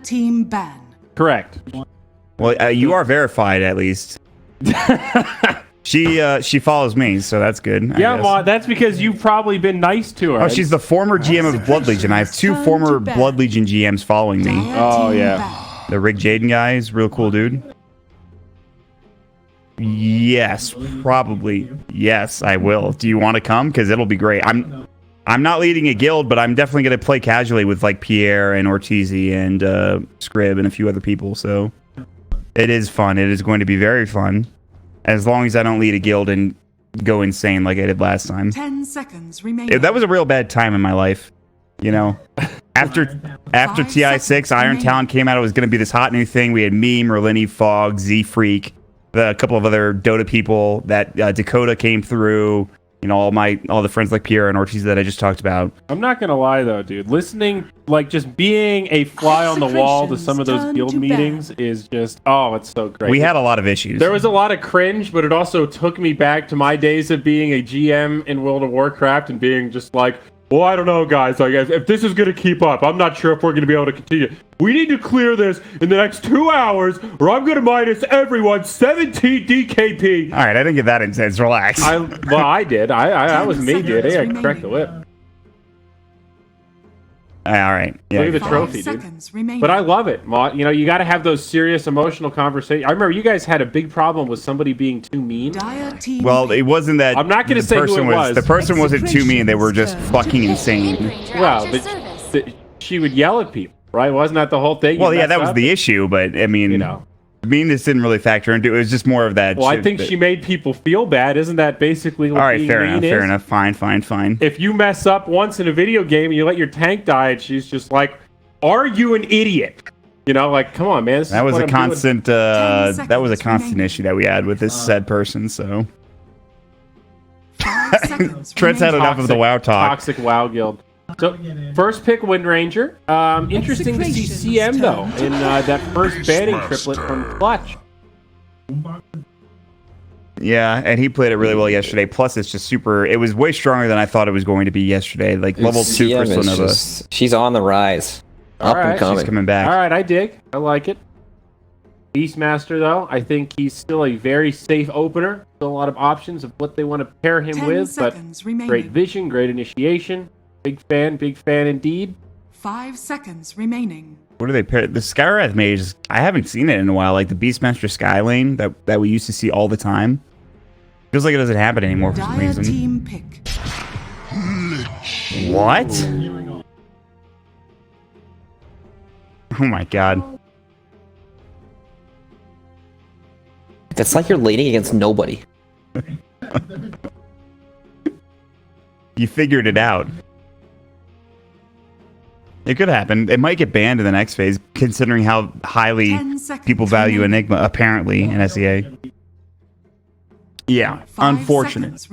team ban. Correct. Well, you are verified at least. She follows me, so that's good. Yeah, Maud, that's because you've probably been nice to her. Oh, she's the former GM of Blood Legion. I have 2 former Blood Legion GMs following me. Oh, yeah. The Rick Jaden guy is real cool, dude. Yes, probably. Yes, I will. Do you want to come? Because it'll be great. I'm not leading a guild, but I'm definitely going to play casually with like Pierre and Ortizi and Scrib and a few other people. So it is fun. It is going to be very fun. As long as I don't lead a guild and go insane like I did last time. 10 seconds remaining. That was a real bad time in my life. You know, after TI6, Iron Talon came out. It was going to be this hot new thing. We had me, Merlini, Fog, Z Freak, a couple of other Dota people. That Dakota came through. You know, all the friends like Pierre and Ortiz that I just talked about. I'm not gonna lie though, dude. Listening, like just being a fly on the wall to some of those guild meetings is just, oh, it's so great. We had a lot of issues. There was a lot of cringe, but it also took me back to my days of being a GM in World of Warcraft and being just like, well, I don't know, guys. Like, if this is going to keep up, I'm not sure if we're going to be able to continue. We need to clear this in the next 2 hours, or I'm going to minus everyone 17 DKP. All right, I didn't get that intense. Relax. Well, I did. I was me, dude. I cracked the whip. All right. Yeah. Look at the trophy, dude. But I love it, Maud. You know, you got to have those serious emotional conversations. I remember you guys had a big problem with somebody being too mean. Well, it wasn't that. I'm not going to say who it was. The person wasn't too mean. They were just fucking insane. Well, she would yell at people, right? Wasn't that the whole thing? Well, yeah, that was the issue. But I mean, you know, meanness didn't really factor into it. It was just more of that. Well, I think she made people feel bad. Isn't that basically what all right, being fair mean enough, is? fair enough. Fine. If you mess up once in a video game and you let your tank die, and she's just like, "Are you an idiot?" You know, like, come on, man. That was a constant. That was a constant issue that we had with this said person. So Trent's had enough of the WoW talk. Toxic WoW guild. So, first pick, Wind Ranger. Interesting to see CM, though, in that first banning triplet from Clutch. Yeah, and he played it really well yesterday. Plus, it's just super... It was way stronger than I thought it was going to be yesterday. Like, level 2 CM Crystal Nova. She's on the rise. Up and coming. She's coming back. All right, I dig. I like it. Beastmaster, though, I think he's still a very safe opener. Still a lot of options of what they want to pair him with, but great vision, great initiation. Big fan indeed. 5 seconds remaining. What do they pair? The Skywrath Mage, I haven't seen it in a while. Like the Beastmaster Skylane that we used to see all the time. Feels like it doesn't happen anymore for some reason. Team pick. What? Oh my god. That's like you're leaning against nobody. You figured it out. It could happen. It might get banned in the next phase, considering how highly people value Enigma, apparently, in SEA. Yeah, unfortunate.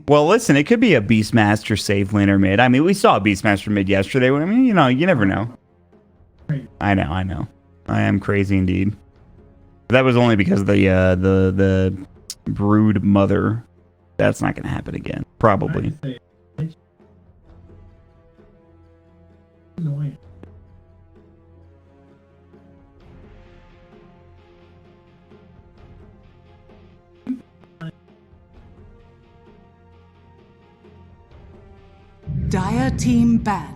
Well, listen, it could be a Beastmaster safe laner mid. I mean, we saw a Beastmaster mid yesterday. I mean, you know, you never know. I know. I am crazy indeed. That was only because of the Brood Mother. That's not going to happen again. Probably. Dire team ban.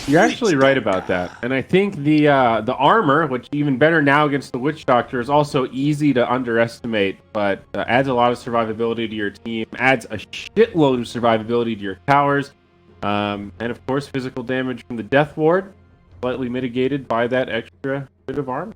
You're actually right about that, and I think the armor, which even better now against the Witch Doctor, is also easy to underestimate, but adds a lot of survivability to your team, adds a shitload of survivability to your towers, and of course physical damage from the Death Ward, slightly mitigated by that extra bit of armor.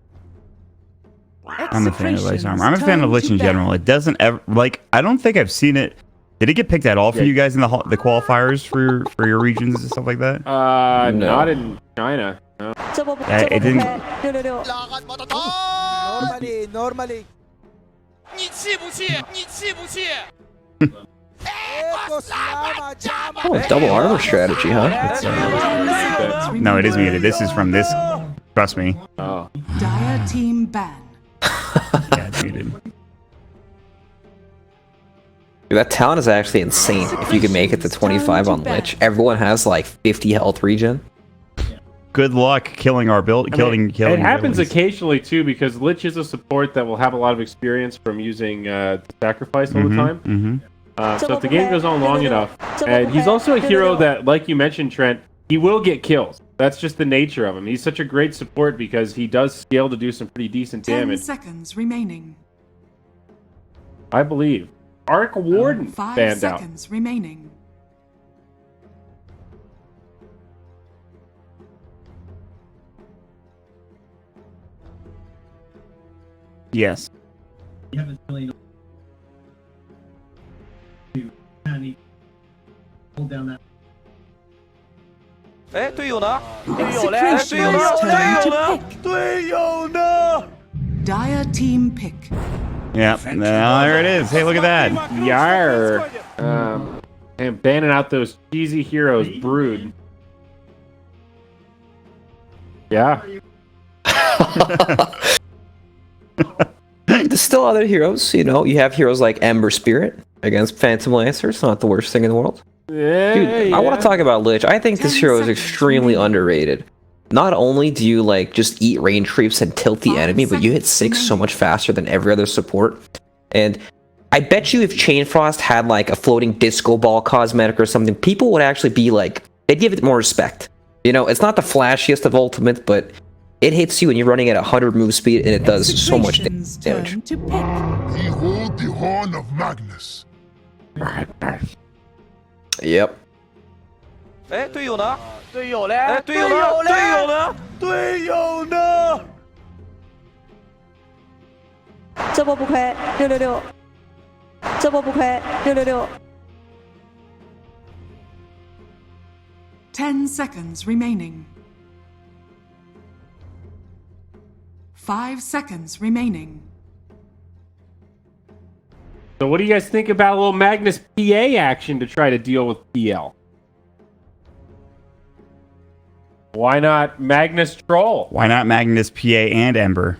I'm a fan of Lich armor. I'm a fan of Lich in general. It doesn't ever, like, I don't think I've seen it. Did it get picked at all for you guys in the qualifiers for your regions and stuff like that? No. Not in China. No. It didn't. Normally. Oh, double armor strategy, huh? No, it is muted. This is from this. Trust me. Oh. Dire team ban. Yeah, it's muted. Dude, that talent is actually insane. If you can make it to 25 on Lich, everyone has like 50 health regen. good luck killing our build. Killing. It happens abilities. occasionally too, because Lich is a support that will have a lot of experience from using sacrifice all the time. So if the game goes on long enough, and he's also a hero that, like you mentioned, Trent, he will get kills. That's just the nature of him. He's such a great support because he does scale to do some pretty decent 10 damage. seconds remaining. I believe. Arc Warden 5 banned out. seconds remaining. Yes. Dire team pick. Yeah. There it is. Hey, look at that. Yar. And banning out those cheesy heroes, Brood. Yeah. There's still other heroes, you know. You have heroes like Ember Spirit against Phantom Lancer. It's not the worst thing in the world. Yeah, Dude, I want to talk about Lich. I think this 10 hero is seconds extremely remaining. underrated. Not only do you like just eat range creeps and tilt the 5 enemy, but you hit 6 so remaining. much faster than every other support. And I bet you if Chainfrost had like a floating disco ball cosmetic or something, people would actually be like, they'd give it more respect. You know, it's not the flashiest of ultimates, but it hits you when you're running at 100 move speed and it does so much Execration's damage. turn to pick. Behold the horn of Magnus. Yep. 哎，队友呢？队友嘞？哎，队友呢？队友呢？队友呢？这波不亏，666，这波不亏，666。 10 seconds remaining. 5 seconds remaining. So what do you guys think about a little Magnus PA action to try to deal with PL? Why not Magnus Troll? Why not Magnus, PA, and Ember?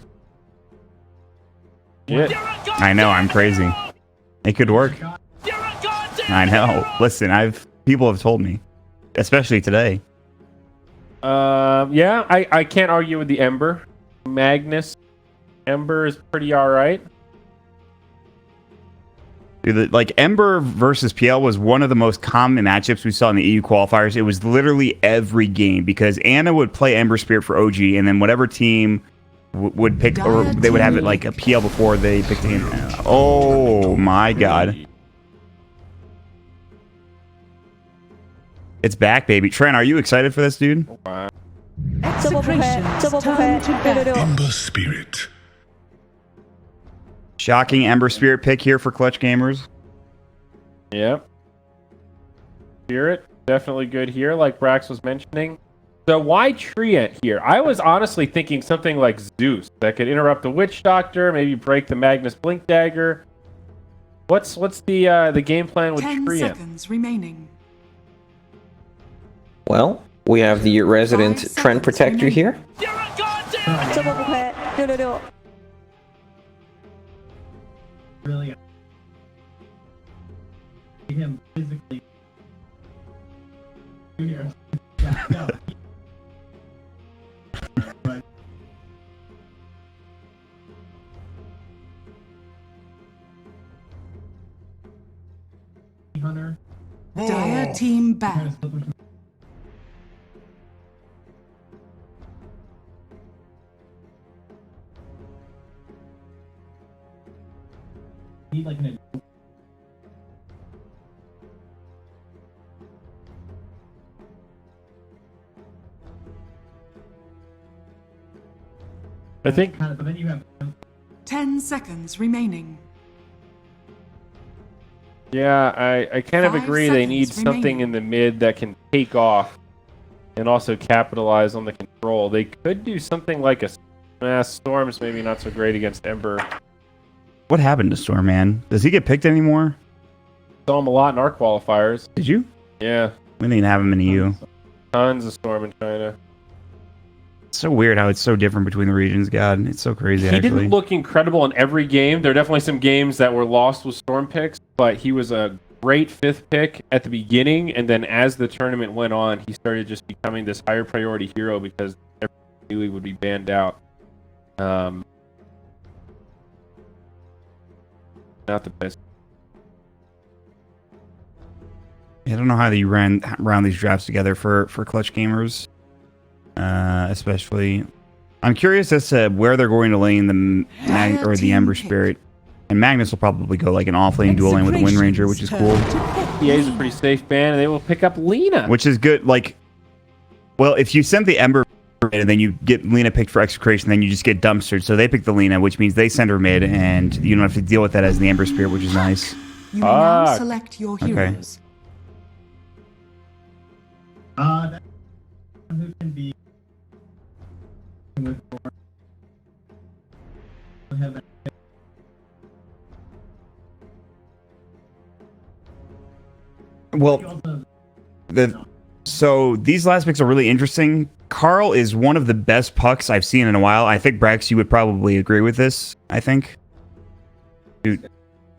Shit. I know, I'm crazy. It could work. I know. Listen, people have told me, especially today. Yeah, I can't argue with the Ember. Magnus Ember is pretty alright. Dude, like Ember versus PL was one of the most common matchups we saw in the EU qualifiers. It was literally every game because Anna would play Ember Spirit for OG, and then whatever team would pick, or they would have it like a PL before they picked him. Oh my god. It's back, baby. Trent, are you excited for this, dude? Wow. 这波不亏，这波不亏 Execration's turn to ，666。 Ember Spirit. Shocking Ember Spirit pick here for Clutch Gamers. Yep. Spirit, definitely good here, like Brax was mentioning. So why Treant here? I was honestly thinking something like Zeus that could interrupt the Witch Doctor, maybe break the Magnus Blink Dagger. What's the game plan with 10 Treant? seconds remaining. Well, we have the resident 5 trend seconds protector remaining. here. 这波不亏，666。 really him physically. Yeah, no. But Hunter Dire team banned. need like an I think kind of, but then you have 10 seconds remaining. yeah, I kind of 5 agree they need seconds something remaining. in the mid that can take off and also capitalize on the control. They could do something like a Storm's maybe not so great against Ember. What happened to Storm, man? Does he get picked anymore? Saw him a lot in our qualifiers. Did you? Yeah, We didn't have him in EU. tons of Storm in China. It's so weird how it's so different between the regions, God. It's so crazy, He actually. didn't look incredible in every game. There are definitely some games that were lost with Storm picks, but he was a great 5th pick at the beginning, and then as the tournament went on, he started just becoming this higher priority hero because everyone knew he would be banned out. Not the best. I don't know how you round these drafts together for clutch gamers, especially. I'm curious as to where they're going to lane the Ember Spirit. And Magnus will probably go like an off-lane dual lane with a Wind Ranger, which is cool. PA is a pretty safe ban, and they will pick up Lina. Which is good. Like, well, if you send the Ember mid and then you get Lina picked for Execration, then you just get dumpstered. So they pick the Lina, which means they send her mid, and you don't have to deal with that as the Ember Spirit, which is nice. You may now select your heroes. That who can be with have Well, so these last picks are really interesting. Carl is one of the best pucks I've seen in a while. I think, Brax, you would probably agree with this, I think. Dude,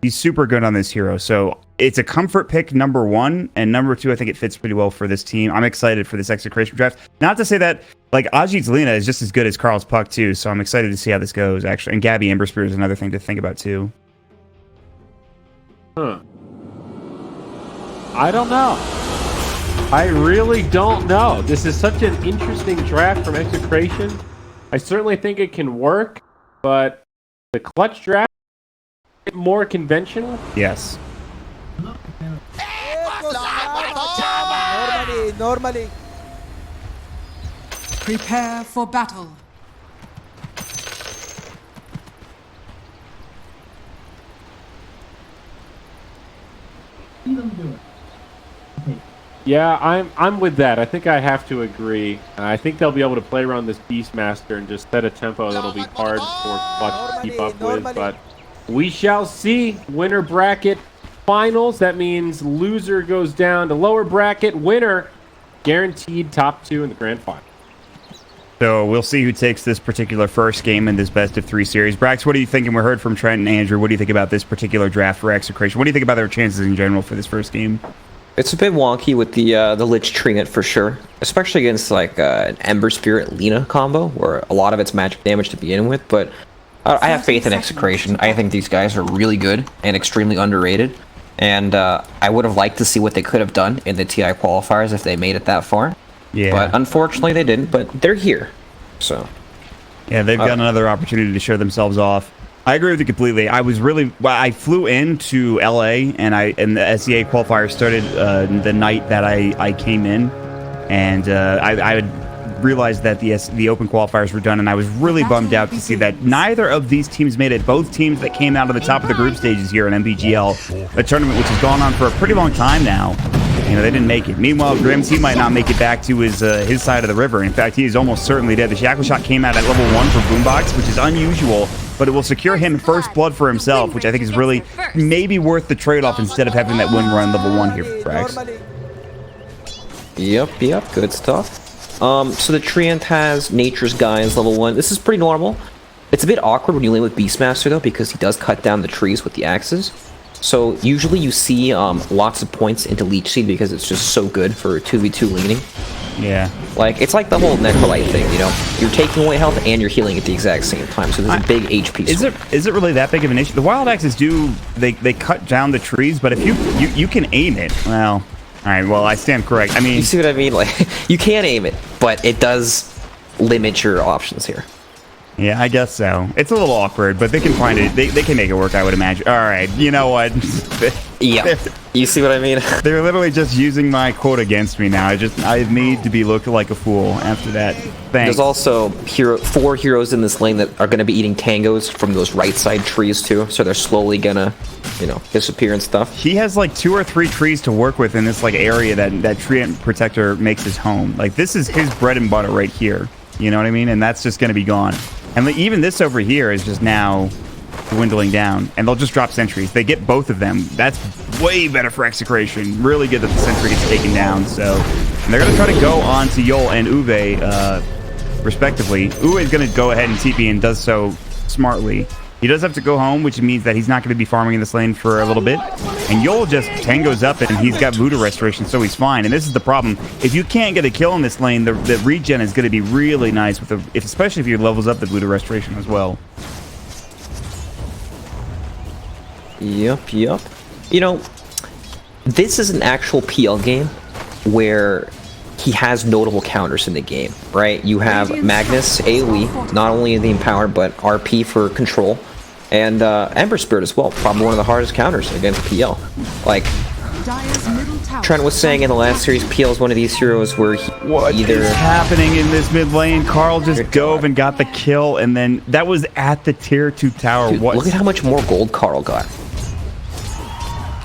he's super good on this hero. So it's a comfort pick, #1. And #2, I think it fits pretty well for this team. I'm excited for this Execration draft. Not to say that, like, Ajit's Lina is just as good as Carl's puck, too. So I'm excited to see how this goes, actually. And Gabby Ember Spirit is another thing to think about, too. Huh. I don't know. I really don't know. This is such an interesting draft from Execration. I certainly think it can work, but the clutch draft is more conventional. Yes. Normally. Prepare for battle. see them do it. Yeah, I'm with that. I think I have to agree. I think they'll be able to play around this Beastmaster and just set a tempo that'll be hard for Clutch to keep up with. But we shall see. Winner bracket finals. That means loser goes down to lower bracket. Winner guaranteed top 2 in the grand final. So we'll see who takes this particular first game in this best-of-3 series. Brax, what are you thinking? We heard from Trent and Andrew. What do you think about this particular draft for Execration? What do you think about their chances in general for this first game? It's a bit wonky with the Lich Treant for sure, especially against like an Ember Spirit Lina combo, where a lot of it's magic damage to begin with. But I have faith in Execration. I think these guys are really good and extremely underrated. And I would have liked to see what they could have done in the TI qualifiers if they made it that far. Yeah. But unfortunately, they didn't. But they're here, so yeah, they've got another opportunity to show themselves off. I agree with you completely. I flew into LA and the SEA qualifier started the night that I came in, and I realized that the open qualifiers were done, and I was really bummed out to see that neither of these teams made it. Both teams that came out of the top of the group stages here in MPGL, a tournament which has gone on for a pretty long time now. You know, they didn't make it. Meanwhile, Grims, he might not make it back to his side of the river. In fact, he is almost certainly dead. The Shackle Shot came out at level 1 for Boombox, which is unusual, but it will secure him first blood for himself, which I think is really maybe worth the trade-off instead of having that win run level 1 here for Frax. Yep, good stuff. So the Treant has Nature's Guidance level 1. This is pretty normal. It's a bit awkward when you lane with Beastmaster though, because he does cut down the trees with the axes. So usually you see lots of points into Leech Seed because it's just so good for 2v2 leaning. Yeah. Like, it's like the whole Necrolite thing, you know? You're taking away health and you're healing at the exact same time, so there's a big HP swing. Is it really that big of an issue? The Wild Axes they cut down the trees, but if you can aim it, well, alright, well, I stand correct. I mean... You see what I mean? Like, you can aim it, but it does limit your options here. Yeah, I guess so. It's a little awkward, but they can find it. They can make it work, I would imagine. All right, you know what? Yeah, you see what I mean? They're literally just using my quote against me now. I made to be looked like a fool after that. Thanks. There's also 4 heroes in this lane that are going to be eating tangos from those right side trees too, so they're slowly gonna, disappear and stuff. He has like 2 or 3 trees to work with in this like area that Treant Protector makes his home. Like, this is his bread and butter right here. You know what I mean? And that's just gonna be gone. And even this over here is just now dwindling down. And they'll just drop sentries. They get both of them. That's way better for Execration. Really good that the sentry gets taken down. So, and they're going to try to go on to Yol and Uwe, respectively. Uwe is going to go ahead and TP and does so smartly. He does have to go home, which means that he's not going to be farming in this lane for a little bit. And Yol just tangos up, and he's got Voodoo Restoration, so he's fine. And this is the problem. If you can't get a kill in this lane, the regen is going to be really nice, with especially if he levels up the Voodoo Restoration as well. Yup. You know, this is an actual PL game where he has notable counters in the game, right? You have Magnus, AoE, not only the Empower, but RP for control, and Ember Spirit as well. Probably one of the hardest counters against PL. Like, Trent was saying in the last series, PL is one of these heroes where he what is happening in this mid lane? Carl just dove and got the kill, and then that was at the tier 2 tower. Dude, look at how much more gold Carl got.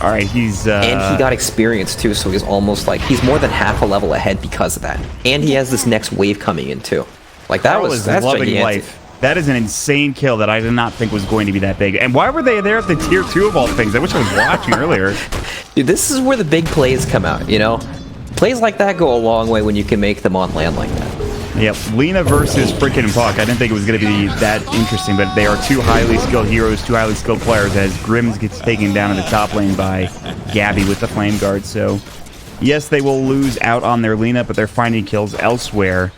All right, he's and he got experience too, so he's almost like he's more than half a level ahead because of that. And he has this next wave coming in too. Like that's loving gigantic. life. That is an insane kill that I did not think was going to be that big. And why were they there at the tier 2 of all things? I wish I was watching earlier. Dude, this is where the big plays come out, you know? Plays like that go a long way when you can make them on land like that. Yep, Lina versus freaking Puck. I didn't think it was going to be that interesting, but they are two highly skilled heroes, two highly skilled players, as Grims gets taken down in the top lane by Gabby with the Flame Guard. So, yes, they will lose out on their Lina, but they're finding kills elsewhere.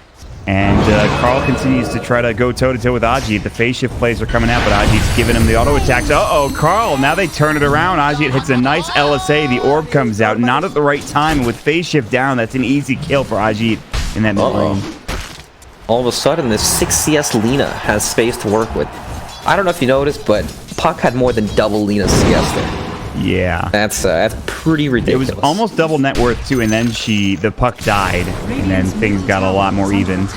And Carl continues to try to go toe-to-toe with Ajit. The phase shift plays are coming out, but Ajit's giving him the auto attacks. Uh-oh, Carl, now they turn it around. Ajit hits a nice LSA. The orb comes out, not at the right time. And with phase shift down, that's an easy kill for Ajit in that mid lane. All of a sudden, this 6 CS Lina has space to work with. I don't know if you noticed, but Puck had more than double Lina's CS there. Yeah. That's pretty ridiculous. It was almost double net worth, too, and then the Puck died, and then things got a lot more even.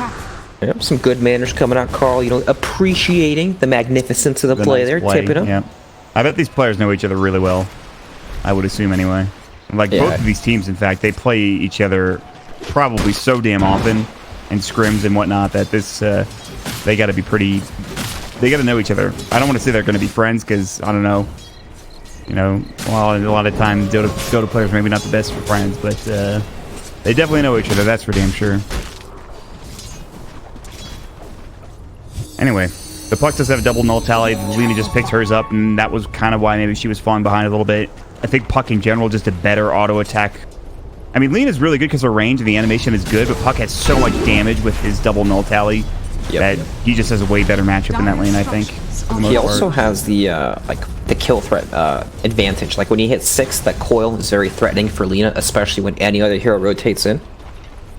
Yep, some good manners coming out, Carl. You know, appreciating the magnificence of the play nice there, play. tipping him. Yeah. I bet these players know each other really well. I would assume, anyway. Like, both of these teams, in fact, they play each other probably so damn often, and scrims and whatnot, that this, they got to be pretty... They got to know each other. I don't want to say they're going to be friends, because, I don't know, you know, well, a lot of times Dota players are maybe not the best for friends, but they definitely know each other, that's for damn sure. Anyway, the Puck does have a double null tally. Lina just picked hers up, and that was kind of why maybe she was falling behind a little bit. I think Puck in general, just a better auto attack. I mean, Lina's really good because her range and the animation is good, but Puck has so much damage with his double null tally that he just has a way better matchup in that lane, I think. He also has the like the kill threat advantage. Like when he hits 6, that coil is very threatening for Lina, especially when any other hero rotates in.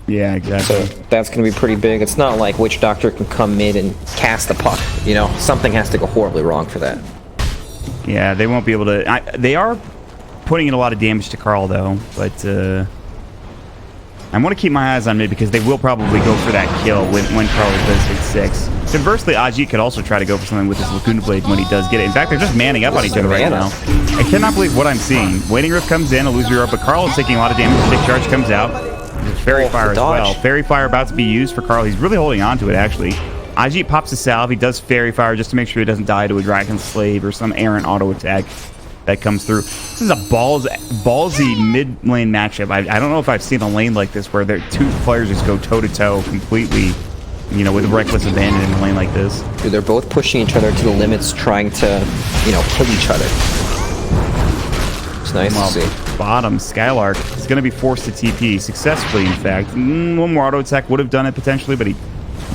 Yeah, exactly. So that's going to be pretty big. It's not like Witch Doctor can come mid and cast the Puck. You know, something has to go horribly wrong for that. Yeah, they won't be able to... they are putting in a lot of damage to Carl, though, but... I want to keep my eyes on mid because they will probably go for that kill when Carl does hit 6. Conversely, Ajit could also try to go for something with his Lacuna Blade when he does get it. In fact, they're just manning up on each other right now. I cannot believe what I'm seeing. Waiting Rift comes in, Illusory Orb, but Carl is taking a lot of damage. Stick Charge comes out. Fairy Fire as well. Fairy Fire about to be used for Carl. He's really holding on to it, actually. Ajit pops a salve. He does Fairy Fire just to make sure he doesn't die to a Dragon Slave or some errant auto attack that comes through. This is a ballsy mid lane matchup. I don't know if I've seen a lane like this where two players just go toe to toe completely, you know, with reckless abandon in a lane like this. Dude, they're both pushing each other to the limits, trying to, you know, kill each other. It's nice to see. Bottom, Skylark is going to be forced to TP successfully, in fact. One more auto attack would have done it potentially, but he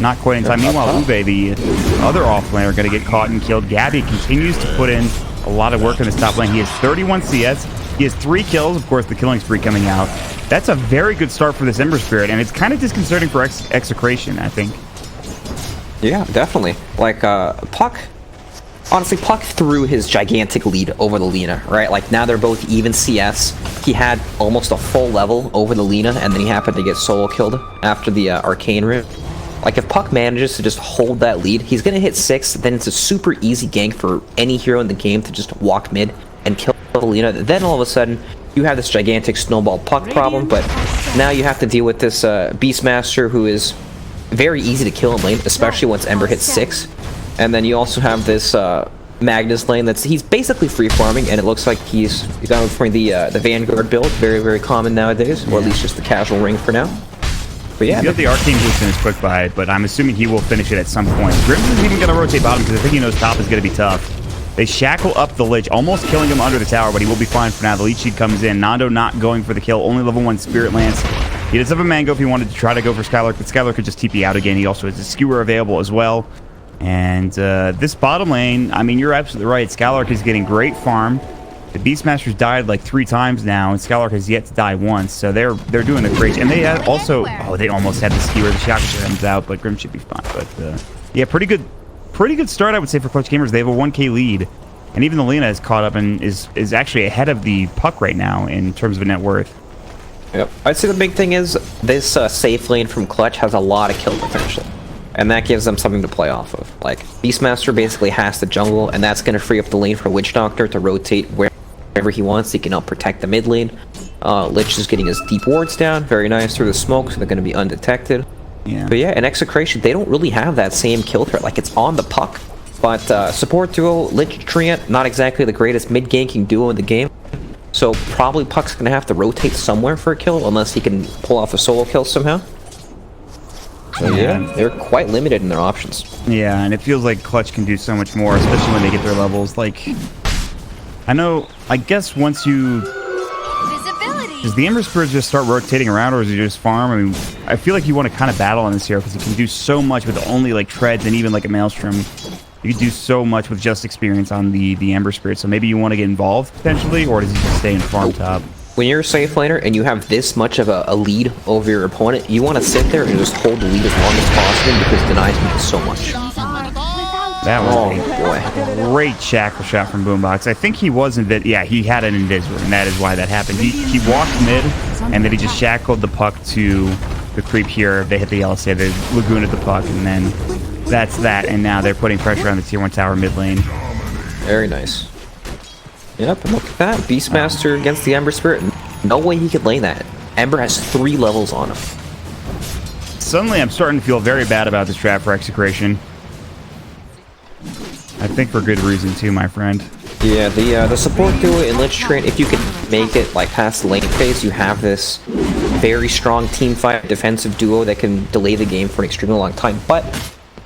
not quite in time. Meanwhile, Ube, the other offlaner, going to get caught and killed. Gabby continues to put in a lot of work in this top lane. He has 31 CS. He has 3 kills. Of course, the killing spree coming out. That's a very good start for this Ember Spirit, and it's kind of disconcerting for Execration, I think. Yeah, definitely. Like, Puck... Honestly, Puck threw his gigantic lead over the Lina, right? Like, now they're both even CS. He had almost a full level over the Lina, and then he happened to get solo killed after the Arcane Root. Like, if Puck manages to just hold that lead, he's going to hit 6, then it's a super easy gank for any hero in the game to just walk mid and kill the Lina. Then all of a sudden, you have this gigantic snowball Puck problem, but now you have to deal with this Beastmaster who is very easy to kill in lane, especially once Ember hits 6. And then you also have this Magnus lane he's basically free farming, and it looks like he's going for the Vanguard build, very, very common nowadays, or at least just the casual ring for now. But yeah, he's got the Arcane Boost in his quick buy, but I'm assuming he will finish it at some point. Grims is even going to rotate bottom because I think he knows top is going to be tough. They shackle up the Lich, almost killing him under the tower, but he will be fine for now. The Leech Seed comes in. Nando not going for the kill. Only level 1 Spirit Lance. He does have a Mango if he wanted to try to go for Skylark, but Skylark could just TP out again. He also has a Skewer available as well. And this bottom lane, I mean, you're absolutely right. Skylark is getting great farm. The Beastmasters died like 3 times now, and Skylark has yet to die once. So they're doing a great. And they also, oh, they almost had the Skewer. The Shackle comes out, but Grim should be fine. But yeah, pretty good start, I would say, for Clutch Gamers. They have a 1K lead, and even the Lena is caught up and is actually ahead of the Puck right now in terms of net worth. Yep. I'd say the big thing is this safe lane from Clutch has a lot of kill potential, and that gives them something to play off of. Like, Beastmaster basically has the jungle, and that's going to free up the lane for Witch Doctor to rotate wherever he wants. He can help protect the mid lane. Lich is getting his deep wards down, very nice through the smoke, so they're going to be undetected. Yeah. But yeah, in Execration, they don't really have that same kill threat. Like, it's on the Puck, but support duo, Lich Treant, not exactly the greatest mid-ganking duo in the game. So probably Puck's going to have to rotate somewhere for a kill, unless he can pull off a solo kill somehow. So yeah, they're quite limited in their options. Yeah, and it feels like Clutch can do so much more, especially when they get their levels. Like, I guess once you... Does the Ember Spirit just start rotating around, or is it just farm? I mean, I feel like you want to kind of battle on this hero because you can do so much with only like treads and even like a Maelstrom. You can do so much with just experience on the Ember Spirit. So maybe you want to get involved potentially, or does he just stay in farm top? When you're a safe laner and you have this much of a lead over your opponent, you want to sit there and just hold the lead as long as possible because denies means so much. That was a great shackle shot from Boombox. I think he was yeah, he had an Invis, and that is why that happened. He walked mid, and then he just shackled the Puck to the creep here. They hit the LSA, they Lagooned the Puck, and then that's that. And now they're putting pressure on the tier 1 tower mid lane. Very nice. Yep, and look at that. Beastmaster against the Ember Spirit. No way he could lane that. Ember has 3 levels on him. Suddenly, I'm starting to feel very bad about this trap for Execration. I think for good reason too, my friend. Yeah, the support duo in Lich Treant, if you can make it like past the lane phase, you have this very strong team fight defensive duo that can delay the game for an extremely long time. But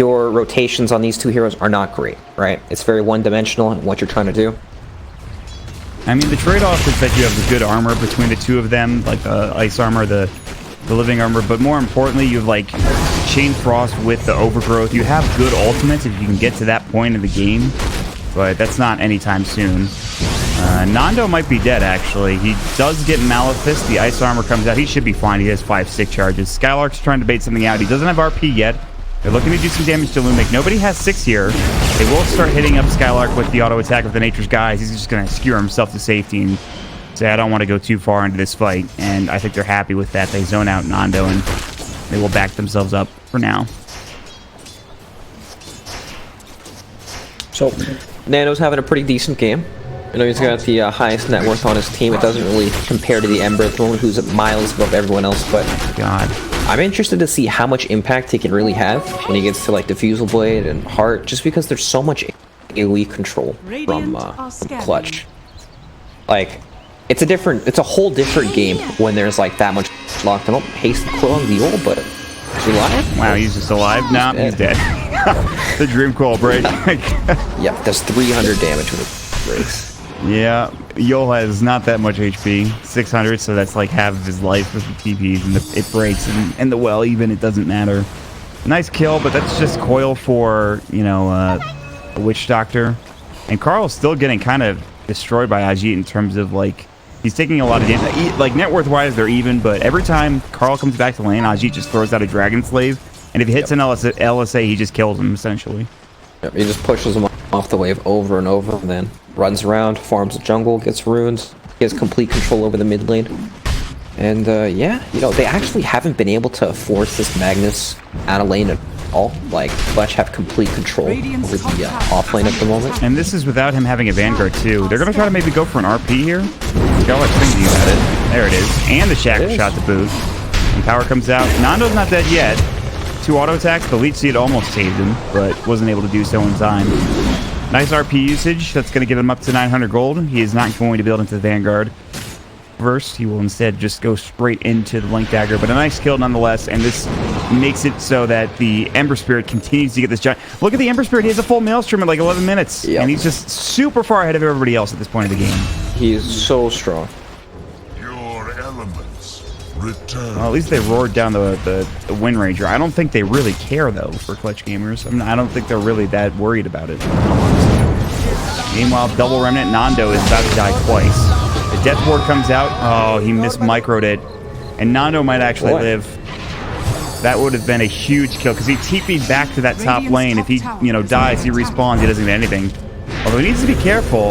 your rotations on these 2 heroes are not great, right? It's very one-dimensional in what you're trying to do. I mean, the trade-off is that you have the good armor between the 2 of them, like the ice armor, the living armor, but more importantly, you have like Chain Frost with the overgrowth. You have good ultimates if you can get to that point in the game, but that's not anytime soon. Nando might be dead, actually. He does get Malefice. The ice armor comes out. He should be fine. He has 5 stick charges. Skylark's trying to bait something out. He doesn't have RP yet. They're looking to do some damage to Lumic. Nobody has 6 here. They will start hitting up Skylark with the auto attack with the Nature's Guise. He's just going to skewer himself to safety and say, I don't want to go too far into this fight. And I think they're happy with that. They zone out Nando and they will back themselves up for now. So, Nando's having a pretty decent game. I know he's got the highest net worth on his team. It doesn't really compare to the Ember at the moment, who's miles above everyone else, but God, I'm interested to see how much impact he can really have when he gets to like Diffusal Blade and Heart, just because there's so much AoE control from Clutch. Like, it's a whole different game when there's like that much locked. I don't haste the Quill on the ult, but is he alive? Wow, he's just alive? Nah, he's dead. The Dream Coil break. Yeah, does 300 damage when it breaks. Yeah, Yol has not that much HP, 600, so that's like half of his life with the TPs, and it breaks, and the well even, it doesn't matter. Nice kill, but that's just coil for, you know, a Witch Doctor. And Carl's still getting kind of destroyed by Ajit in terms of, like, he's taking a lot of damage. Like, net worth-wise, they're even, but every time Carl comes back to lane, Ajit just throws out a Dragon Slave, and if he hits an LSA, he just kills him, essentially. Yep, he just pushes him off the wave over and over, and then runs around, farms the jungle, gets runes. He has complete control over the mid lane. And yeah, you know, they actually haven't been able to force this Magnus out of lane at all. Like, Clutch have complete control over the off lane at the moment. And this is without him having a Vanguard too. They're going to try to maybe go for an RP here. Skylark's thinking about it. There it is. And the Shackle shot to boot. And power comes out. Nando's not dead yet. 2 auto attacks. The Leech Seed almost saved him, but wasn't able to do so in time. Nice RP usage. That's going to get him up to 900 gold. He is not going to build into the Vanguard. first. He will instead just go straight into the Blink Dagger, but a nice kill nonetheless, and this makes it so that the Ember Spirit continues to get this giant. Look at the Ember Spirit. He has a full Maelstrom in like 11 minutes, and he's just super far ahead of everybody else at this point of the game. He is so strong. Your elements return. Well, at least they roared down the Wind Ranger. I don't think they really care, though, for Clutch Gamers. I don't think they're really that worried about it. Meanwhile, Double Remnant Nando is about to die twice. The Death Ward comes out. Oh, he mismicroed it. And Nando might actually live. That would have been a huge kill, because he TP'd back to that top lane. If he, dies, he respawns, he doesn't get anything. Although he needs to be careful.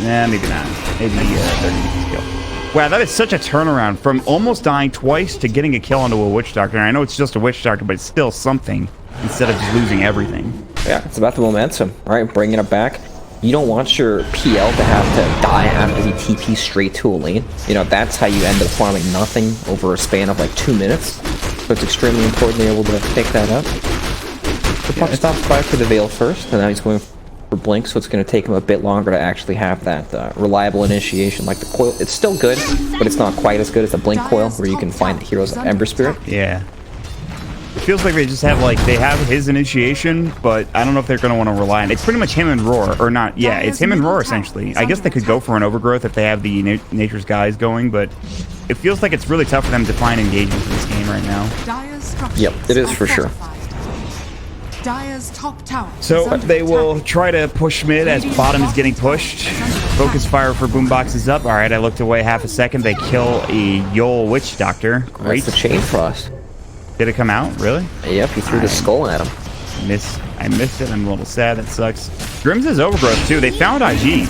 Nah, maybe not. Maybe 30 minutes kill. Wow, that is such a turnaround from almost dying twice to getting a kill onto a Witch Doctor. And I know it's just a Witch Doctor, but it's still something instead of just losing everything. Yeah, it's about the momentum, right? Bringing it back. You don't want your PL to have to die after he TP straight to a lane. That's how you end up farming nothing over a span of like 2 minutes. So it's extremely important to be able to pick that up. The puck stops by for the Veil first, and now he's going for Blink, so it's going to take him a bit longer to actually have that reliable initiation. Like the coil, it's still good, but it's not quite as good as the Blink coil, where you can find the hero's Ember Spirit. Yeah. It feels like they just have, they have his initiation, but I don't know if they're going to want to rely on it. It's pretty much him and Roar, or not. Yeah, it's him and Roar, essentially. I guess they could go for an Overgrowth if they have the Nature's Guys going, but it feels like it's really tough for them to find engagement in this game right now. Yep, it is for sure. So they will try to push mid as bottom is getting pushed. Focus fire for Boombox is up. All right, I looked away half a second. They kill a Yol Witch Doctor. Great. That's the Chain Frost. Did it come out? Really? Yep, he threw the skull at him. I missed it. I'm a little sad. That sucks. Grims is Overgrowth, too. They found IG.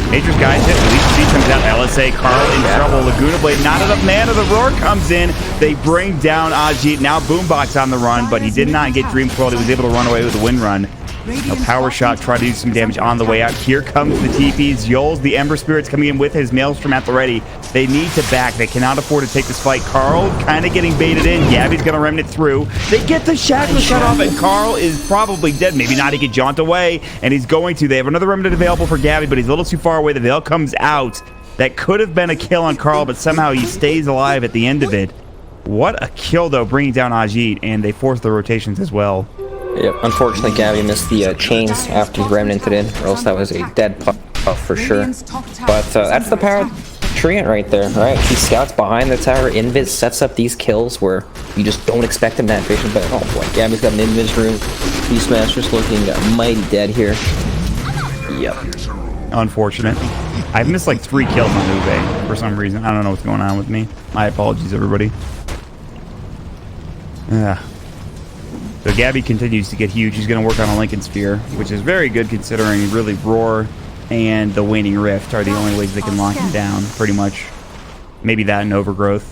Nature's Guys hit. Elite G comes out. LSA. Carl in trouble. Laguna Blade. Not enough mana. The Roar comes in. They bring down Ajit. Now Boombox on the run, but he did not get Dream Coiled. He was able to run away with the Wind Run. A power shot, try to do some damage on the way out. Here comes the TPs. Yols, the Ember Spirit's coming in with his Maelstrom at the ready. They need to back. They cannot afford to take this fight. Carl kind of getting baited in. Gabby's going to remnant through. They get the shackle shut off, and Carl is probably dead. Maybe not. He can jaunt away, and he's going to. They have another remnant available for Gabby, but he's a little too far away. The Veil comes out. That could have been a kill on Carl, but somehow he stays alive at the end of it. What a kill, though, bringing down Ajit, and they force the rotations as well. Yep, unfortunately Gabby missed the chains after he remnanted in, or else that was a dead puff for sure. But that's the power of Treant right there, right? He scouts behind the tower, invis, sets up these kills where you just don't expect him to have vision, but oh boy, Gabby's got an invis room. Beastmaster's looking mighty dead here. Yep. Unfortunate. I've missed like 3 kills on Uwe for some reason. I don't know what's going on with me. My apologies, everybody. Yeah. So Gabby continues to get huge. He's going to work on a Lincoln Sphere, which is very good considering really Roar and the Waning Rift are the only ways they can lock him down, pretty much. Maybe that and Overgrowth.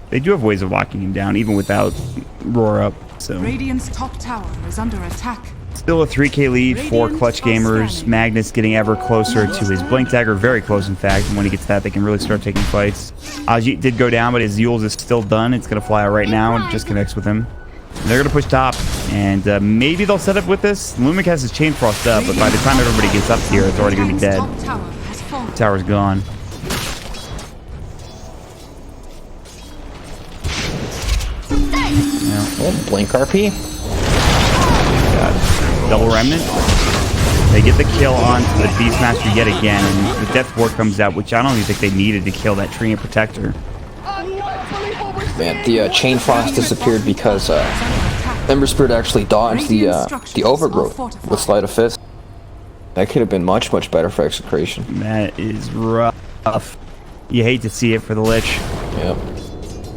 They do have ways of locking him down, even without Roar up. So Radiant's top tower is under attack. still a 3K lead for Clutch Gamers. Magnus getting ever closer to his Blink Dagger, very close in fact. And when he gets that, they can really start taking fights. Ajit did go down, but his Yules is still done. It's going to fly out right now and just connects with him. And they're going to push top, and maybe they'll set up with this. Lumic has his Chain Frost up, but by the time everybody gets up here, it's already going to be dead. The tower's gone. Yeah. Oh, Blink RP. Double Remnant. They get the kill on the Beastmaster yet again, and the Death Ward comes out, which I don't even think they needed to kill that Treant Protector. Man, the Chain Frost disappeared because Ember Spirit actually dodged the Overgrowth with Sleight of Fist. That could have been much, much better for Execration. That is rough. You hate to see it for the Lich. Yep.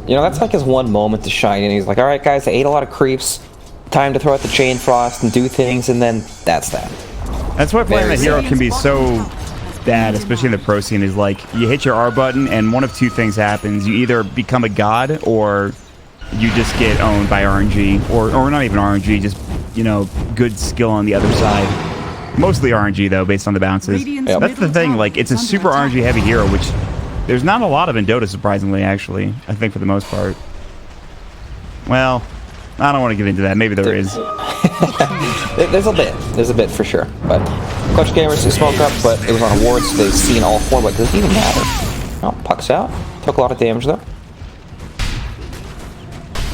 You know, that's like his one moment to shine, and he's like, alright guys, I ate a lot of creeps. Time to throw out the Chain Frost and do things, and then that's that. That's why playing that hero can be so bad, especially in the pro scene, is like, you hit your R button, and one of two things happens. You either become a god, or you just get owned by RNG. Or not even RNG, just, you know, good skill on the other side. Mostly RNG, though, based on the bounces. Yep. That's the thing, like, it's a super RNG-heavy hero, which there's not a lot of in Dota, surprisingly, actually. I think, for the most part. Well, I don't want to get into that. Maybe there is. There's a bit for sure. But Clutch Gamers, they smoke up, but it was on a ward, so they've seen all 4, but it doesn't even matter. Oh, pucks out. Took a lot of damage though.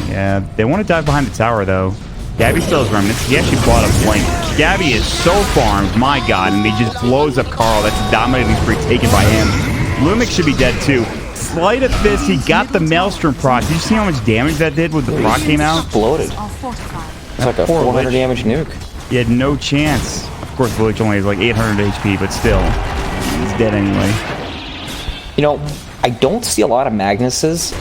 Yeah, they want to dive behind the tower though. Gabby still has remnants. He actually bought a blink. Gabby is so farmed, my god, and he just blows up Carl. That's a dominating spree taken by him. Lumix should be dead too. Sleight of Fist, he got the Maelstrom proc. Did you see how much damage that did when the proc came out? Exploded. It's like a 400 damage nuke. He had no chance. Of course, the Lich only has like 800 HP, but still, he's dead anyway. You know, I don't see a lot of Magnuses,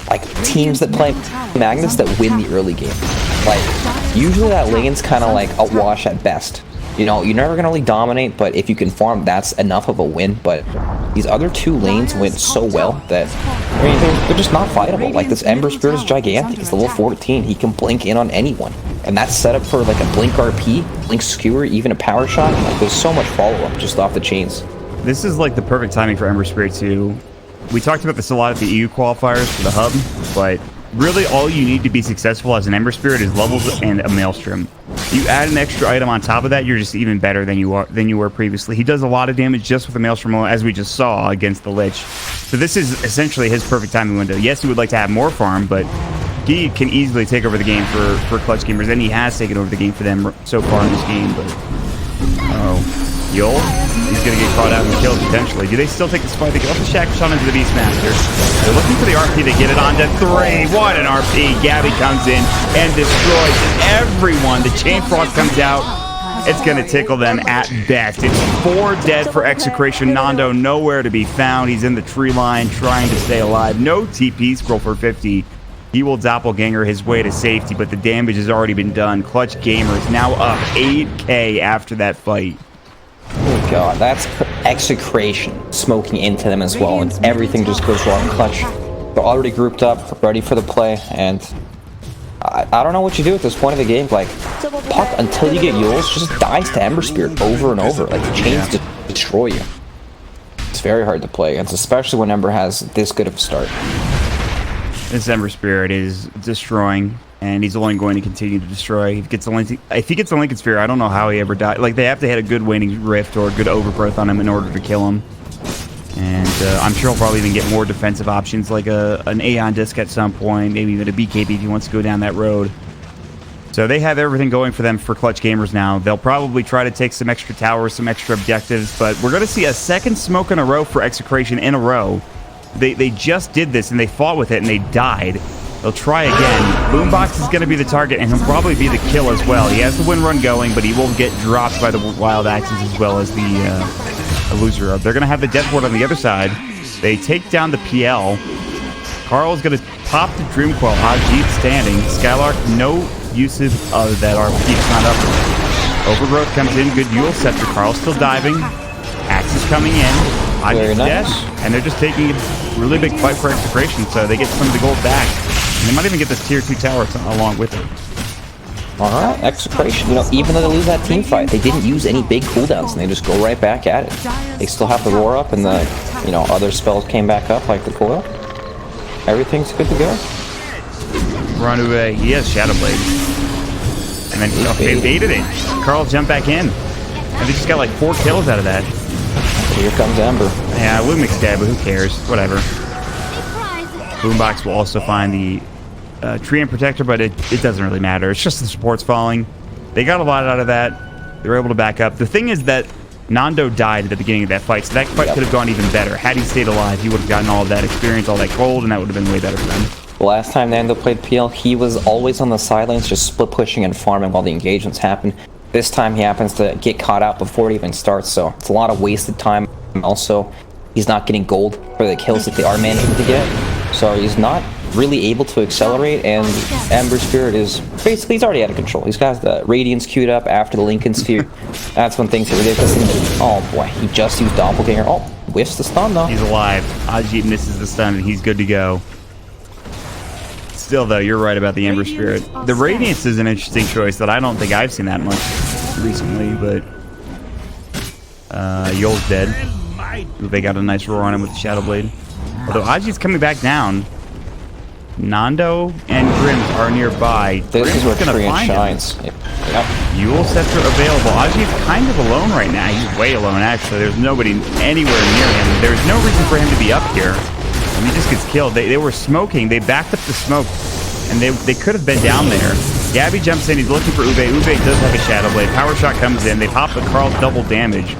like teams that play Magnus that win the early game. Like, usually that lane's kind of like a wash at best. You know, you're never going to really dominate, but if you can farm, that's enough of a win. But these other 2 lanes went so well that, I mean, they're just not fightable. Like, this Ember Spirit is gigantic. It's level 14. He can blink in on anyone. And that's set up for, like, a blink RP, blink skewer, even a power shot. Like, there's so much follow-up just off the chains. This is, like, the perfect timing for Ember Spirit, too. We talked about this a lot at the EU qualifiers for the hub, but really all you need to be successful as an Ember Spirit is levels and a Maelstrom. You add an extra item on top of that, you're just even better than you were previously. He does a lot of damage just with the Maelstrom, as we just saw against the Lich. So this is essentially his perfect timing window. Yes, he would like to have more farm, but he can easily take over the game for Clutch Gamers, and he has taken over the game for them so far in this game. But Yul, he's going to get caught out and killed potentially. Do they still take this fight? They get off the Shack shot into the Beastmaster. They're looking for the RP. They get it onto 3. What an RP. Gabby comes in and destroys everyone. The Chain Frost comes out. It's going to tickle them at best. It's 4 dead for Execration. Nando nowhere to be found. He's in the tree line trying to stay alive. No TP. Scroll for 50. He will doppelganger his way to safety, but the damage has already been done. Clutch Gamers now up 8k after that fight. Oh god, that's Execration smoking into them as well, and everything just goes wrong. Clutch, they're already grouped up, ready for the play, and I don't know what you do at this point of the game. Like, Puck, until you get Yules, just dies to Ember Spirit over and over. Like, the chains just destroy you. It's very hard to play against, especially when Ember has this good of a start. This Ember Spirit is destroying, and he's only going to continue to destroy. If he gets a Lincoln Sphere, I don't know how he ever died. Like, they have to hit a good Waning Rift or a good Overgrowth on him in order to kill him. And I'm sure he'll probably even get more defensive options, like an Aeon Disc at some point, maybe even a BKB if he wants to go down that road. So they have everything going for them for Clutch Gamers now. They'll probably try to take some extra towers, some extra objectives, but we're going to see a second smoke in a row for Execration in a row. They just did this, and they fought with it, and they died. They'll try again. Boombox is going to be the target, and he'll probably be the kill as well. He has the win run going, but he will get dropped by the Wild Axes as well as the loser of. They're going to have the Death Ward on the other side. They take down the PL. Carl's going to pop the Dream Coil. Ajit standing. Skylark, no usage of that RP. It's not up. Overgrowth comes in. Good Yule Scepter. Carl's still diving. Axe is coming in. Ajit's dead. And they're just taking a really big fight for Execration, so they get some of the gold back. And they might even get this tier 2 tower along with it. Alright, Execration, you know, even though they lose that team fight, they didn't use any big cooldowns, and they just go right back at it. They still have the roar up, and the, you know, other spells came back up, like the coil. Everything's good to go. Run away. He has Shadow Blade. And then they baited it. Carl jumped back in. And they just got like 4 kills out of that. Here comes Ember. Yeah, Lumix dead, but who cares? Whatever. Boombox will also find the Treant Protector, but it doesn't really matter. It's just the support's falling. They got a lot out of that. They were able to back up. The thing is that Nando died at the beginning of that fight, so that fight could have gone even better. Had he stayed alive, he would have gotten all of that experience, all that gold, and that would have been way better for them. The last time Nando played PL, he was always on the sidelines, just split pushing and farming while the engagements happen. This time he happens to get caught out before it even starts, so it's a lot of wasted time. Also, he's not getting gold for the kills that they are managing to get, so he's not really able to accelerate, and Ember Spirit is basically, he's already out of control. He's got the Radiance queued up after the Lincoln Sphere. That's when things are ridiculous. Oh boy, he just used Doppelganger. Oh, whiffs the stun though. He's alive. Ajit misses the stun, and he's good to go. Still, though, you're right about the Ember Spirit. The Radiance is an interesting choice that I don't think I've seen that much recently, but Yol's dead. They got a nice roar on him with the Shadow Blade. Although Ajit's coming back down. Nando and Grims are nearby. This Grims is where gonna Korean find him. shines. Yep. Yule Scepter available. Aji's kind of alone right now. He's way alone, actually. There's nobody anywhere near him. There's no reason for him to be up here. And he just gets killed. They were smoking. They backed up the smoke, and they could have been down there. Gabby jumps in. He's looking for Ube. Ube does have a Shadow Blade. Power Shot comes in. They pop the Carl double damage.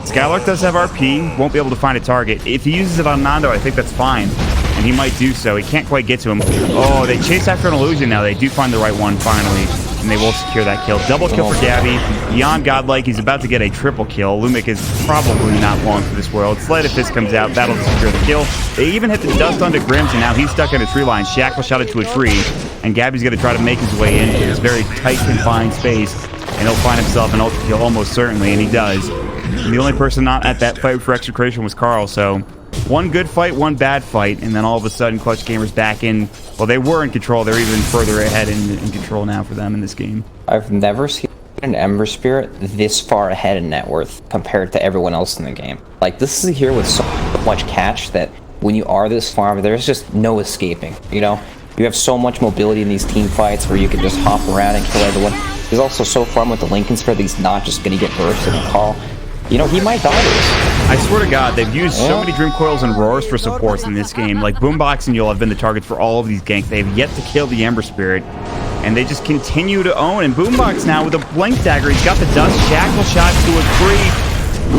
Skylark does have RP. Won't be able to find a target. If he uses it on Nando, I think that's fine. And he might do so. He can't quite get to him. Oh, they chase after an illusion now. They do find the right one finally, and they will secure that kill. Double kill for Gabby. Beyond godlike, he's about to get a triple kill. Lumic is probably not long for this world. Sleight of Fist comes out. That'll secure the kill. They even hit the dust onto Grims, and now he's stuck in a tree line. Shackle shot into a tree, and Gabby's going to try to make his way into this very tight, confined space, and he'll find himself an ultra kill almost certainly, and he does. And the only person not at that fight for Execration was Carl, so one good fight, one bad fight, and then all of a sudden Clutch Gamers back in. Well, they were in control. They're even further ahead in control now for them in this game. I've never seen an Ember Spirit this far ahead in net worth compared to everyone else in the game. Like, this is a hero with so much catch that when you are this far, there's just no escaping, you know? You have so much mobility in these team fights where you can just hop around and kill everyone. He's also so fun with the Lincoln Spirit that he's not just going to get bursted and call. You know, he might die this. I swear to God, they've used so many Dream Coils and Roars for supports in this game. Like, Boombox and Yule have been the targets for all of these ganks. They have yet to kill the Ember Spirit, and they just continue to own. And Boombox now with a Blink Dagger, he's got the Dust Shackle shot to a tree.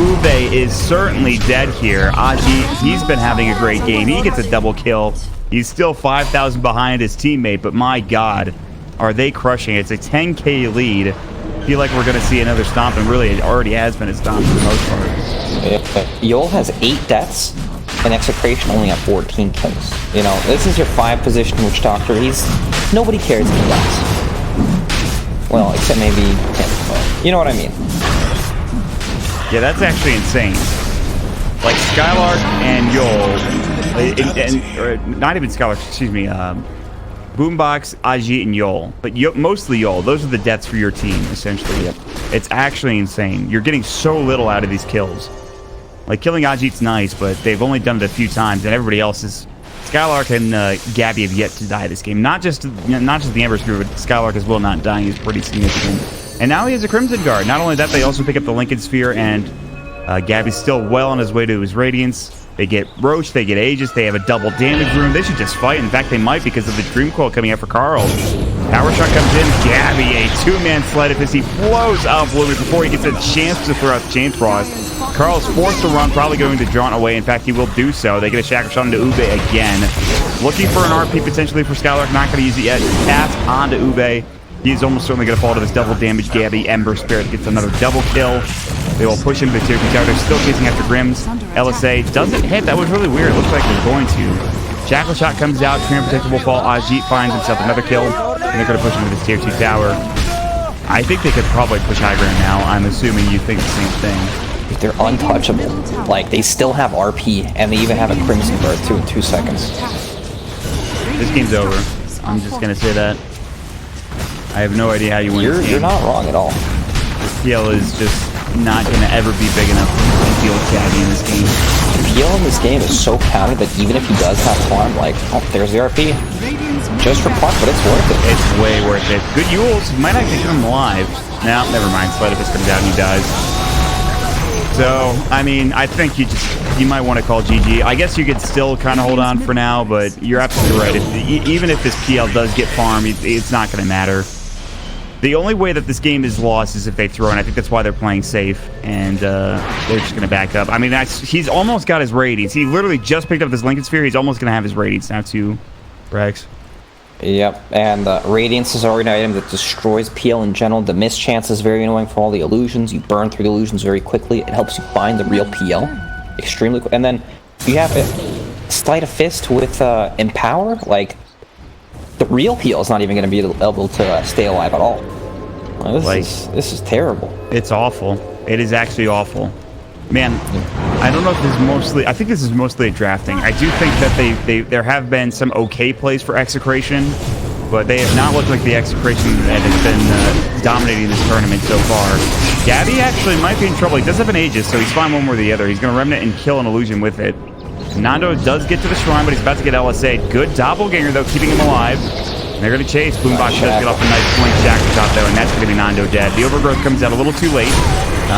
Ube is certainly dead here. Aji, he's been having a great game. He gets a double kill. He's still 5,000 behind his teammate, but my God, are they crushing it. It's a 10K lead. I feel like we're going to see another stomp, and really it already has been a stomp for the most part. Yole has 8 deaths, and Execration only have 14 kills. You know, this is your 5 position Witch Doctor. Nobody cares if he dies. Well, except maybe him, but you know what I mean. Yeah, that's actually insane. Like, Skylark and Yole, or not even Skylark, excuse me, Boombox, Aji, and Yole. But mostly Yole. Those are the deaths for your team, essentially. Yep. It's actually insane. You're getting so little out of these kills. Like, killing Ajit's nice, but they've only done it a few times, and everybody else is... Skylark and Gabby have yet to die this game. Not just the Ember Spirit, but Skylark as well not dying is pretty significant. And now he has a Crimson Guard. Not only that, they also pick up the Lincoln Sphere, and Gabby's still well on his way to his Radiance. They get Roach, they get Aegis, they have a double damage room. They should just fight. In fact, they might because of the Dream Coil coming out for Carl. Power Shot comes in. Gabby, a 2-man Sleight of Fist. He blows up Lumic before he gets a chance to throw out the Chain Frost. Carl's forced to run, probably going to Jaunt away. In fact, he will do so. They get a Shackle Shot into Ube again. Looking for an RP potentially for Skylark. Not going to use it yet. Pass onto Ube. He's almost certainly going to fall to this double damage. Gabby, Ember Spirit gets another double kill. They will push him to tier 2 tower. They're still chasing after Grims. LSA doesn't hit. That was really weird. It looks like they're going to. Shackle Shot comes out. Tree Unprotectable Fall. Ajit finds himself another kill. And they're going to push him to this tier 2 tower. I think they could probably push high ground now. I'm assuming you think the same thing. They're untouchable. Like, they still have RP, and they even have a Crimson Birth too in 2 seconds. This game's over. I'm just going to say that. I have no idea how you win this game. You're not wrong at all. This PL is just not going to ever be big enough to deal with Gabby in this game. PL in this game is so counted that even if he does have farm, like, oh, there's the RP. Just for puck, but it's worth it. It's way worth it. Good Yules. He might actually get him alive. No, never mind. Sleight of Fist comes out and he dies. So, I mean, I think you might want to call GG. I guess you could still kind of hold on for now, but you're absolutely right. Even if this PL does get farm, it's not going to matter. The only way that this game is lost is if they throw, and I think that's why they're playing safe, and they're just going to back up. I mean, he's almost got his ratings. He literally just picked up this Lincoln Sphere. He's almost going to have his ratings now, too, Rex. Yep, and Radiance is already an item that destroys PL in general. The miss chance is very annoying for all the illusions. You burn through the illusions very quickly. It helps you find the real PL extremely quick. And then you have a Sleight of Fist with Empower. Like, the real PL is not even going to be able to stay alive at all. This is terrible. It's awful. It is actually awful. Man, I don't know if this is mostly... I think this is mostly a drafting. I do think that there have been some okay plays for Execration, but they have not looked like the Execration that has been dominating this tournament so far. Gabby actually might be in trouble. He does have an Aegis, so he's fine one way or the other. He's going to Remnant and kill an illusion with it. Nando does get to the shrine, but he's about to get LSA. Good doppelganger, though, keeping him alive. And they're going to chase. Boombox does get off a nice blink shackle shot, though, and that's going to be Nando dead. The overgrowth comes out a little too late.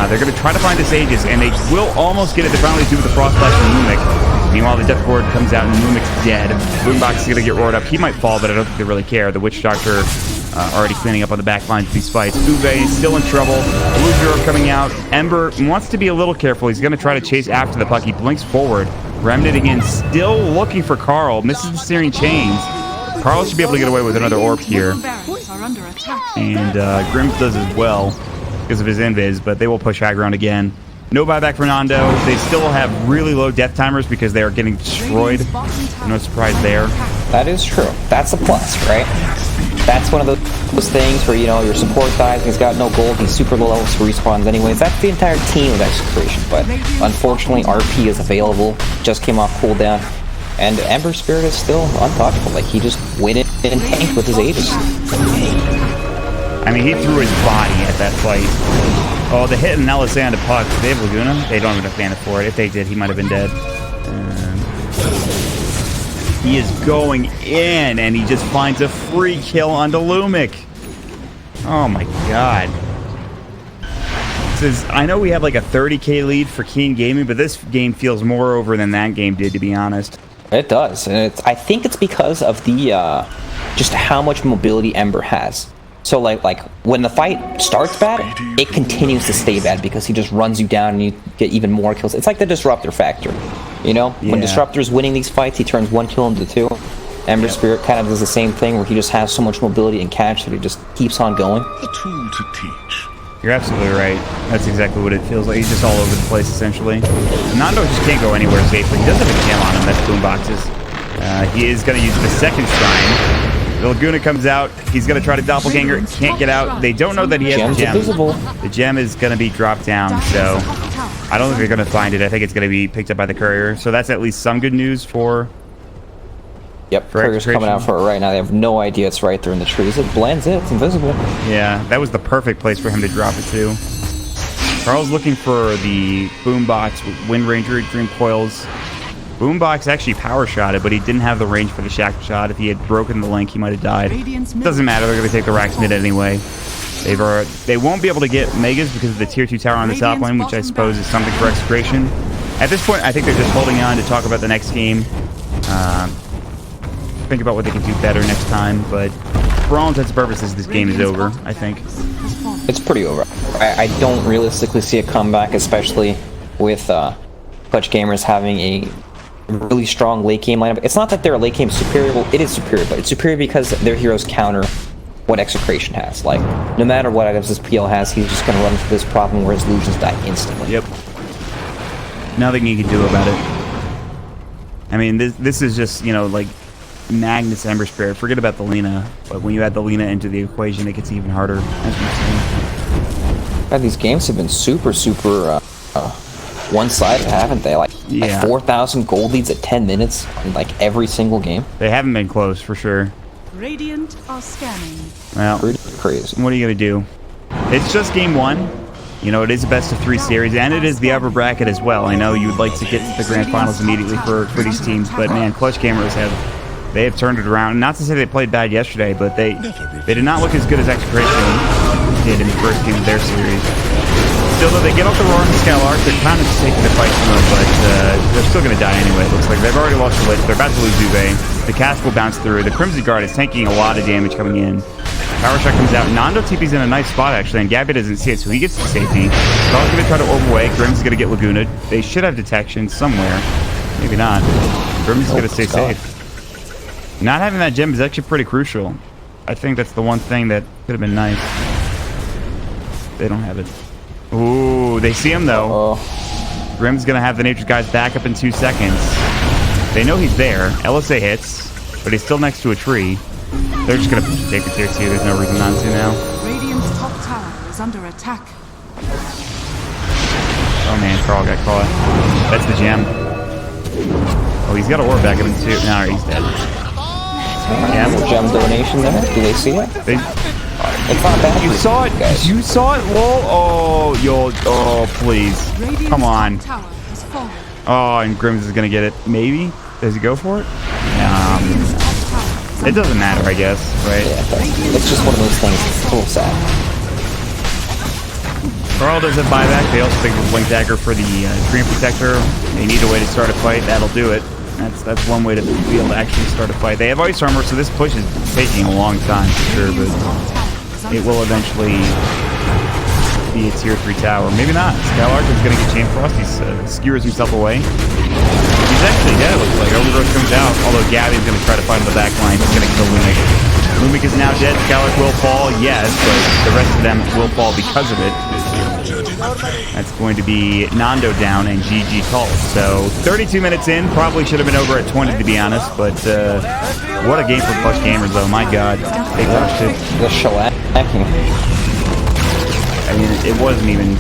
They're going to try to find this Aegis, and they will almost get it to finally do with the Frost Slash from Lumik. Meanwhile, the Death Ward comes out, and Lumik's dead. Boombox is going to get roared up. He might fall, but I don't think they really care. The Witch Doctor already cleaning up on the back lines of these fights. Uwe is still in trouble. Blue Zero coming out. Ember wants to be a little careful. He's going to try to chase after the puck. He blinks forward. Remnant again, still looking for Carl. Misses the Searing Chains. Carl should be able to get away with another orb here. And Grimm does as well because of his invis, but they will push high ground again. No buyback for Nando. They still have really low death timers because they are getting destroyed. No surprise there. That is true. That's a plus, right? That's one of those things where, you know, your support dies, he's got no gold, he's super low level, so respawns anyways. That's the entire team of Execration, but unfortunately RP is available, just came off cooldown, and Ember Spirit is still untouchable. Like, he just went in and tanked with his Aegis. I mean, he threw his body at that fight. Oh, the hit and LSA on the puck. Do they have Laguna? They don't have enough mana for it. If they did, he might have been dead. He is going in, and he just finds a free kill onto Lumik. Oh my god. I know we have like a 30k lead for Keen Gaming, but this game feels more over than that game did, to be honest. It does, and I think it's because of the just how much mobility Ember has. So like when the fight starts bad, it continues to stay bad because he just runs you down and you get even more kills. It's like the Disruptor factor, you know? Yeah. When Disruptor's winning these fights, he turns one kill into two. Ember Spirit kind of does the same thing where he just has so much mobility and catch that he just keeps on going. A tool to teach. You're absolutely right. That's exactly what it feels like. He's just all over the place, essentially. Nando just can't go anywhere safely. He does have a gem on him. That's Boomboxes. He is going to use the second shrine. The Laguna comes out. He's going to try to doppelganger. Can't get out. They don't know that he has the gem. Invisible. The gem is going to be dropped down, so I don't think they're going to find it. I think it's going to be picked up by the courier. So that's at least some good news for... Yep, courier's coming out for it right now. They have no idea it's right there in the trees. It blends it. It's invisible. Yeah, that was the perfect place for him to drop it to. Carl's looking for the Boombox with Wind Ranger, Dream Coils. Boombox actually power shot it, but he didn't have the range for the shackle shot. If he had broken the link, he might have died. Doesn't matter. They're going to take the Rax mid anyway. They won't be able to get Megas because of the tier 2 tower on the top lane, which I suppose is something for Execration. At this point, I think they're just holding on to talk about the next game. Think about what they can do better next time, but for all intents and purposes, this game is over, I think. It's pretty over. I don't realistically see a comeback, especially with Clutch Gamers having a really strong late game lineup. It's not that their late game is superior. Well, it is superior, but it's superior because their heroes counter what Execration has. Like, no matter what items this PL has, he's just going to run into this problem where his Legions die instantly. Yep. Nothing you can do about it. I mean, this is just, you know, like Magnus Ember Spirit. Forget about the Lina, but when you add the Lina into the equation, it gets even harder. God, these games have been super one-sided, haven't they? Like 4,000 gold leads at 10 minutes in like every single game. They haven't been close for sure. Radiant are scanning. Well, pretty crazy. What are you gonna do? It's just game one. You know, it is a best of 3 series, and it is the upper bracket as well. I know you would like to get to the grand finals immediately for these teams, but man, Clutch Gamers have turned it around. Not to say they played bad yesterday, but they did not look as good as Execration did in the first game of their series. Still, though, they get off the Roar and the Scalar. They're kind of just taking the fight from them, but they're still going to die anyway. It looks like they've already lost the Lich. They're about to lose Uwe. The cast will bounce through. The Crimson Guard is taking a lot of damage coming in. Power Shot comes out. Nando TP's in a nice spot, actually, and Gabby doesn't see it, so he gets to safety. Carl's going to try to orb away. Grimm's going to get Laguna. They should have detection somewhere. Maybe not. Grimm's going to stay safe. Not having that gem is actually pretty crucial. I think that's the one thing that could have been nice. They don't have it. Ooh, they see him though. Grimm's gonna have the Nature's Guys back up in 2 seconds. They know he's there. LSA hits, but he's still next to a tree. They're just gonna take the tier 2. There's no reason not to now. Radiant's top tower is under attack. Oh man, Carl got caught. That's the gem. Oh, he's got a orb back up in 2. No, he's dead. Yeah, gem donation there. Do they see it? It's not bad. You saw it, guys. You saw it, lol. Oh, yo, oh, please. Come on. Oh, and Grims is gonna get it. Maybe? Does he go for it? It doesn't matter, I guess, right? Yeah, it's just one of those things. It's a little sad. Carl does have buyback. They also pick the Blink Dagger for the Screen Protector. They need a way to start a fight. That'll do it. That's one way to be able to actually start a fight. They have Ice Armor, so this push is taking a long time for sure, but it will eventually be a tier 3 tower. Maybe not. Skylark is going to get Chain Frost. He skewers himself away. He's actually dead, looks like. Overgrowth comes out, although Gabby's going to try to find the back line. He's going to kill Lumic. Lumic is now dead. Skylark will fall, yes, but the rest of them will fall because of it. That's going to be Nando down and GG called. So 32 minutes in, probably should have been over at 20 to be honest, but what a game for Plush Gamers though, my god. They rushed it. The shellacking. I mean, it wasn't even...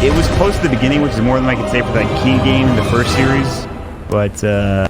It was close to the beginning, which is more than I could say for that key game in the first series, but...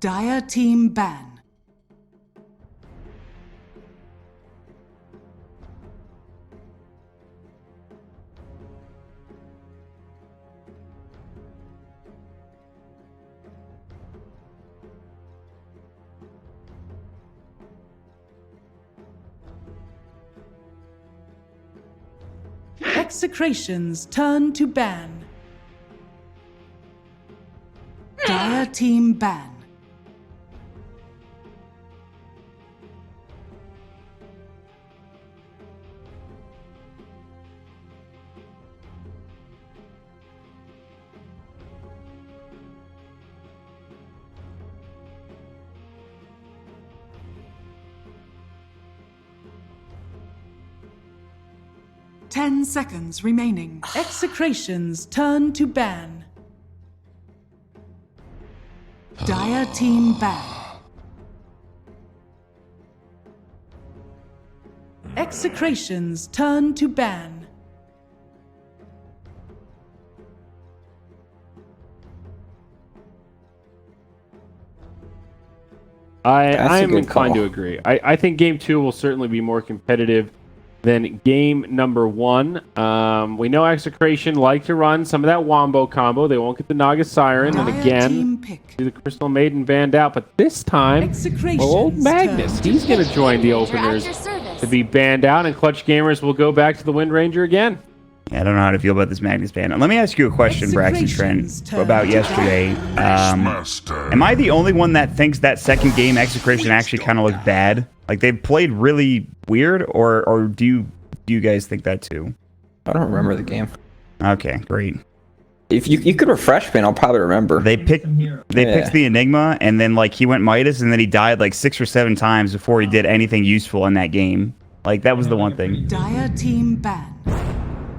Dire team ban. Execration's turn to ban. Dire team ban. Ten seconds remaining. Execration's turn to ban. Dire team ban. Execration's turn to ban. I'm inclined to agree. I think game 2 will certainly be more competitive than game number 1. We know Execration like to run some of that wombo combo. They won't get the Naga Siren, and again, the Crystal Maiden banned out. But this time, old Magnus, he's going to join the openers to be banned out, and Clutch Gamers will go back to the Wind Ranger again. Yeah, I don't know how to feel about this Magnus ban. Let me ask you a question, Braxton Trent, about yesterday. Am I the only one that thinks that second game Execration actually kind of looked bad? Like they played really weird, or do you guys think that too? I don't remember the game. Okay, great. If you could refresh me, I'll probably remember. They picked the Enigma, and then like he went Midas, and then he died like 6 or 7 times before he did anything useful in that game. Like that was the one thing. Dire team ban.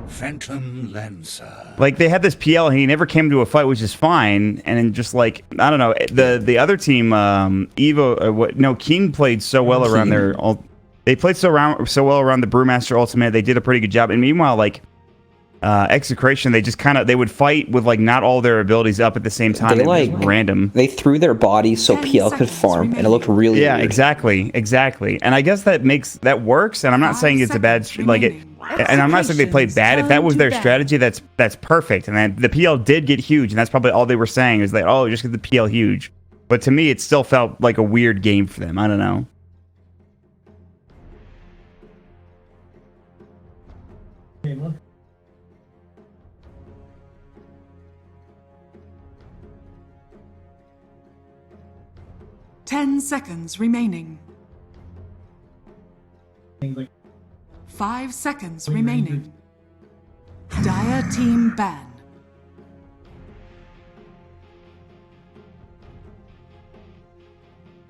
Phantom Lancer. Like they had this PL and he never came to a fight, which is fine. And then just like I don't know, the other team, Evo, King played so well around their. They played so well around the Brewmaster Ultimate. They did a pretty good job. And meanwhile, like Execration, they just they would fight with like not all their abilities up at the same time. It was random. They threw their bodies so PL could farm, and it looked really weird. exactly. And I guess that works. And I'm not saying it's a bad and I'm not saying they played bad. If that was their strategy, that's perfect. And then the PL did get huge, and that's probably all they were saying is like, oh, just get the PL huge. But to me, it still felt like a weird game for them. I don't know. Okay, look. Ten seconds remaining. Things like 5 seconds remaining. Dire team ban.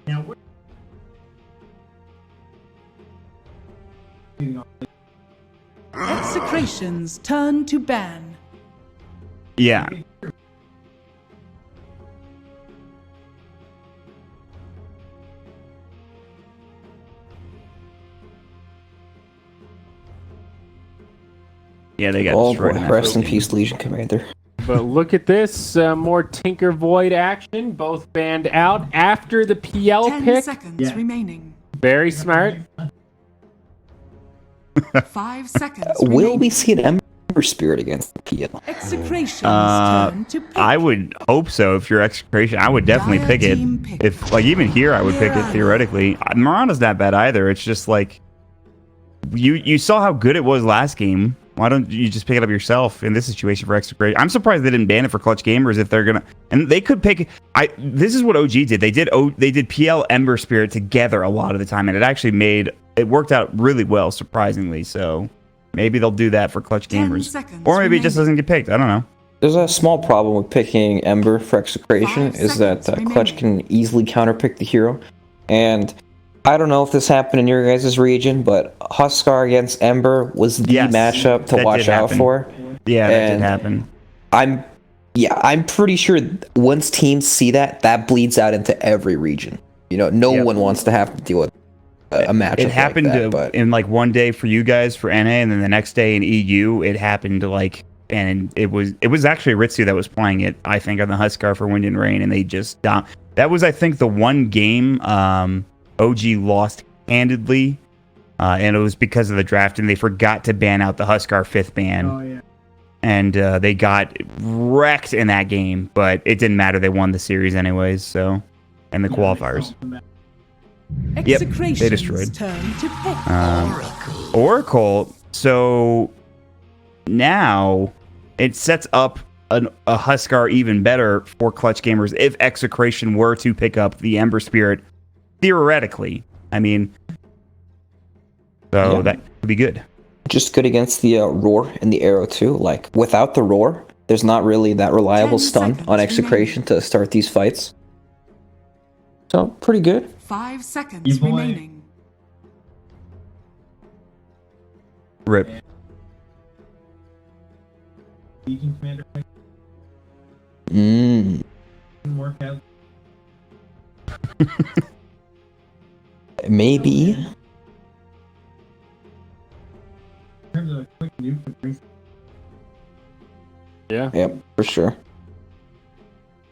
now we're Execration's turn to ban. Yeah. Yeah, they got destroyed. Rest in peace, Legion Commander. But look at this, more Tinker Void action, both banned out after the PL 10 pick. seconds remaining. Very smart. 5 seconds Will remaining. we see an Ember Spirit against the PL? Execration's turn to pick. I would hope so. If you're Execration, I would definitely Dire pick it. team pick. If like even here, I would pick it theoretically. Mirana's not bad either. It's just like you saw how good it was last game. Why don't you just pick it up yourself in this situation for Execration? I'm surprised they didn't ban it for Clutch Gamers if they're gonna. And they could pick. This is what OG did. They did PL Ember Spirit together a lot of the time, and it actually worked out really well, surprisingly. So maybe they'll do that for Clutch 10 Gamers, seconds or maybe it just remaining. doesn't get picked. I don't know. There's a small problem with picking Ember for Execration, 5 is that seconds Clutch remaining. can easily counterpick the hero. And I don't know if this happened in your guys' region, but Huskar against Ember was the Yes, matchup to that watch did out happen. for. Yeah, that did And happen. I'm pretty sure once teams see that bleeds out into every region. No Yep. one wants to have to deal with a matchup. It happened like that, but in like one day for you guys for NA, and then the next day in EU, it happened to like and it was actually Ritsu that was playing it, I think, on the Huskar for Wind and Rain, and they just that was, I think, the one game OG lost handedly, and it was because of the draft, and they forgot to ban out the Huskar 5th ban. Oh, yeah. And they got wrecked in that game, but it didn't matter. They won the series anyways, so, and the qualifiers. Yep, they destroyed. Turn to pick. Oracle. So now it sets up a Huskar even better for Clutch gamers if Execration were to pick up the Ember Spirit, theoretically. I mean, so that would be good. Just good against the Roar and the Arrow too. Like, without the Roar, there's not really that reliable 10 stun seconds on Execration to start these fights. So, pretty good. 5 seconds You boy. remaining. Rip. Legion Commander Mmm. didn't work out. Maybe. In terms of a quick nuke to bring Yeah. Yep, for sure.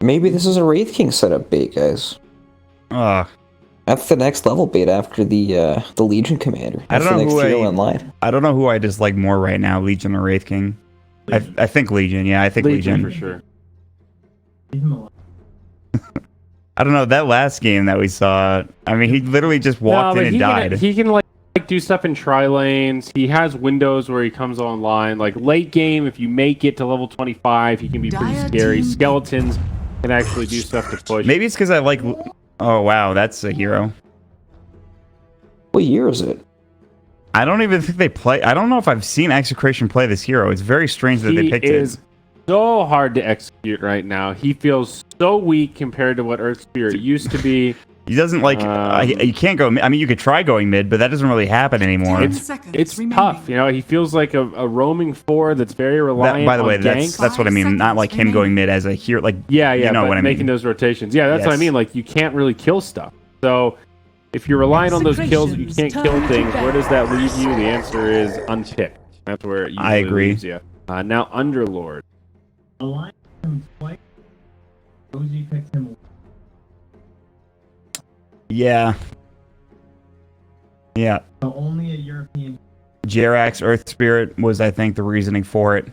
Maybe this is a Wraith King setup bait, guys. That's the next level bait after the Legion Commander. I That's don't the know next who hero in line. I don't know who I dislike more right now, Legion or Wraith King. I think Legion. Yeah, I think Legion. for sure. leave him alone. I don't know, that last game that we saw, I mean, he literally just walked in and died. He can like do stuff in tri lanes. He has windows where he comes online. Like late game, if you make it to level 25, he can be pretty Dire scary. team. Skeletons can actually do stuff to push. Maybe it's because I like... Oh, wow, that's a hero. What year is it? I don't even think they play... I don't know if I've seen Execration play this hero. It's very strange that they He picked is it. so hard to execute right now. He feels so weak compared to what Earth Spirit used to be. He doesn't like... you can't go... I mean, you could try going mid, but that doesn't really happen anymore. 10 seconds It's remaining. tough, you know. He feels like a roaming 4 that's very reliant By the way, on that's ganks. what I mean. Not like him going mid as a hero. Like, Yeah, you know but what I making mean. those rotations. Yeah, that's what I Yes. mean. Like, you can't really kill stuff. So, if you're relying on those kills, but you can't kill things. Where does that leave you? The answer is unpicked. That's where it usually I agree. leaves you. Now, Underlord. Aligned him twice. OG picked him. Yeah. Yeah. So only a European. Jerax Earth Spirit was, I think, the reasoning for it.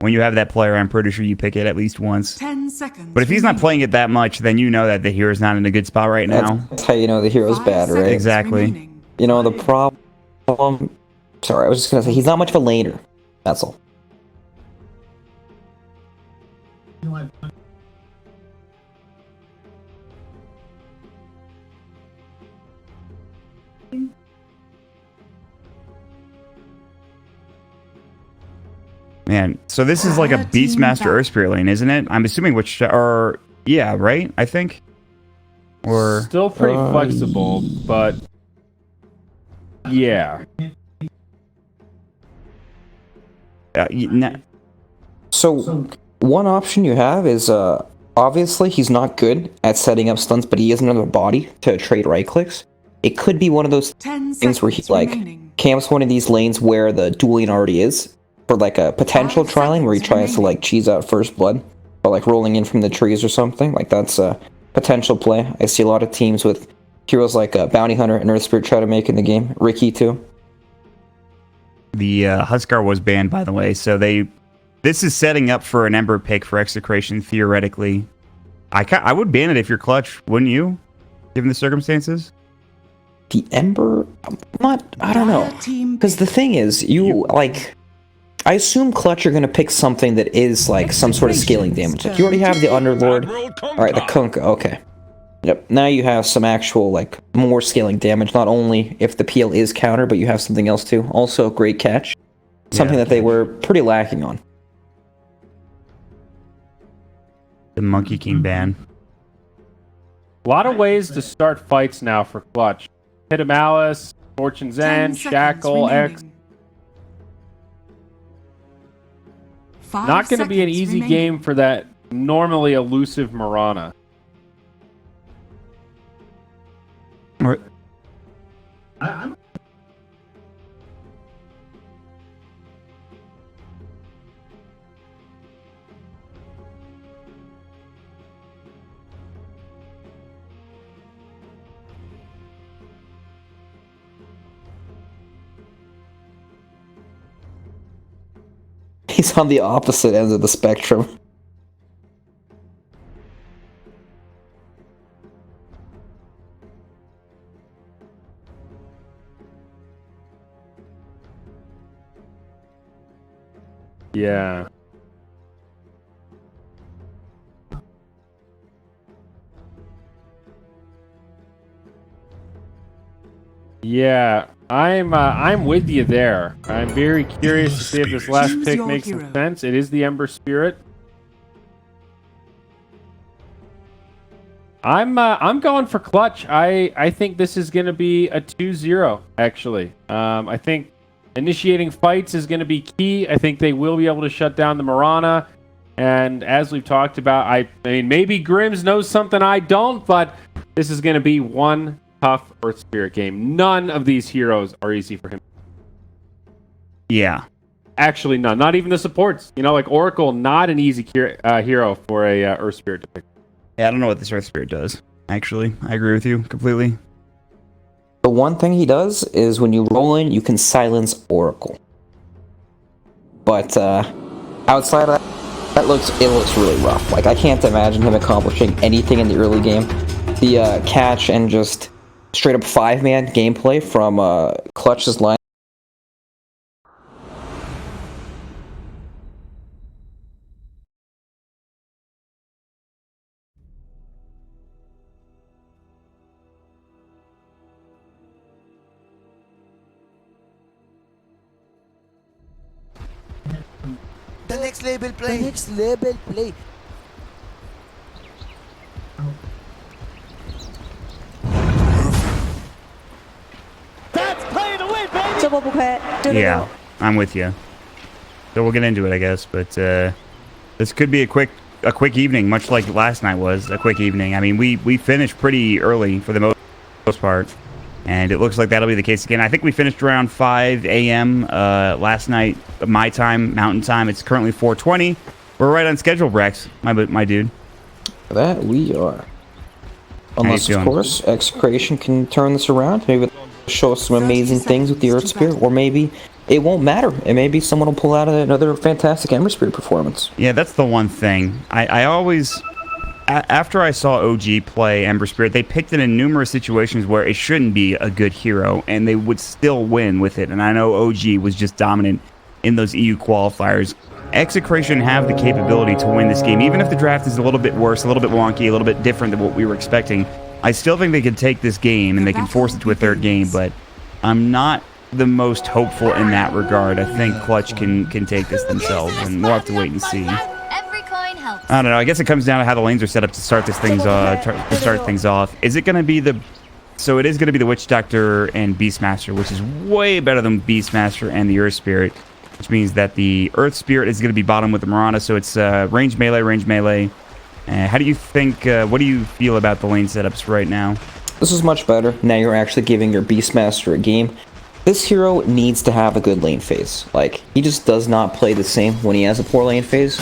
When you have that player, I'm pretty sure you pick it at least once. 10 seconds. But if he's not remaining. playing it that much, then you know that the hero's not in a good spot right now. That's how you know the hero's 5 bad, right? seconds Exactly. remaining. You know, the problem... Sorry, I was just going to say, he's not much of a laner. That's all. You know, I've- Man, so this is like a Beastmaster Earth Spirit lane, isn't it? I'm assuming which... Or... Yeah, right? I think? Or... Still pretty flexible, but... Yeah. So, one option you have is, obviously he's not good at setting up stuns, but he is another body to trade right clicks. It could be one of those 10 things where he, seconds like, remaining. camps one of these lanes where the dueling already is, for, like, a potential 5 tri lane where he seconds tries to, like, cheese out first blood, or, like, rolling in from the trees or something. Like, that's a potential play. I see a lot of teams with heroes like Bounty Hunter and Earth Spirit try to make in the game. Ricky, too. The Huskar was banned, by the way, so this is setting up for an Ember pick for Execration, theoretically. I would ban it if you're Clutch, wouldn't you? Given the circumstances? The Ember? I don't know. Dire team Because the thing is, like... I assume Clutch are going to pick something that is, like, some sort of scaling damage. Like, you already have the Underlord. Alright, the Kunkka, okay. Yep, now you have some actual, like, more scaling damage, not only if the PL is counter, but you have something else too. Also, great catch. Something that they were pretty lacking on. The Monkey King ban. A lot of ways to start fights now for Clutch. Hit a Malice, Fortune's 10 End, seconds Shackle, X. remaining. 5 Not going to be an seconds easy remaining. game for that normally elusive Marana. I'm He's on the opposite ends of the spectrum. Yeah. Yeah, I'm with you there. I'm very curious to see if this last Choose pick your makes hero. some sense. It is the Ember Spirit. I'm going for clutch. I think this is going to be a 2-0 actually. I think initiating fights is going to be key. I think they will be able to shut down the Mirana. And as we've talked about, I mean maybe Grims knows something I don't, but this is going to be one tough Earth Spirit game. None of these heroes are easy for him. Yeah. Actually, none. Not even the supports. You know, like Oracle, not an easy hero for a Earth Spirit to pick. Yeah, I don't know what this Earth Spirit does. Actually, I agree with you completely. The one thing he does is when you roll in, you can silence Oracle. But outside of that, it looks really rough. Like I can't imagine him accomplishing anything in the early game. The catch and just straight up 5-man gameplay from Clutch's line. The next label play. That's play to win, baby. 这波不亏，666 Yeah, I'm with you. So we'll get into it, I guess. But this could be a quick evening, much like last night was a quick evening. I mean, we finished pretty early for the most part, and it looks like that'll be the case again. I think we finished around 5 a.m. Last night, my time, Mountain Time. It's currently 4:20. We're right on schedule, Brex, my dude. That we are. Unless, you of feeling? course, Execration can turn this around. Maybe it'll show us some amazing things with the Earth Spirit, or maybe it won't matter, and maybe someone will pull out another fantastic Ember Spirit performance. Yeah, that's the one thing. I always, after I saw OG play Ember Spirit, they picked it in numerous situations where it shouldn't be a good hero, and they would still win with it. And I know OG was just dominant in those EU qualifiers. Execration have the capability to win this game, even if the draft is a little bit worse, a little bit wonky, a little bit different than what we were expecting. I still think they could take this game and they can force it to a third game, but I'm not the most hopeful in that regard. I think Clutch can take this themselves, and we'll have to wait and see. Every coin helps. I don't know. I guess it comes down to how the lanes are set up to start this things off. Is it going to be the? So it is going to be the Witch Doctor and Beastmaster, which is way better than Beastmaster and the Earth Spirit, which means that the Earth Spirit is going to be bottom with the Mirana. So it's range melee. How do you think? What do you feel about the lane setups right now? This is much better. Now you're actually giving your Beastmaster a game. This hero needs to have a good lane phase. Like, he just does not play the same when he has a poor lane phase.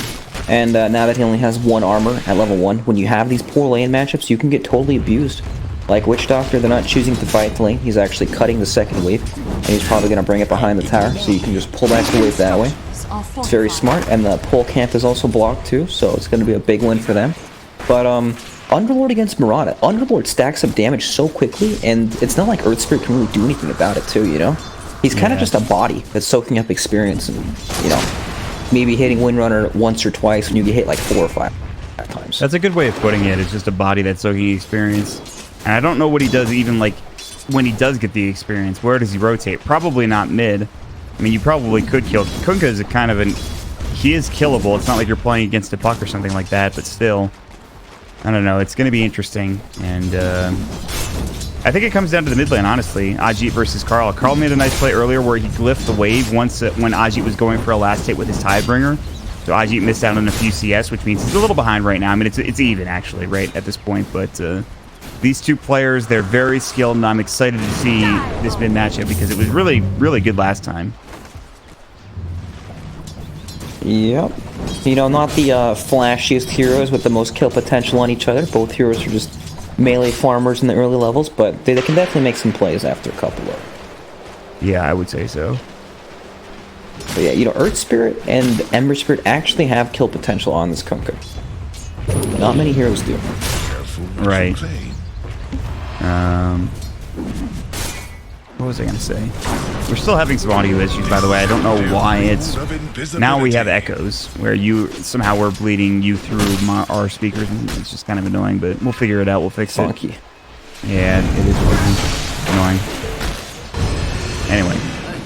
And now that he only has 1 armor at level 1, when you have these poor lane matchups, you can get totally abused. Like Witch Doctor, they're not choosing to fight the lane. He's actually cutting the second wave, and he's probably going to bring it behind the tower, so you can just pull back the wave that way. It's very smart, and the pole camp is also blocked too, so it's going to be a big win for them. But Underlord against Mirana. Underlord stacks up damage so quickly, and it's not like Earth Spirit can really do anything about it too, you know? He's kind of just a body that's soaking up experience and, you know, maybe hitting Windrunner once or twice when you get hit like 4 or 5 times. That's a good way of putting it. It's just a body that's soaking experience. And I don't know what he does even, like, when he does get the experience. Where does he rotate? Probably not mid. I mean, you probably could kill. Kunkka is a kind of an... He is killable. It's not like you're playing against a puck or something like that, but still... I don't know. It's going to be interesting. And I think it comes down to the mid lane, honestly. Ajit versus Carl. Carl made a nice play earlier where he glyphed the wave once when Ajit was going for a last hit with his Tidebringer. So Ajit missed out on a few CS, which means he's a little behind right now. I mean, it's even, actually, right, at this point. But these two players, they're very skilled, and I'm excited to see this mid matchup because it was really, really good last time. Yep. You know, not the flashiest heroes with the most kill potential on each other. Both heroes are just melee farmers in the early levels, but they can definitely make some plays after a couple of. Yeah, I would say so. But yeah, you know, Earth Spirit and Ember Spirit actually have kill potential on this Kunkka. Not many heroes do. Right. What was I gonna say? We're still having some audio issues, by the way. I don't know why. It's now we have echoes where you somehow we're bleeding you through our speakers, and it's just kind of annoying. But we'll figure it out. We'll fix Funky. it. Yeah, it is annoying. Anyway,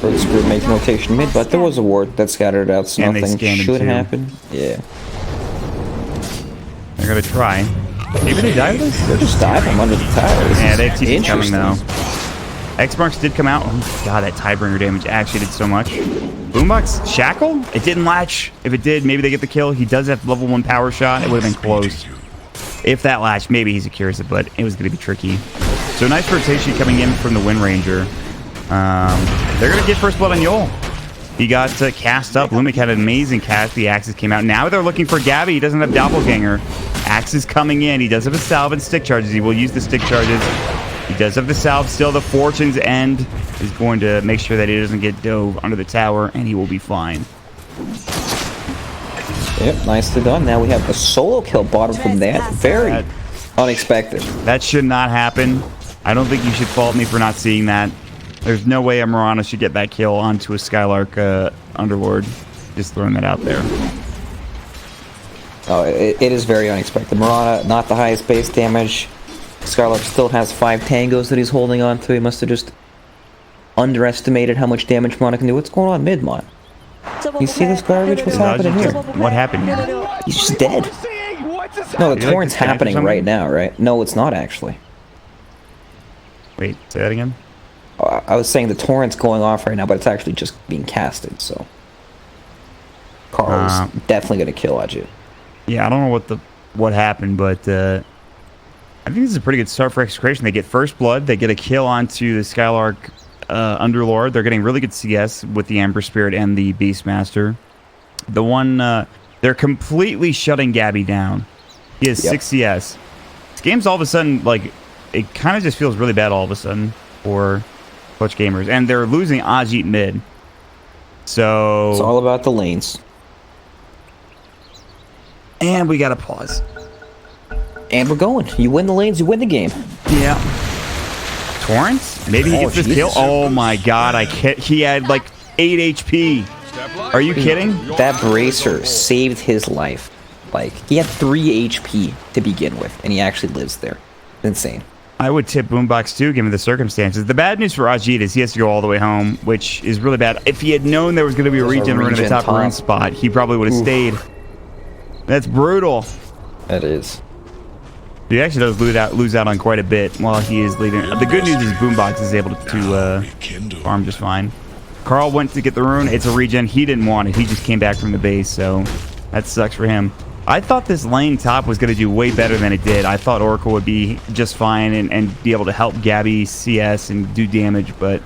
Earth Spirit make rotation mid, but there was a ward that scattered out, so And they nothing scanned him should too. happen. Yeah. they're gonna try. Maybe they dive this. They'll just dive him under the tower. This Yeah, is they have TP coming interesting. though. X-Marks did come out. Oh, God, that Tidebringer damage actually did so much. Boombox Shackle? It didn't latch. If it did, maybe they get the kill. He does have level 1 power shot. It would have been close. If that latched, maybe he secures it, but it was going to be tricky. So nice rotation coming in from the Wind Ranger. They're going to get first blood on Yol. He got cast up. Lumic had an amazing cast. The Axes came out. Now they're looking for Gabby. He doesn't have Doppelganger. Axe is coming in. He does have a salve and stick charges. He will use the stick charges. He does have the salve. Still, the Fortune's End is going to make sure that he doesn't get dove under the tower, and he will be fine. Yep, nicely done. Now we have a solo kill bottom from that. Very unexpected. That should not happen. I don't think you should fault me for not seeing that. There's no way a Mirana should get that kill onto a Skylark Underlord. Just throwing that out there. Oh, it is very unexpected. Mirana, not the highest base damage. Skylark still has 5 tangos that he's holding on to. He must have just underestimated how much damage Mirana can do. What's going on mid-mod? You see this garbage? What's happening here? What happened here? He's just dead. No, the torrent's happening right now, right? No, it's not actually. Wait, say that again? I was saying the torrent's going off right now, but it's actually just being casted, so... Carl's definitely going to kill Ajit. Yeah, I don't know what happened, but I think this is a pretty good start for Execration. They get first blood. They get a kill onto the Skylark Underlord. They're getting really good CS with the Ember Spirit and the Beastmaster. The one, they're completely shutting Gabby down. He has 6 CS. This game's all of a sudden, like, it kind of just feels really bad all of a sudden for Clutch Gamers. And they're losing Ajit mid. So... It's all about the lanes. And we got to pause. And we're going. You win the lanes, you win the game. Yeah. Torrance? Maybe he gets this kill. Oh my god, he had like 8 HP. Are you kidding? That bracer saved his life. Like, he had 3 HP to begin with, and he actually lives there. Insane. I would tip Boombox too, given the circumstances. The bad news for Ajit is he has to go all the way home, which is really bad. If he had known there was going to be a regen rune in the top rune spot, he probably would have stayed. That's brutal. That is. He actually does lose out on quite a bit while he is leaving. The good news is Boombox is able to farm just fine. Carl went to get the rune. It's a regen. He didn't want it. He just came back from the base, so that sucks for him. I thought this lane top was going to do way better than it did. I thought Oracle would be just fine and be able to help Gabby CS and do damage, but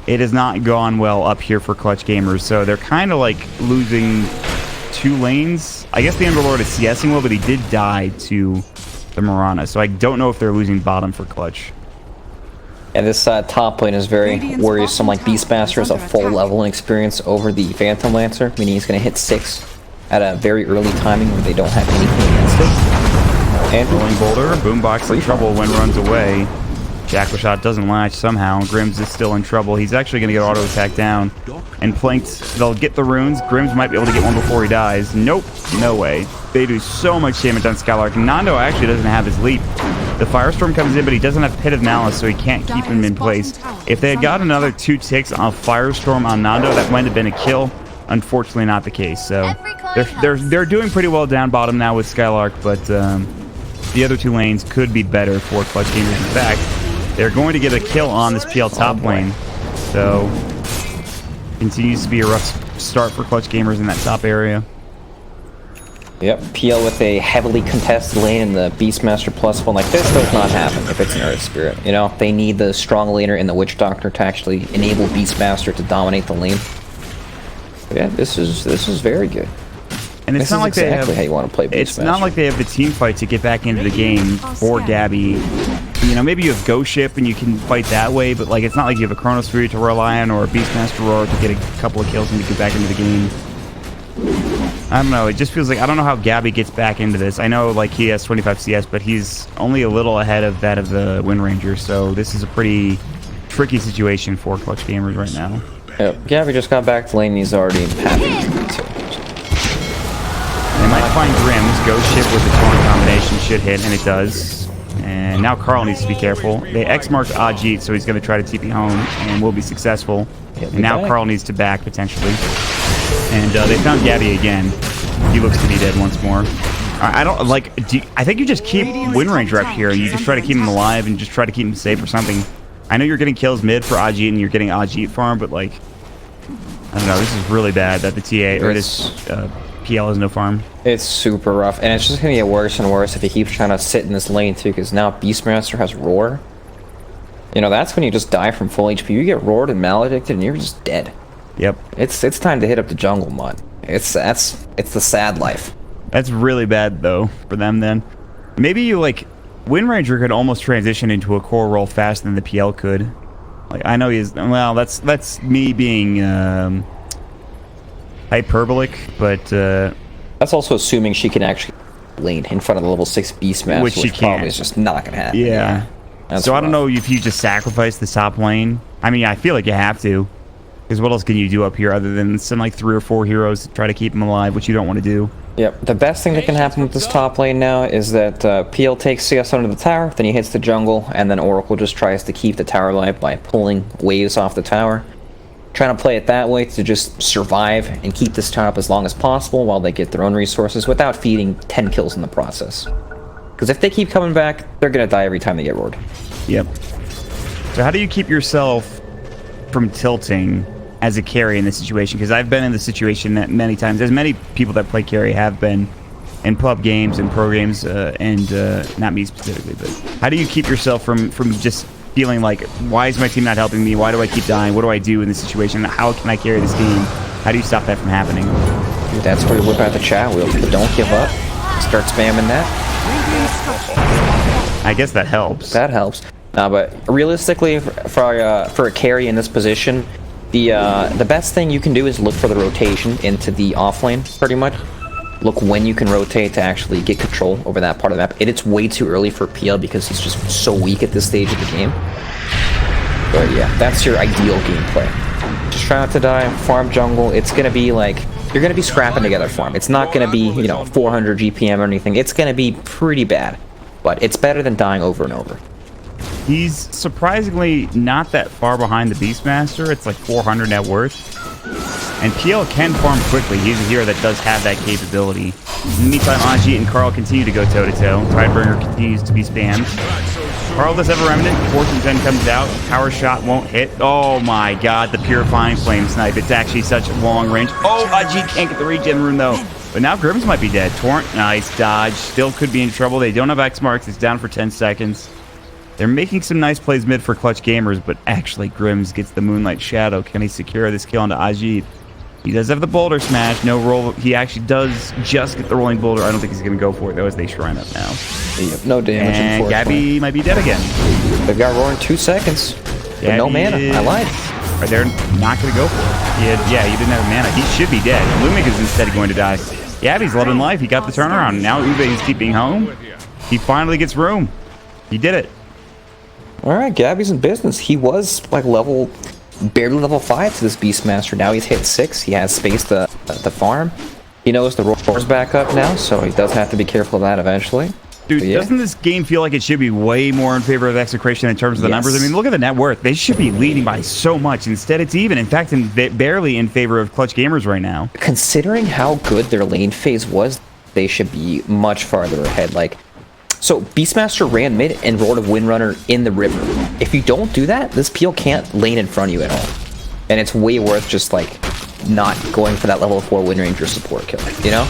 it has not gone well up here for Clutch Gamers. So they're kind of like losing 2 lanes. I guess the Underlord is CSing well, but he did die to the Mirana. So I don't know if they're losing bottom for Clutch. And this top lane is very worrisome. Like, Beastmaster is a full level in experience over the Phantom Lancer, meaning he's going to hit 6 at a very early timing where they don't have anything against it. And Rolling Boulder, Boombox in trouble when runs away. Jackal Shot doesn't latch somehow. Grims is still in trouble. He's actually going to get auto attack down. And Planked, they'll get the runes. Grims might be able to get one before he dies. Nope, no way. They do so much damage on Skylark. Nando actually doesn't have his leap. The Firestorm comes in, but he doesn't have Pit of Malice, so he can't keep him in place. If they had got another 2 ticks on Firestorm on Nando, that might have been a kill. Unfortunately, not the case. So they're doing pretty well down bottom now with Skylark, but the other 2 lanes could be better for Clutch Gamers. In fact, they're going to get a kill on this PL top lane. So continues to be a rough start for Clutch Gamers in that top area. Yep, PL with a heavily contested lane in the Beastmaster +1. Like, this does not happen if it's an Earth Spirit. You know, they need the strong laner in the Witch Doctor to actually enable Beastmaster to dominate the lane. But yeah, this is very good. And it's this not is like exactly they have. How you want to play Beastmaster. It's not like they have the team fight to get back into the game for Gabby you know, maybe you have Ghost Ship and you can fight that way, but like it's not like you have a Chronos Fury to rely on or a Beastmaster Roar to get a couple of kills and to get back into the game. I don't know, it just feels like, I don't know how Gabby gets back into this. I know like he has 25 CS, but he's only a little ahead of that of the Wind Ranger, so this is a pretty tricky situation for Clutch Gamers right now. Yep, Gabby just got back to lane, he's already happy. They might find Grimm's Ghost Ship with the Torrent combination should hit, and it does. And now Carl needs to be careful. They X-marked Ajit, so he's going to try to TP home and will be successful. And now Carl needs to back, potentially. And they found Gabby again. He looks to be dead once more. I don't, like, I think you just keep Wind Ranger up here, and you just try to keep him alive and just try to keep him safe or something. I know you're getting kills mid for Ajit, and you're getting Ajit farm, but, like, I don't know, this is really bad that the TA, or this PL has no farm. It's super rough, and it's just gonna get worse and worse if he keeps trying to sit in this lane too, because now Beastmaster has Roar. You know, that's when you just die from full HP. You get roared and maledicted, and you're just dead. Yep. It's time to hit up the jungle, mod. It's the sad life. That's really bad though for them. Then maybe you like Wind Ranger could almost transition into a core role faster than the PL could. Like I know he's well. That's me being hyperbolic, but that's also assuming she can actually lane in front of the level 6 Beastmaster, which she probably is just not gonna happen. Yeah. So rough. I don't know if you just sacrifice the top lane. I mean, I feel like you have to. Because what else can you do up here other than send like 3 or 4 heroes to try to keep them alive, which you don't want to do. Yep, the best thing that can happen with this top lane now is that PL takes CS under the tower, then he hits the jungle, and then Oracle just tries to keep the tower alive by pulling waves off the tower. Trying to play it that way to just survive and keep this tower up as long as possible while they get their own resources without feeding 10 kills in the process. Because if they keep coming back, they're going to die every time they get roared. Yep. So how do you keep yourself from tilting as a carry in this situation? Because I've been in this situation that many times, as many people that play carry have been in pub games and pro games, and not me specifically, but how do you keep yourself from just feeling like, why is my team not helping me? Why do I keep dying? What do I do in this situation? How can I carry this game? How do you stop that from happening? Dude, that's where you whip out the chat wheel. Don't give up. Start spamming that. I guess that helps. That helps. But realistically, for a carry in this position, the best thing you can do is look for the rotation into the offlane, pretty much. Look when you can rotate to actually get control over that part of the map. It's way too early for PL because he's just so weak at this stage of the game. But yeah, that's your ideal gameplay. Just try not to die, farm jungle. It's gonna be like, you're gonna be scrapping together farm. It's not gonna be, you know, 400 GPM or anything. It's gonna be pretty bad. But it's better than dying over and over. He's surprisingly not that far behind the Beastmaster. It's like 400 net worth. And PL can farm quickly. He's a hero that does have that capability. In the meantime, Ajit and Carl continue to go toe-to-toe. Tidebringer continues to be spammed. Carl does have a Remnant. Fortune 10 comes out. Power shot won't hit. Oh my god, the Purifying Flame Snipe. It's actually such long range. Oh, Ajit can't get the regen rune though. But now Grimm's might be dead. Torrent, nice dodge. Still could be in trouble. They don't have X marks. It's down for 10 seconds. They're making some nice plays mid for Clutch Gamers, but actually Grimm's gets the Moonlight Shadow. Can he secure this kill onto Ajit? He does have the Boulder Smash. No roll. He actually does just get the Rolling Boulder. I don't think he's going to go for it, though, as they shrine up now. Yep, no damage. And Gabby might be dead again. They've got Roar in 2 seconds. With no mana. I lied. Or they're not going to go for it. Yeah, he didn't have mana. He should be dead. Lumik is instead going to die. Gabby's loving life. He got the turnaround. Now Ube is keeping home. He finally gets room. He did it. All right, Gabby's in business. He was like barely level 5 to this Beastmaster. Now he's hit 6. He has space to farm. He knows the Roar's back up now, so he does have to be careful of that eventually. Dude, yeah. Doesn't this game feel like it should be way more in favor of Execration in terms of the numbers? I mean, look at the net worth. They should be leading by so much. Instead, it's even. In fact, barely in favor of Clutch Gamers right now. Considering how good their lane phase was, they should be much farther ahead. Like, so Beastmaster ran mid and rolled a Windrunner in the river. If you don't do that, this PL can't lane in front of you at all. And it's way worth just like not going for that level 4 Wind Ranger support kill, you know?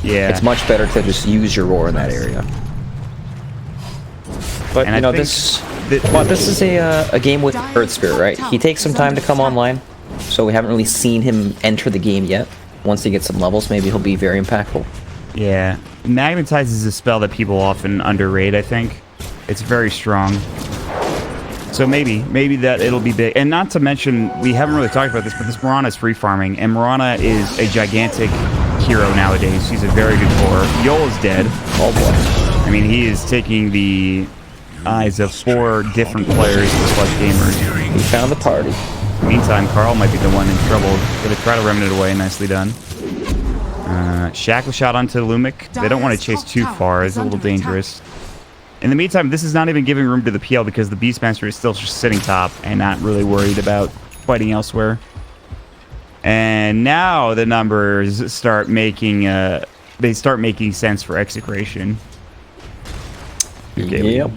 Yeah. It's much better to just use your Roar in that area. But, you know, this is a game with Earth Spirit, right? He takes some time to come online, so we haven't really seen him enter the game yet. Once he gets some levels, maybe he'll be very impactful. Yeah. Magnetize is a spell that people often underrate, I think. It's very strong. So maybe that it'll be big. And not to mention, we haven't really talked about this, but this Mirana is free farming, and Mirana is a gigantic hero nowadays. She's a very good core. Yol is dead. Oh boy. I mean, he is taking the eyes of 4 different players for Clutch Gamers. We found the party. Meantime, Carl might be the one in trouble. Gonna try to remnant it away. Nicely done. Shackle shot onto Lumic. They don't want to chase too far. It's a little dangerous. In the meantime, this is not even giving room to the PL because the Beastmaster is still just sitting top and not really worried about fighting elsewhere. And now the numbers start making sense for Execration. Okay, yep.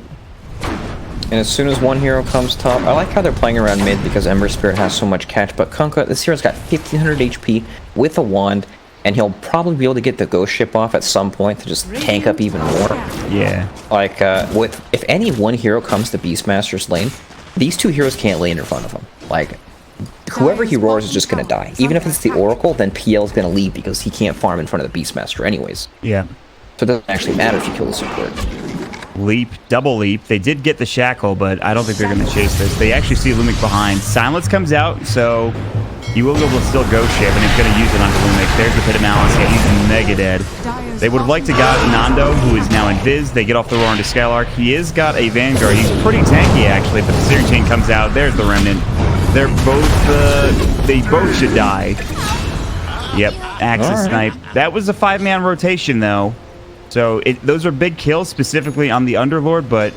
And as soon as one hero comes top, I like how they're playing around mid because Ember Spirit has so much catch, but Kunkka, this hero's got 1500 HP with a wand, and he'll probably be able to get the ghost ship off at some point to just tank up even more. Yeah. Like, if any one hero comes to Beastmaster's lane, these 2 heroes can't lane in front of him. Like, whoever he roars is just gonna die. Even if it's the Oracle, then PL's gonna leave because he can't farm in front of the Beastmaster anyways. Yeah. So it doesn't actually matter if you kill the support. Leap, double leap. They did get the shackle, but I don't think they're going to chase this. They actually see Lumic behind. Silence comes out, so you will be able to still ghost ship, and he's going to use it onto Lumic. There's the pit of malice. Yeah, he's mega dead. They would have liked to got Nando, who is now in Viz. They get off the roar into Skylark. He is got a Vanguard. He's pretty tanky, actually, but the Searing Chain comes out. There's the Remnant. They're both, they both should die. Yep, Axis Snipe. That was a 5-man rotation, though. So those are big kills, specifically on the Underlord, but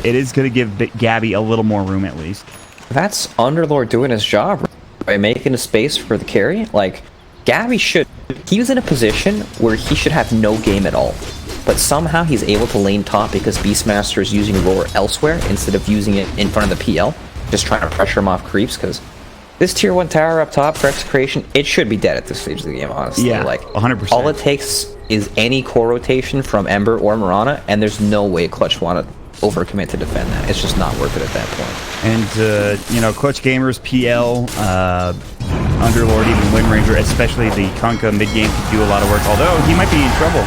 it is going to give Gabby a little more room at least. That's Underlord doing his job by making a space for the carry. Like, Gabby he was in a position where he should have no game at all. But somehow he's able to lane top because Beastmaster is using Roar elsewhere instead of using it in front of the PL. Just trying to pressure him off creeps, because this tier 1 tower up top for Execration, it should be dead at this stage of the game, honestly. Yeah, like 100%. All it takes is any core rotation from Ember or Mirana, and there's no way Clutch want to overcommit to defend that. It's just not worth it at that point. And, you know, Clutch Gamers, PL, Underlord, even Wind Ranger, especially the Kunkka mid-game could do a lot of work, although he might be in trouble.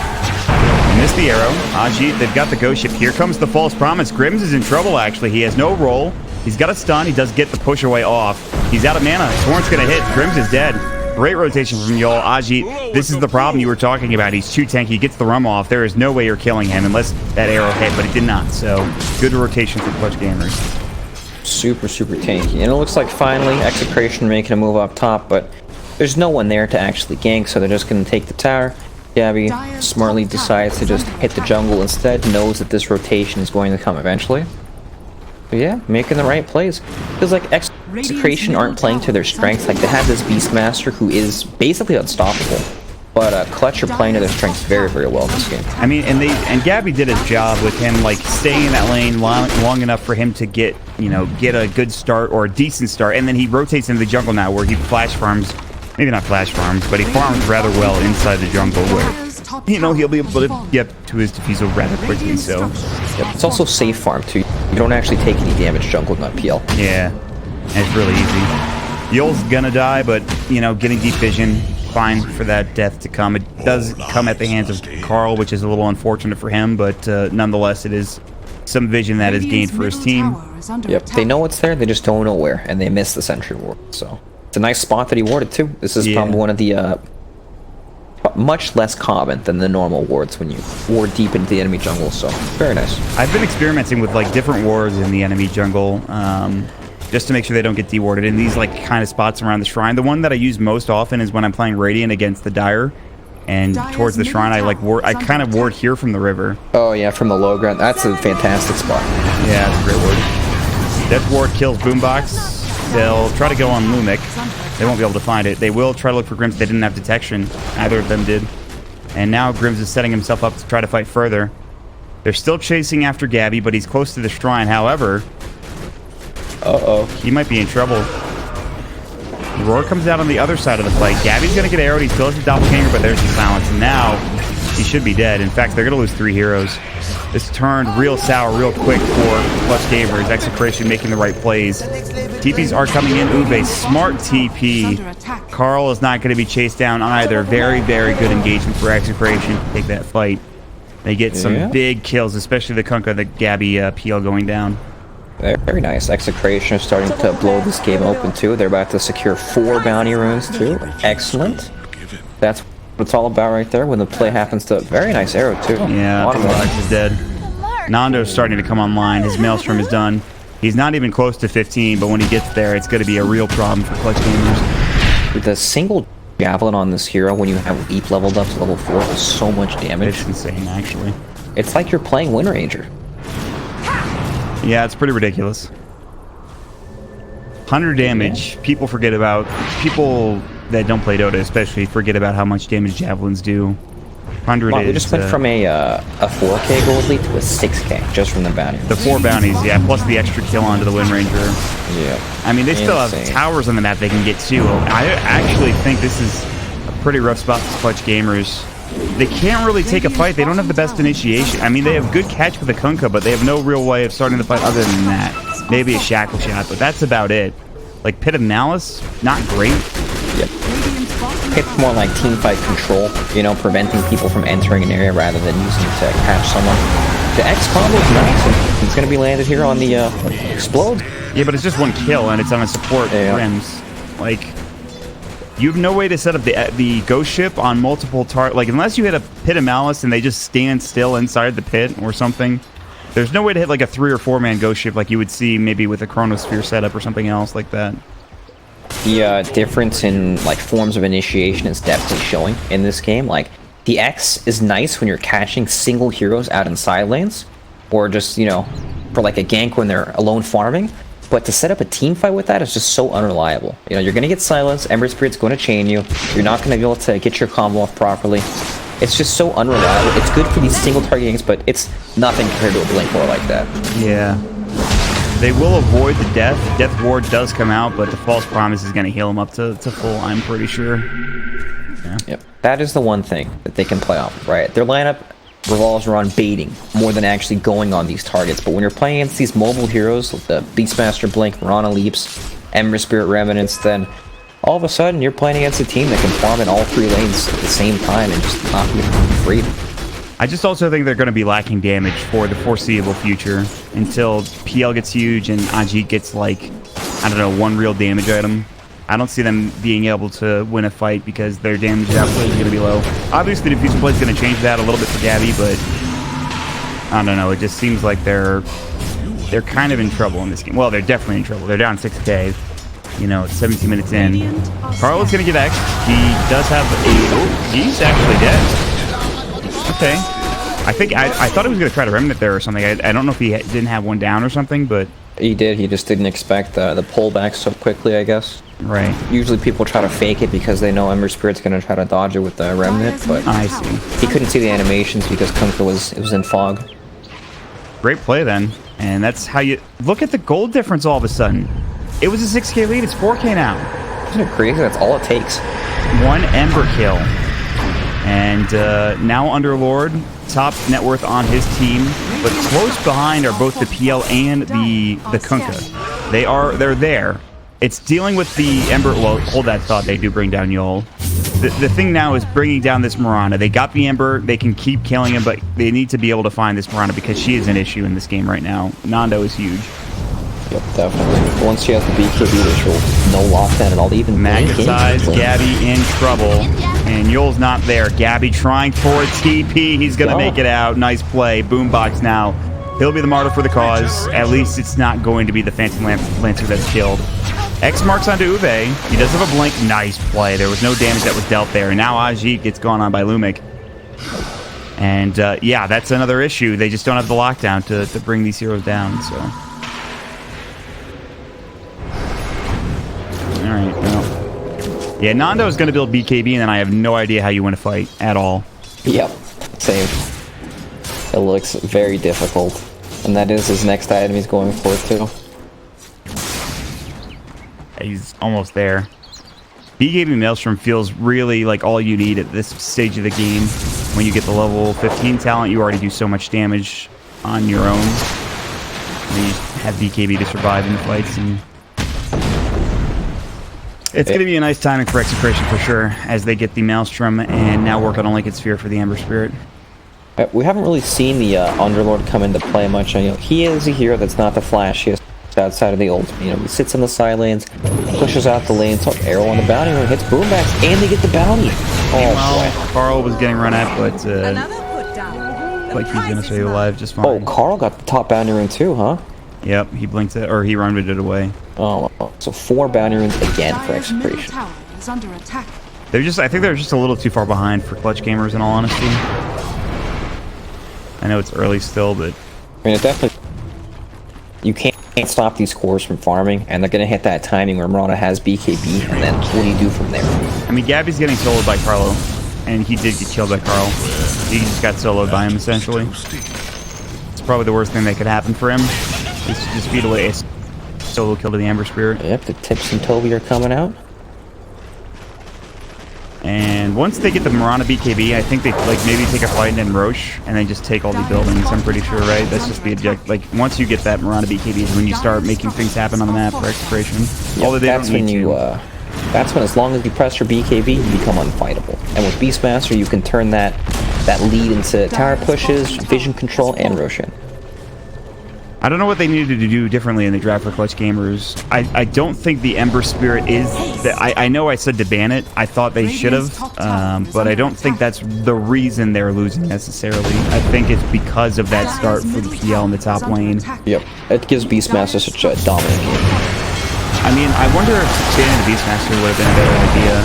Missed the arrow. Ajit, they've got the ghost ship. Here comes the false promise. Grims is in trouble, actually. He has no roll. He's got a stun. He does get the push away off. He's out of mana. Torrent's going to hit. Grims is dead. Great rotation from Yol. Ajit, this is the problem you were talking about. He's too tanky. He gets the rum off. There is no way you're killing him unless that arrow hit, but it did not. So, good rotation for Clutch Gamers. Super, super tanky. And it looks like finally Execration making a move up top, but there's no one there to actually gank, so they're just going to take the tower. Gabby smartly decides to just hit the jungle instead, knows that this rotation is going to come eventually. But yeah, making the right plays. Feels like Execration aren't playing to their strengths. Like, they have this Beastmaster who is basically unstoppable. But Clutch are playing to their strengths very, very well in this game. I mean, and Gabby did his job with him, like, staying in that lane long enough for him to get a good start or a decent start, and then he rotates into the jungle now where he flash farms. Maybe not flash farms, but he farms rather well inside the jungle where, he'll be able to get to his defusal rather quickly, so. Yep. It's also safe farm, too. You don't actually take any damage jungling on PL. Yeah, and it's really easy. Yol's gonna die, but, getting deep vision, fine for that death to come. It does come at the hands of Carl, which is a little unfortunate for him, but nonetheless, it is some vision that is gained for his team. Yep, they know it's there, they just don't know where, and they miss the sentry ward, so. It's a nice spot that he warded too. This is probably one of the much less common than the normal wards when you ward deep into the enemy jungle, so very nice. I've been experimenting with like different wards in the enemy jungle just to make sure they don't get dewarded in these like kind of spots around the shrine. The one that I use most often is when I'm playing Radiant against the Dire, and towards the shrine I kind of ward here from the river. Oh yeah, from the low ground. That's a fantastic spot. Yeah, it's a great ward. Death ward kills Boombox. They'll try to go on Lumic. They won't be able to find it. They will try to look for Grims. They didn't have detection. Neither of them did. And now Grims is setting himself up to try to fight further. They're still chasing after Gabby, but he's close to the shrine. However, he might be in trouble. Roar comes out on the other side of the fight. Gabby's going to get arrowed. He still has the doppelganger, but there's the silence. And now he should be dead. In fact, they're going to lose 3 heroes. This turned real sour real quick for Clutch Gamers. Execration making the right plays. TPs are coming in. Uve, smart TP. Carl is not going to be chased down either. Very, very good engagement for Execration to take that fight. They get some big kills, especially the Kunkka, the Gabby PL going down. Very nice. Execration is starting to blow this game open too. They're about to secure 4 bounty runes too. Excellent. That's what it's all about right there when the play happens to... Very nice arrow too. Yeah, Boombox is dead. Nando's starting to come online. His Maelstrom is done. He's not even close to 15, but when he gets there, it's going to be a real problem for clutch gamers. With a single Javelin on this hero, when you have Leap leveled up to level 4, is so much damage. It's insane, actually. It's like you're playing Wind Ranger. Yeah, it's pretty ridiculous. 100 damage. People forget about... People that don't play Dota especially forget about how much damage Javelins do. 100 well, is... We just went from a 4k gold lead to a 6k just from the bounty. The 4 bounties, yeah, plus the extra kill onto the Wind Ranger. Yeah. I mean, they still have towers on the map they can get too. I actually think this is a pretty rough spot for clutch gamers. They can't really take a fight. They don't have the best initiation. I mean, they have good catch with the Kunkka, but they have no real way of starting the fight other than that. Maybe a shackle shot, but that's about it. Like, Pit of Malice, not great. Yep. It's more like team fight control, you know, preventing people from entering an area rather than using it to catch someone. The X combo is nice, and it's going to be landed here on the Explode. Yeah, but it's just one kill, and it's on a support rims. Like, you have no way to set up the ghost ship on multiple targets. Like, unless you hit a Pit of Malice and they just stand still inside the pit or something, there's no way to hit like a 3 or 4 man ghost ship like you would see maybe with a Chronosphere setup or something else like that. The difference in like forms of initiation is definitely showing in this game. Like, the X is nice when you're catching single heroes out in side lanes, or just, you know, for like a gank when they're alone farming. But to set up a team fight with that is just so unreliable. You know, you're going to get silenced, Ember Spirit's going to chain you, you're not going to be able to get your combo off properly. It's just so unreliable. It's good for these single target ganks, but it's nothing compared to a Blink War like that. Yeah. They will avoid the death. Death Ward does come out, but the False Promise is going to heal him up to full, I'm pretty sure. Yeah. Yep. That is the one thing that they can play off, right? Their lineup revolves around baiting more than actually going on these targets. But when you're playing against these mobile heroes, like the Beastmaster Blink, Mirana Leaps, Ember Spirit Remnants, then all of a sudden you're playing against a team that can farm in all 3 lanes at the same time and just not be afraid. I just also think they're going to be lacking damage for the foreseeable future until PL gets huge and Ajit gets, like, I don't know, 1 real damage item. I don't see them being able to win a fight because their damage output is going to be low. Obviously, the diffuse play is going to change that a little bit for Gabby, but I don't know. It just seems like they're kind of in trouble in this game. Well, they're definitely in trouble. They're down 6k. You know, it's 17 minutes in. Carlo's going to get X. He does have a... Oh, he's actually dead. Okay. I thought he was going to try to remnant there or something. I don't know if he didn't have one down or something, but... He did. He just didn't expect the pullback so quickly, I guess. Right. Usually people try to fake it because they know Ember Spirit's going to try to dodge it with the remnant, but I see. He couldn't see the animations because Kunkka was in fog. Great play then. And that's how you... Look at the gold difference all of a sudden. It was a 6k lead. It's 4k now. Isn't it crazy? That's all it takes. 1 Ember kill. And now Underlord, top net worth on his team, but close behind are both the PL and the Kunkka. They're there. It's dealing with the Ember. Well, hold that thought. They do bring down Yol. The thing now is bringing down this Mirana. They got the Ember. They can keep killing him, but they need to be able to find this Mirana because she is an issue in this game right now. Nando is huge. Yep, definitely. Once she has the BKB, there's no lockdown at all. Even Magnetize, Gabby in trouble. And Yul's not there. Gabby trying for a TP. He's going to make it out. Nice play. Boombox now. He'll be the martyr for the cause. At least it's not going to be the Phantom Lancer that's killed. X marks onto Uwe. He does have a blink. Nice play. There was no damage that was dealt there. And now Ajit gets gone on by Lumik. And yeah, that's another issue. They just don't have the lockdown to bring these heroes down. So. Alright, well. Yeah, Nando is going to build BKB, and then I have no idea how you win a fight at all. Yep, same. It looks very difficult. And that is his next item he's going for, too. He's almost there. BKB Maelstrom feels really like all you need at this stage of the game. When you get the level 15 talent, you already do so much damage on your own. And then you have BKB to survive in the fights, and it's going to be a nice timing for Execration for sure, as they get the Maelstrom and now work on a Lincoln Sphere for the Ember Spirit. We haven't really seen the Underlord come into play much. You know, he is a hero that's not the flashiest outside of the ult. You know, he sits in the side lanes, pushes out the lanes, arrow on the bounty, and hits boombacks, and they get the bounty. Oh boy. Carl was getting run at, but like he's gonna stay alive just fine. Oh, Carl got the top bounty rune too, huh? Yep, he blinked it, or he rounded it away. Oh, so 4 bounty runes again for Dire's middle Execration. tower is under attack. I think they're just a little too far behind for clutch gamers, in all honesty. I know it's early still, but I mean, it definitely. You can't stop these cores from farming, and they're gonna hit that timing where Murata has BKB, and then what do you do from there? I mean, Gabby's getting soloed by Carlo, and he did get killed by Carl. He just got soloed by him, essentially. It's probably the worst thing that could happen for him, is to just beat away a solo kill to the Ember Spirit. Yep, the Tips and Toby are coming out. And once they get the Mirana BKB, I think they like maybe take a fight in Roche and then just take all the buildings. I'm pretty sure, right? That's just the object. Like once you get that Mirana BKB is when you start making things happen on the map for Execration. Yep, that's when you. That's when, as long as you press your BKB, you become unfightable. And with Beastmaster, you can turn that lead into tower pushes, vision control, and Roshan. I don't know what they needed to do differently in the draft for clutch gamers. I don't think the Ember Spirit is... I know I said to ban it. I thought they should have. But I don't think that's the reason they're losing necessarily. I think it's because of that start for the PL in the top lane. Yep. It gives Beastmaster such a dominant game. I mean, I wonder if banning the Beastmaster would have been a better idea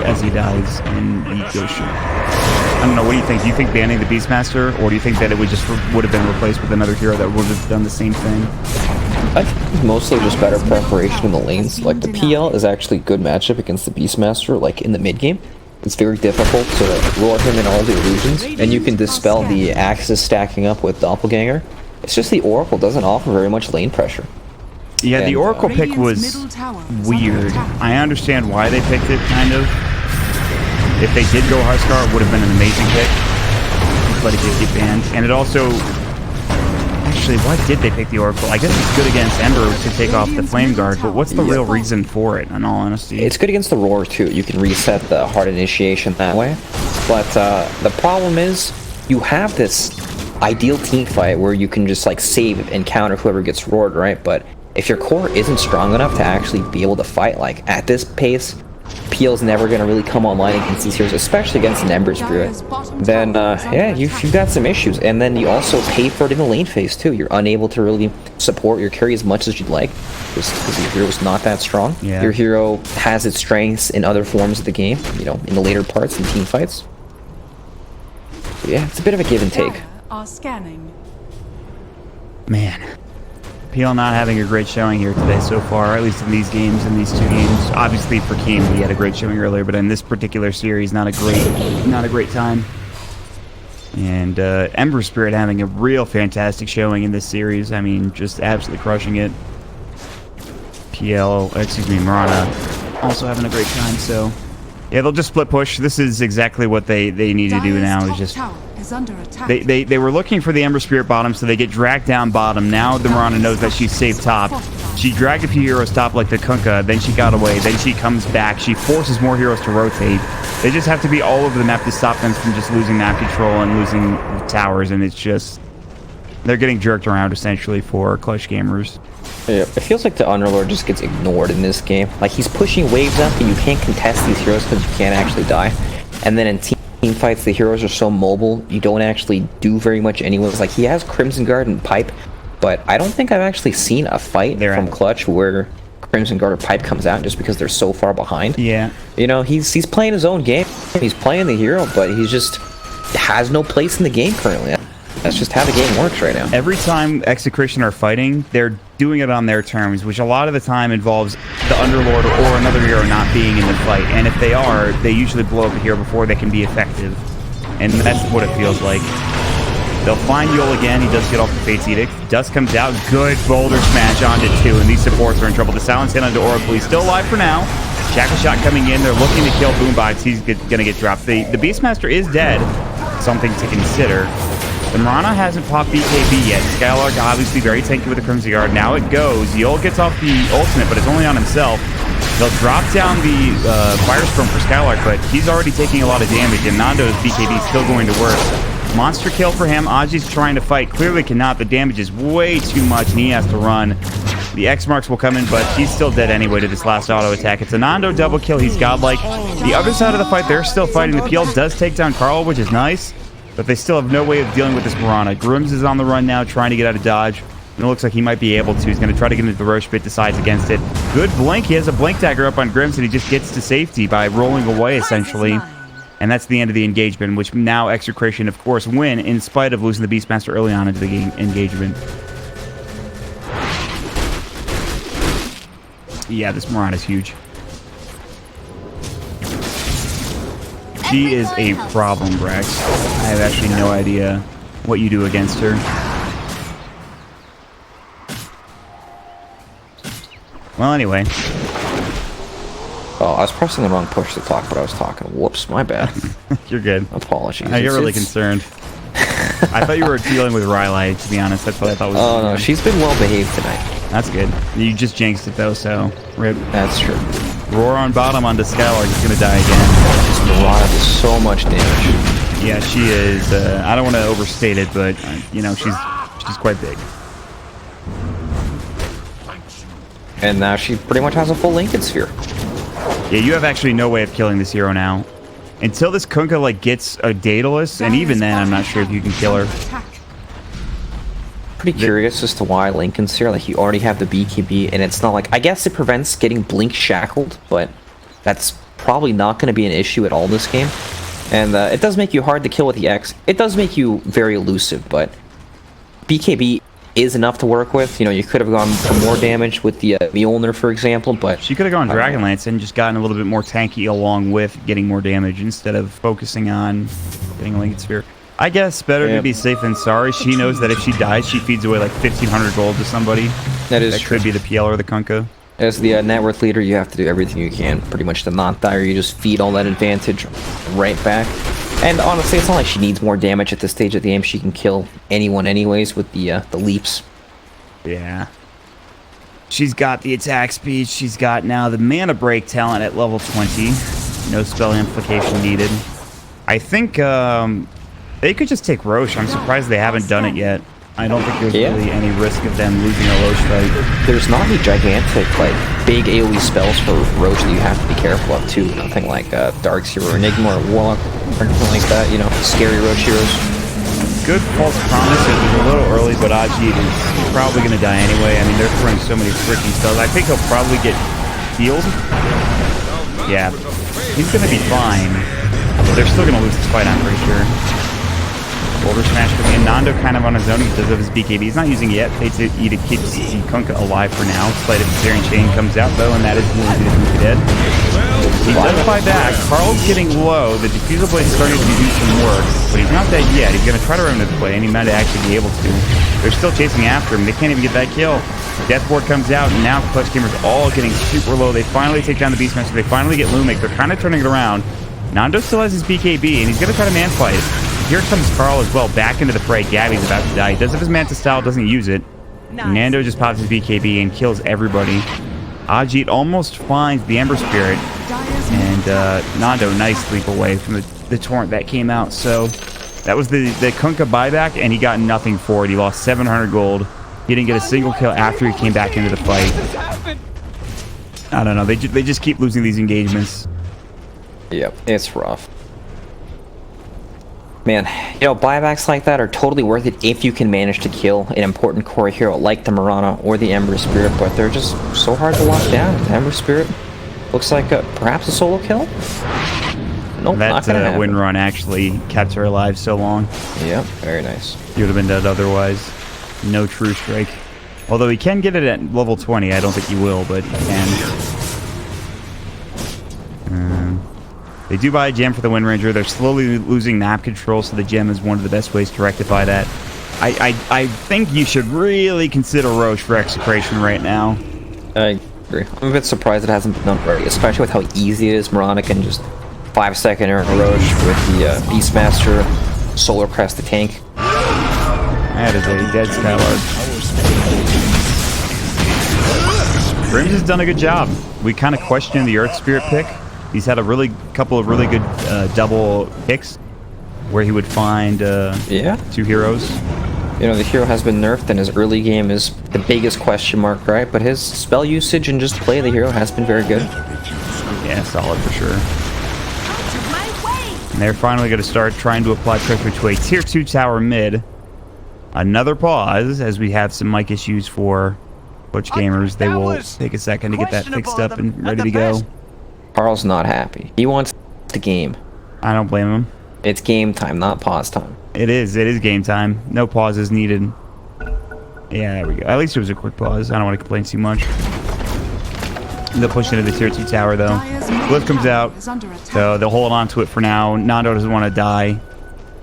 as he dies in Goshen. I don't know, what do you think? Do you think banning the Beastmaster, or do you think that it would have been replaced with another hero that would have done the same thing? I think it's mostly just better preparation in the lanes. Like, the PL is actually a good matchup against the Beastmaster, like, in the mid-game. It's very difficult to lure him in all the illusions, and you can dispel the axes stacking up with Doppelganger. It's just the Oracle doesn't offer very much lane pressure. Yeah, the Oracle pick was weird. I understand why they picked it, kind of. If they did go Huskar, it would have been an amazing pick. But it did get banned. And it also... Actually, why did they pick the Oracle? I guess it's good against Ember to take off the Flame Guard, but what's the real reason for it, in all honesty? It's good against the Roar, too. You can reset the hard initiation that way. But the problem is, you have this ideal team fight where you can just, like, save and counter whoever gets roared, right? But if your core isn't strong enough to actually be able to fight, like, at this pace, PL's never going to really come online against these heroes, especially against an Ember Spirit, then, yeah, you've got some issues. And then you also pay for it in the lane phase, too. You're unable to really support your carry as much as you'd like, just because your hero's not that strong. Yeah. Your hero has its strengths in other forms of the game, you know, in the later parts, in team fights. But yeah, it's a bit of a give and take. Are scanning. Man. PL not having a great showing here today so far, at least in these games, in these two games. Obviously for Keem, he had a great showing earlier, but in this particular series, not a great time. And Ember Spirit having a real fantastic showing in this series. I mean, just absolutely crushing it. Mirana also having a great time, so... Yeah, they'll just split push. This is exactly what they need to do now, is just... They were looking for the Ember Spirit bottom, so they get dragged down bottom. Now the Mirana knows that she's safe top. She dragged a few heroes top like the Kunkka, then she got away, then she comes back. She forces more heroes to rotate. They just have to be all over the map to stop them from just losing map control and losing towers, and it's just... They're getting jerked around, essentially, for clutch gamers. Yeah, it feels like the Underlord just gets ignored in this game. Like, he's pushing waves up, and you can't contest these heroes because you can't actually die. And then in team fights, the heroes are so mobile, you don't actually do very much anyways. Like, he has Crimson Guard and Pipe, but I don't think I've actually seen a fight from Clutch where Crimson Guard or Pipe comes out just because they're so far behind. Yeah. You know, he's playing his own game. He's playing the hero, but he just has no place in the game currently. That's just how the game works right now. Every time Execration are fighting, they're doing it on their terms, which a lot of the time involves the Underlord or another hero not being in the fight. And if they are, they usually blow up a hero before they can be effective. And that's what it feels like. They'll find Yul again. He does get off the Fate's Edict. Dust comes out. Good boulder smash onto 2, and these supports are in trouble. The silence hit onto Oracle. He's still alive for now. Jackal shot coming in. They're looking to kill Boombox. He's going to get dropped. The Beastmaster is dead. Something to consider. The Mirana hasn't popped BKB yet. Skylark obviously very tanky with the Crimson Guard. Now it goes. Yul gets off the ultimate, but it's only on himself. They'll drop down the Firestorm for Skylark, but he's already taking a lot of damage, and Nando's BKB is still going to work. Monster kill for him. Aji's trying to fight. Clearly cannot. The damage is way too much, and he has to run. The X marks will come in, but he's still dead anyway to this last auto attack. It's a Nando double kill. He's godlike. The other side of the fight, they're still fighting. The PL does take down Carl, which is nice, but they still have no way of dealing with this Mirana. Grims is on the run now, trying to get out of dodge. And it looks like he might be able to. He's going to try to get into the Roche pit, decides against it. Good blink. He has a blink dagger up on Grims, and he just gets to safety by rolling away, essentially. And that's the end of the engagement, which now Execration, of course, win in spite of losing the Beastmaster early on into the engagement. Yeah, this Moron is huge. She is a problem, Brax. I have actually no idea what you do against her. Well, anyway. Oh, I was pressing the wrong push to talk, but I was talking. Whoops, my bad. You're good. Apologies. You're really concerned. I thought you were dealing with Riley, to be honest. That's what I thought was Oh, no, she's been well behaved tonight. That's good. You just jinxed it, though, so rip. That's true. Roar on bottom onto Skylark. He's going to die again. This Mirana does so much damage. Yeah, she is. I don't want to overstate it, but, you know, she's quite big. And now she pretty much has a full Lincoln Sphere. Yeah, you have actually no way of killing this hero now. Until this Kunkka, like, gets a Daedalus, and even then, I'm not sure if you can kill her. Pretty curious as to why Lincoln's here. Like, you already have the BKB, and it's not like... I guess it prevents getting Blink shackled, but that's probably not going to be an issue at all this game. And it does make you hard to kill with the X. It does make you very elusive, but BKB is enough to work with. You know, you could have gone for more damage with the Mjolnir, for example, but... She could have gone Dragonlance and just gotten a little bit more tanky along with getting more damage instead of focusing on getting a Lincoln Sphere. I guess better to be safe than sorry. She knows that if she dies, she feeds away like 1,500 gold to somebody. That is That true. could be the PL or the Kunkka. As the net worth leader, you have to do everything you can pretty much to not die, or you just feed all that advantage right back. And honestly, it's not like she needs more damage at this stage of the game. She can kill anyone anyways with the leaps. Yeah. She's got the attack speed. She's got now the mana break talent at level 20. No spell amplification needed. I think they could just take Roche. I'm surprised they haven't done it yet. I don't think there's really any risk of them losing a Roche fight. There's not any gigantic, like, big AoE spells for Roche that you have to be careful of, too. Nothing like Darkseer or Enigma or Warlock or anything like that, you know, scary Roche heroes. Good false promise. It was a little early, but Ajit is probably going to die anyway. I mean, they're throwing so many freaking spells. I think he'll probably get healed. Yeah. He's going to be fine. But they're still going to lose this fight, I'm pretty sure. Boulder Smash coming in. Nando kind of on his own because of his BKB. He's not using it yet. Fates to eat a keep the Kunkka alive for now. Sleight of Kazarian Chain comes out, though, and that is really good to dead. He does fly back. Carl's getting low. The Diffusal Blade's starting to do some work, but he's not dead yet. He's going to try to run into the play, and he might actually be able to. They're still chasing after him. They can't even get that kill. Deathboard comes out, and now Clutch Gamer's all getting super low. They finally take down the Beastmaster. They finally get Lumic. They're kind of turning it around. Nando still has his BKB, and he's going to try to man-fight it. Here comes Carl as well, back into the fray. Gabby's about to die. He does have his Manta Style, doesn't use it. Nice. Nando just pops his BKB and kills everybody. Ajit almost finds the Ember Spirit, and Nando, nice leap away from the torrent that came out. So that was the Kunkka buyback, and he got nothing for it. He lost 700 gold. He didn't get a single kill after he came back into the fight. I don't know. They just keep losing these engagements. Yep, it's rough. Man, you know, buybacks like that are totally worth it if you can manage to kill an important core hero like the Mirana or the Ember Spirit, but they're just so hard to lock down. The Ember Spirit looks like perhaps a solo kill? Nope, not gonna happen. That win run actually kept her alive so long. Yeah, very nice. He would have been dead otherwise. No true strike. Although he can get it at level 20. I don't think he will, but he can. They do buy a gem for the Wind Ranger. They're slowly losing map control, so the gem is one of the best ways to rectify that. I think you should really consider Roche for Execration right now. I agree. I'm a bit surprised it hasn't been done already, especially with how easy it is. Mirana can just 5-second Roche with the Beastmaster, Solar Crest, the tank. That is a dead Skylark. Grims has done a good job. We kind of questioned the Earth Spirit pick. He's had a couple of really good double picks. where he would find Yeah. 2 heroes. You know, the hero has been nerfed, and his early game is the biggest question mark, right? But his spell usage and just play of the hero has been very good. Yeah, solid for sure. And they're finally going to start trying to apply pressure to a tier 2 tower mid. Another pause as we have some mic issues for Butch Gamers. They will take a second to get that fixed up and ready to go. Carl's not happy. He wants the game. I don't blame him. It's game time, not pause time. It is game time. No pauses needed. Yeah, there we go. At least it was a quick pause. I don't want to complain too much. They'll push into the tier 2 tower though. Blitz comes out, so they'll hold on to it for now. Nando doesn't want to die.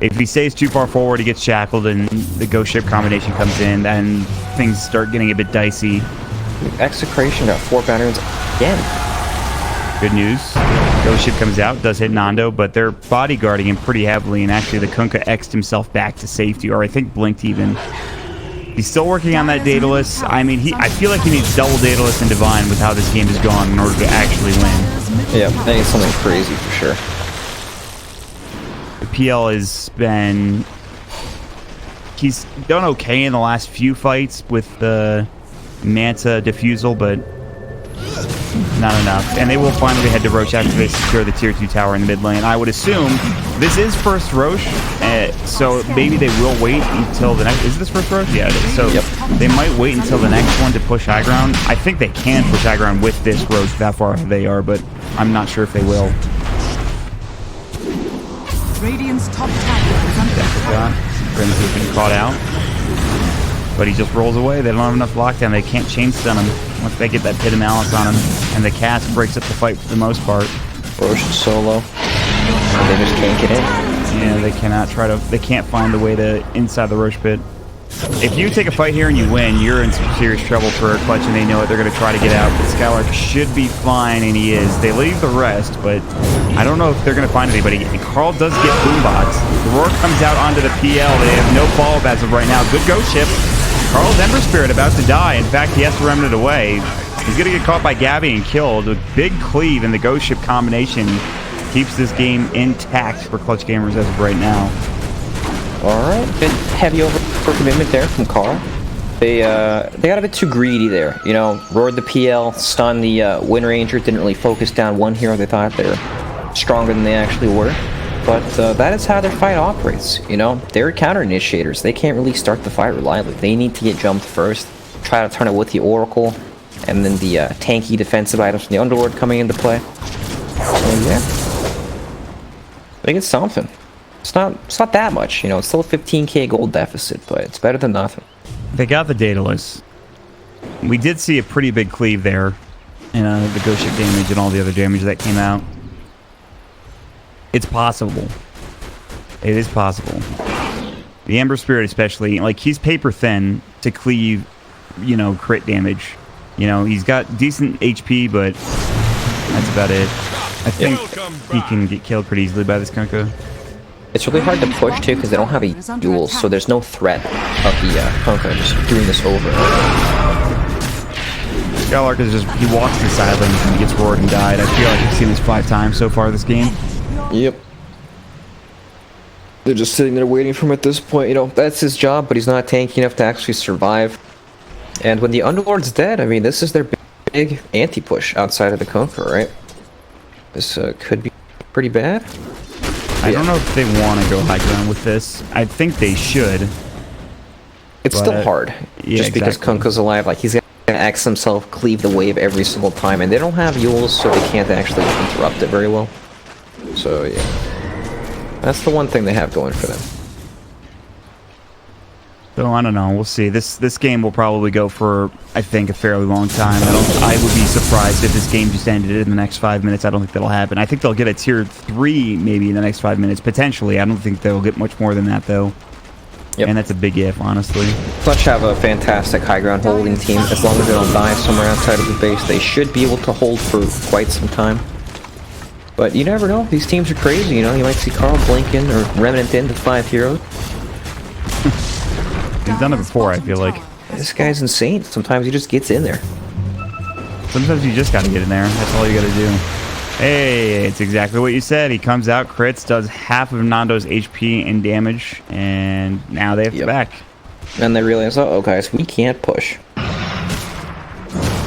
If he stays too far forward, he gets shackled and the ghost ship combination comes in, then things start getting a bit dicey. Execration got 4 banners again. Good news. Ghost ship comes out, does hit Nando, but they're bodyguarding him pretty heavily, and actually the Kunkka X'd himself back to safety, or I think blinked even. He's still working on that Daedalus. I mean, I feel like he needs double Daedalus and Divine with how this game has gone in order to actually win. Yeah, I think it's something crazy for sure. The PL has been... He's done okay in the last few fights with the Manta Diffusal, but not enough. And they will finally head to Roche after they secure the tier 2 tower in the mid lane. I would assume this is first Roche, so maybe they will wait until the next... Is this first Roche? Yeah, it is. So they might wait until the next one to push high ground. I think they can push high ground with this Roche that far they are, but I'm not sure if they will. Radiant's top tower is under attack. Grims has been caught out, but he just rolls away. They don't have enough lockdown. They can't chain stun him once they get that pit of malice on him, and the cast breaks up the fight for the most part. Roche is solo, so they just can't get in. Yeah, they cannot they can't find the way to inside the Roche pit. If you take a fight here and you win, you're in some serious trouble for Clutch, and they know it. They're going to try to get out. But Skylark should be fine, and he is. They leave the rest, but I don't know if they're going to find anybody. Carl does get Boombox. The Roar comes out onto the PL. They have no follow-up as of right now. Good ghost ship. Carl's Ember Spirit about to die. In fact, he has to remnant away. He's going to get caught by Gabby and killed. A big cleave and the ghost ship combination keeps this game intact for Clutch Gamers as of right now. Alright, bit heavy overcommitment there from Carl. They got a bit too greedy there. You know, roared the PL, stunned the Wind Ranger, didn't really focus down one hero. They thought they were stronger than they actually were. But that is how their fight operates, you know? They're counter-initiators. They can't really start the fight reliably. They need to get jumped first, try to turn it with the Oracle, and then the tanky defensive items from the Underlord coming into play. So yeah, I think it's something. It's not that much, you know. It's still a 15k gold deficit, but it's better than nothing. They got the Daedalus. We did see a pretty big cleave there, and the ghost ship damage and all the other damage that came out. It's possible. It is possible. The Ember Spirit especially, like, he's paper thin to cleave, you know, crit damage. You know, he's got decent HP, but that's about it. I think he can get killed pretty easily by this Kunkka. It's really hard to push too because they don't have a duel, so there's no threat of the Kunkka just doing this over. Skylark is just, he walks to side lane and he gets roared and died. I feel like I've seen this 5 times so far this game. Yep. They're just sitting there waiting for him at this point. You know, that's his job, but he's not tanky enough to actually survive. And when the Underlord's dead, I mean, this is their big anti-push outside of the Kunkka, right? This could be pretty bad. I don't know if they want to go high ground with this. I think they should. It's still hard. Yeah, just because Kunkka's alive, like, he's gonna X himself, cleave the wave every single time, and they don't have Yules, so they can't actually interrupt it very well. So, yeah. That's the one thing they have going for them. So, I don't know. We'll see. This game will probably go for, I think, a fairly long time. I would be surprised if this game just ended in the next 5 minutes. I don't think that'll happen. I think they'll get a tier 3 maybe in the next 5 minutes, potentially. I don't think they'll get much more than that, though. Yep. And that's a big if, honestly. Clutch have a fantastic high ground holding team. As long as they don't die somewhere outside of the base, they should be able to hold for quite some time. But you never know. These teams are crazy, you know. You might see Carl blink in or remnant into 5 heroes. He's done it before, I feel like. This guy's insane. Sometimes he just gets in there. Sometimes you just gotta get in there. That's all you gotta do. Hey, it's exactly what you said. He comes out, crits, does half of Nando's HP and damage, and now they have to back. And they realize, oh, guys, we can't push.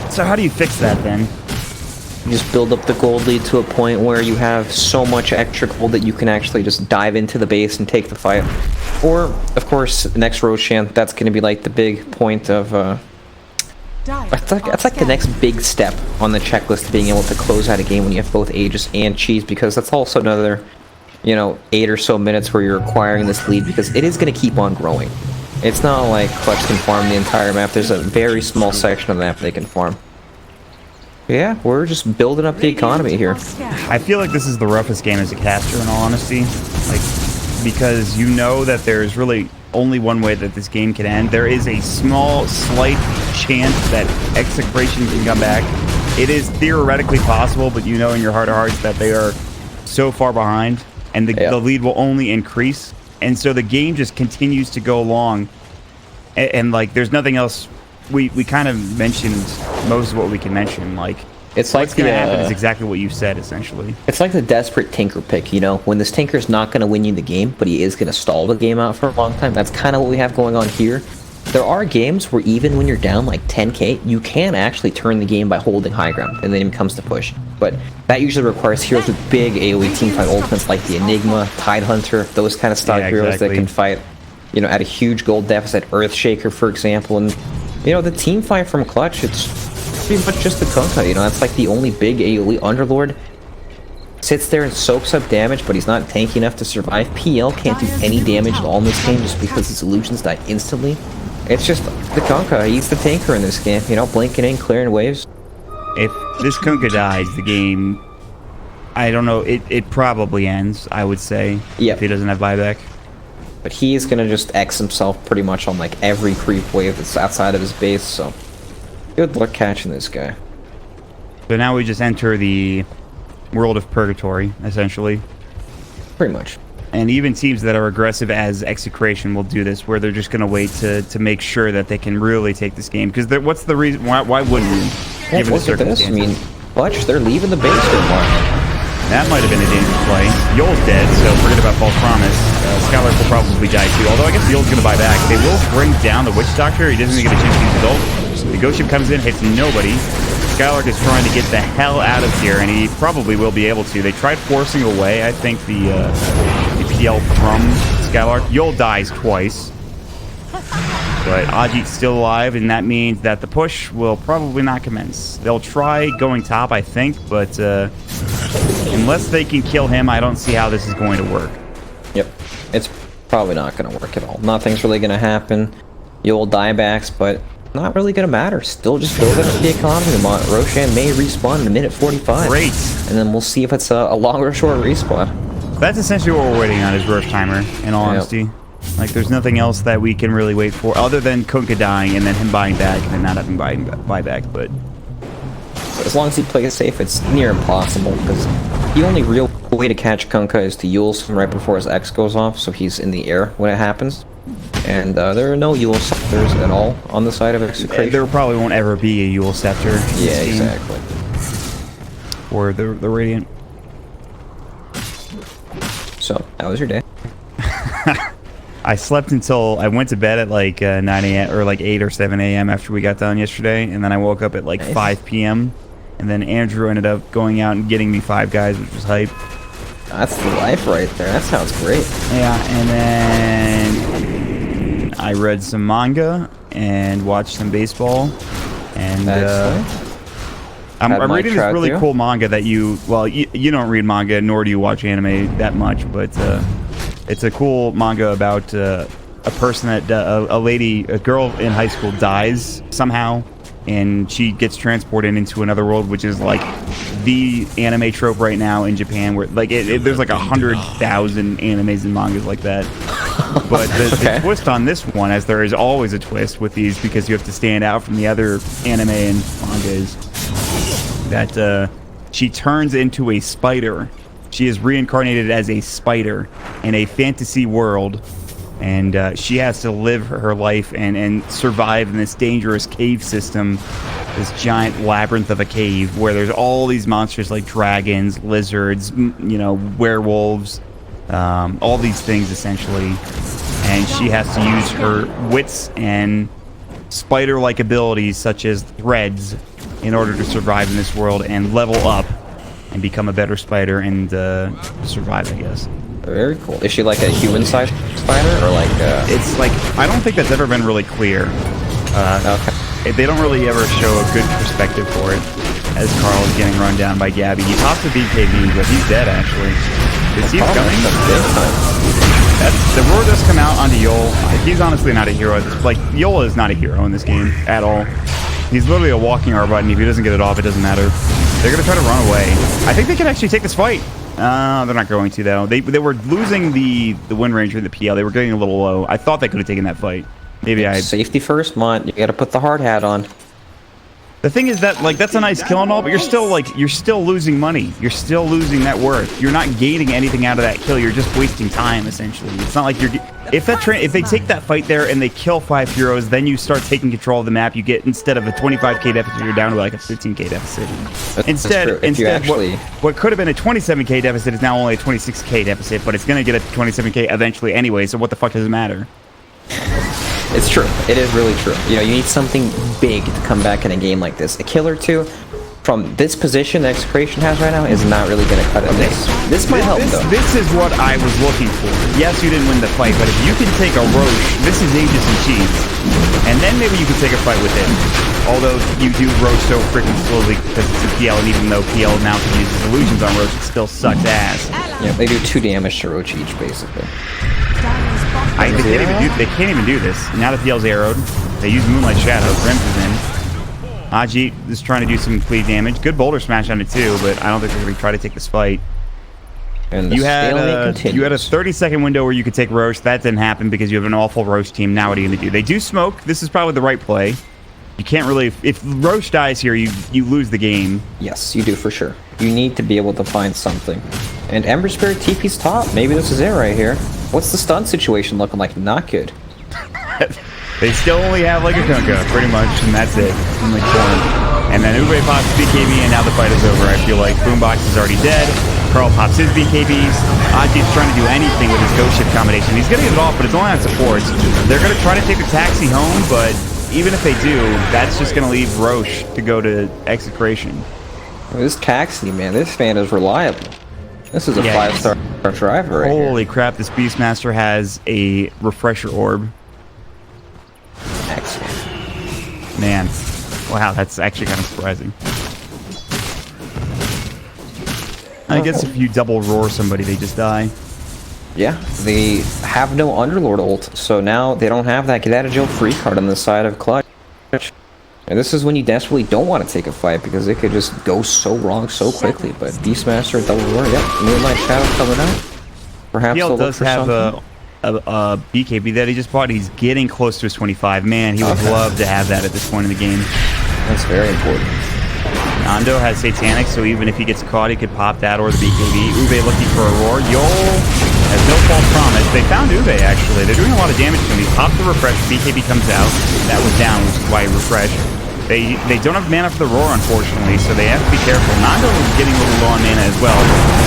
So how do you fix that then? You just build up the gold lead to a point where you have so much extra gold that you can actually just dive into the base and take the fight. Or, of course, next Roshan, that's going to be like the big point of... That's like the next big step on the checklist to being able to close out a game when you have both Aegis and Cheese, because that's also another, 8 or so minutes where you're acquiring this lead, because it is going to keep on growing. It's not like Clutch can farm the entire map. There's a very small section of the map they can farm. Yeah, we're just building up the economy here. I feel like this is the roughest game as a caster, in all honesty. Like, because you know that there's really only one way that this game can end. There is a small, slight chance that Execration can come back. It is theoretically possible, but you know in your heart of hearts that they are so far behind, and the lead will only increase. And so the game just continues to go along. And like, there's nothing else. We kind of mentioned most of what we can mention. Like, it's like what's going to happen is exactly what you said, essentially. It's like the desperate Tinker pick, when this Tinker's not going to win you the game, but he is going to stall the game out for a long time. That's kind of what we have going on here. There are games where even when you're down like 10k, you can actually turn the game by holding high ground, and then it comes to push. But that usually requires heroes with big AoE teamfight ultimates like the Enigma, Tidehunter, those kind of stock heroes that can fight, at a huge gold deficit, Earthshaker, for example. And, the team fight from Clutch, it's pretty much just the Kunkka, that's like the only big AoE Underlord. Sits there and soaks up damage, but he's not tanky enough to survive. PL can't do any damage at all in this game just because his illusions die instantly. It's just the Kunkka. He's the tanker in this game, blinking in, clearing waves. If this Kunkka dies, the game, I don't know, it probably ends, I would say, if he doesn't have buyback. But he's going to just X himself pretty much on like every creep wave that's outside of his base, so good luck catching this guy. So now we just enter the world of purgatory, essentially. Pretty much. And even teams that are aggressive as Execration will do this, where they're just going to wait to make sure that they can really take this game. Because what's the reason? Why wouldn't we? Yeah, look at this. I mean, Clutch, they're leaving the base for a while. That might have been a dangerous play. Yoel's dead, so forget about False Promise. Skylark will probably die too, although I guess Yoel's going to buy back. They will bring down the Witch Doctor. He doesn't even get a chance to use his ult. The Ghost Ship comes in, hits nobody. Skylark is trying to get the hell out of here, and he probably will be able to. They tried forcing away, I think, the MPGL from Skylark. Yoel dies twice. But Ajit's still alive, and that means that the push will probably not commence. They'll try going top, I think, but unless they can kill him, I don't see how this is going to work. Yep, it's probably not going to work at all. Nothing's really going to happen. You'll diebacks, but not really going to matter. Still just building up the economy. Roshan may respawn in a minute 45. Great. And then we'll see if it's a long or short respawn. That's essentially what we're waiting on, is Rosh Timer, in all honesty. Like, there's nothing else that we can really wait for, other than Kunkka dying and then him buying back and then not having buyback, but as long as he plays safe, it's near impossible, because the only real way to catch Kunkka is to Yule him right before his X goes off, so he's in the air when it happens. And there are no Yule scepters at all on the side of Execration. There probably won't ever be a Yule scepter. Yeah, exactly. Or the Radiant. So, how was your day? I slept until I went to bed at like 9 a.m. or like 8 or 7 a.m. after we got done yesterday, and then I woke up at like 5 p.m. and then Andrew ended up going out and getting me 5 guys, which was hype. That's the life right there. That sounds great. Yeah, and then I read some manga and watched some baseball, and I'm reading this really cool manga that you don't read manga, nor do you watch anime that much, but it's a cool manga about a person that a girl in high school dies somehow, and she gets transported into another world, which is like the anime trope right now in Japan, where like there's like 100,000 animes and mangas like that. But the twist on this one, as there is always a twist with these, because you have to stand out from the other anime and manga, is that she turns into a spider. She is reincarnated as a spider in a fantasy world, and she has to live her life and survive in this dangerous cave system this giant labyrinth of a cave where there's all these monsters like dragons, lizards, you know, werewolves, all these things essentially. And she has to use her wits and spider-like abilities such as threads in order to survive in this world and level up and become a better spider and survive, I guess. Very cool. Is she like a human-sized spider or like? It's like, I don't think that's ever been really clear. Okay. They don't really ever show a good perspective for it. As Carl is getting run down by Gabby, he pops the BKB, but he's dead actually. Is he coming? The roar does come out onto Yol. He's honestly not a hero. Like, Yol is not a hero in this game at all. He's literally a walking R button. If he doesn't get it off, it doesn't matter. They're going to try to run away. I think they can actually take this fight. They're not going to, though. They were losing the Wind Ranger and the PL. They were getting a little low. I thought they could have taken that fight. Maybe I... Safety first, Mont. You got to put the hard hat on. The thing is that, like, that's a nice kill and all, but you're still losing money. You're still losing net worth. You're not gaining anything out of that kill. You're just wasting time, essentially. It's not like you're... If they take that fight there and they kill 5 heroes, then you start taking control of the map. You get, instead of a 25k deficit, you're down to like a 15k deficit. Instead, what could have been a 27k deficit is now only a 26k deficit, but it's going to get a 27k eventually anyway, so what the fuck does it matter? It's true. It is really true. You know, you need something big to come back in a game like this. A kill or two from this position that Execration has right now is not really going to cut it. This might help, though. This is what I was looking for. Yes, you didn't win the fight, but if you can take a Roche, this is Aegis and Cheese, and then maybe you can take a fight with him. Although you do Roche so freaking slowly because it's a PL, and even though PL now can use illusions on Roche, it still sucks ass. Yeah, they do 2 damage to Roche each, basically. They can't even do this. Now the PL's arrowed. They use Moonlight Shadow. Grims is in. Aji is trying to do some complete damage. Good boulder smash on it too, but I don't think they're going to try to take this fight. And you had a 30-second window where you could take Roche. That didn't happen because you have an awful Roche team. Now what are you going to do? They do smoke. This is probably the right play. You can't really... If Roche dies here, you lose the game. Yes, you do for sure. You need to be able to find something. And Ember Spirit TP's top. Maybe this is it right here. What's the stun situation looking like? Not good. They still only have like a Kunkka, pretty much, and that's it. In the corner. And then Ube pops BKB, and now the fight is over. I feel like Boombox is already dead. Carl pops his BKBs. Aji's trying to do anything with his Ghost Ship combination. He's going to get it off, but it's only on supports. They're going to try to take the taxi home, but even if they do, that's just going to leave Roche to go to Execration. This taxi, man, this fan is reliable. This is a 5-star driver right Holy here. crap, this Beastmaster has a refresher orb. Excellent. Man. Wow, that's actually kind of surprising. I guess if you double roar somebody, they just die. Yeah, they have no Underlord ult, so now they don't have that get out of jail free card on the side of Clutch. And this is when you desperately don't want to take a fight because it could just go so wrong so quickly. But Beastmaster, double roar, yep. Moonlight Shadow coming out. Perhaps PL does have a BKB that he just bought. He's getting close to his 25. Man, he would love to have that at this point in the game. That's very important. Nando has Satanic, so even if he gets caught, he could pop that or the BKB. Ube looking for a roar. Yol has no false promise. They found Ube, actually. They're doing a lot of damage to him. He pops the refresh. BKB comes out. That was down, which is why he refreshed. They don't have mana for the roar, unfortunately, so they have to be careful. Nando is getting a little low on mana as well.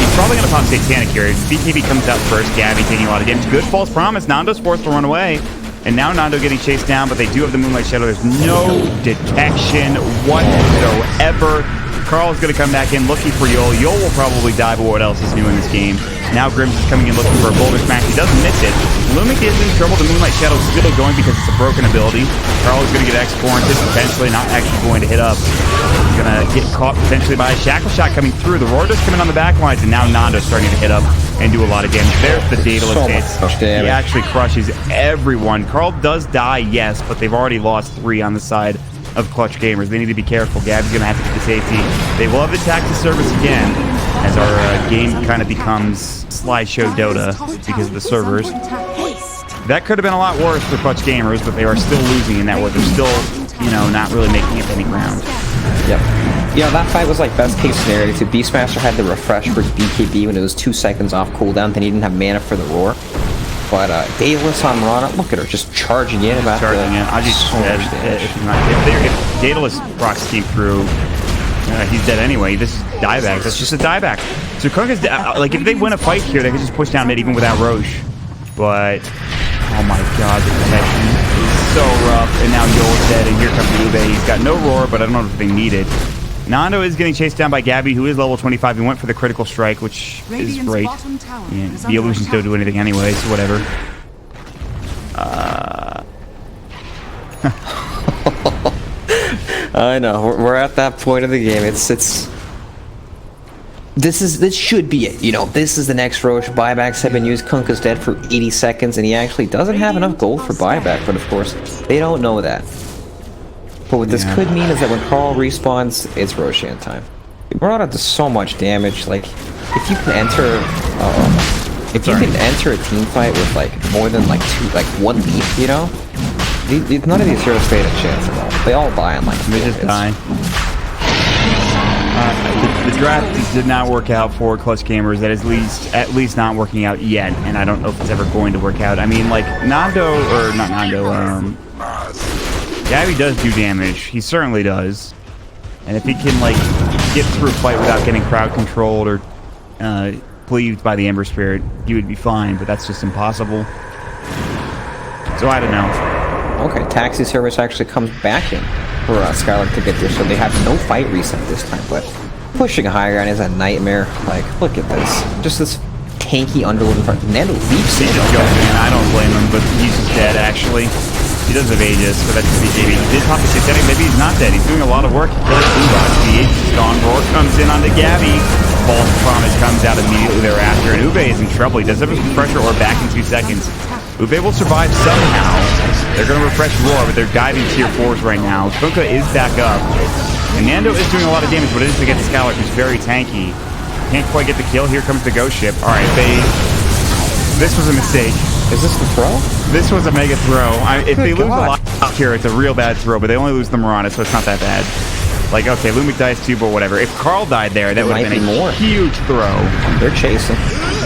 He's probably going to pop Satanic here. BKB comes out first. Gabby taking a lot of damage. Good false promise. Nando's forced to run away. And now Nando getting chased down, but they do have the Moonlight Shadow. There's no detection whatsoever. Carl is going to come back in looking for Yol. Yol will probably die, but what else is new in this game? Now Grims is coming in looking for a boulder smash. He doesn't miss it. Lumic is in trouble. The Moonlight Shadow is still going because it's a broken ability. Carl is going to get X-Warranted, potentially not actually going to hit up. He's going to get caught potentially by a Shackle Shot coming through. The Roar does come in on the back lines, and now Nando's starting to hit up and do a lot of damage. There's the Daedalus hits. He actually crushes everyone. Carl does die, yes, but they've already lost 3 on the side of Clutch Gamers. They need to be careful. Gabby's going to have to get the safety. They will have the taxi service again as our game kind of becomes slideshow Dota because of the servers. That could have been a lot worse for Clutch Gamers, but they are still losing in that war. They're still, you know, not really making up any ground. Yep. You know, that fight was like best case scenario too. Beastmaster had the refresh for BKB when it was 2 seconds off cooldown, then he didn't have mana for the roar. But Daedalus on Rana, look at her just charging in about Charging in. I just so said much damage. if Daedalus procs came through, he's dead anyway. This is dieback. That's just a dieback. So Kunka's like if they win a fight here, they could just push down mid even without Roche. But oh my god, the connection is so rough. And now Yoel's dead, and here comes Ube. He's got no roar, but I don't know if they need it. Nando is getting chased down by Gabby, who is level 25. He went for the critical strike, which is great. Yeah, the illusions don't do anything anyway, so whatever. I know we're at that point of the game. This should be it. You know, this is the next Roche. Buybacks have been used. Kunka's dead for 80 seconds, and he actually doesn't have enough gold for buyback. But of course, they don't know that. But what this could mean is that when Carl respawns, it's Roshan time. Murata does so much damage. Like, if you can enter, a team fight with like more than like one leaf, you know, none of these heroes stand a chance at all. They all die in like. They just die. The draft did not work out for Clutch Gamers. That is at least not working out yet, and I don't know if it's ever going to work out. I mean, like Gabby does do damage. He certainly does. And if he can, like, get through a fight without getting crowd controlled or cleaved by the Ember Spirit, he would be fine, but that's just impossible. So I don't know. Okay, Taxi Service actually comes back in for Skylar to get there, so they have no fight reset this time, but pushing high ground is a nightmare. Like, look at this. Just this tanky underwood in front. Nando leaps in. He just goes in. I don't blame him, but he's just dead, actually. He does have Aegis, so that's BJB. He did pop a synthetic. Maybe he's not dead. He's doing a lot of work. He kills Boombox. The Aegis is gone. Roar comes in onto Gabby. False Promise comes out immediately thereafter, and Ube is in trouble. He does have a refresher or back in 2 seconds. Ube will survive somehow. They're going to refresh Roar, but they're diving tier 4s right now. Kunka is back up. And Nando is doing a lot of damage, but it is against Skylar, who's very tanky. Can't quite get the kill. Here comes the Ghost Ship. All right, this was a mistake. Is this the throw? This was a mega throw. If they lose a lot here, it's a real bad throw, but they only lose the Mirana, so it's not that bad. Like, okay, Lumic dies too, but whatever. If Carl died there, that would have been a huge throw. They're chasing.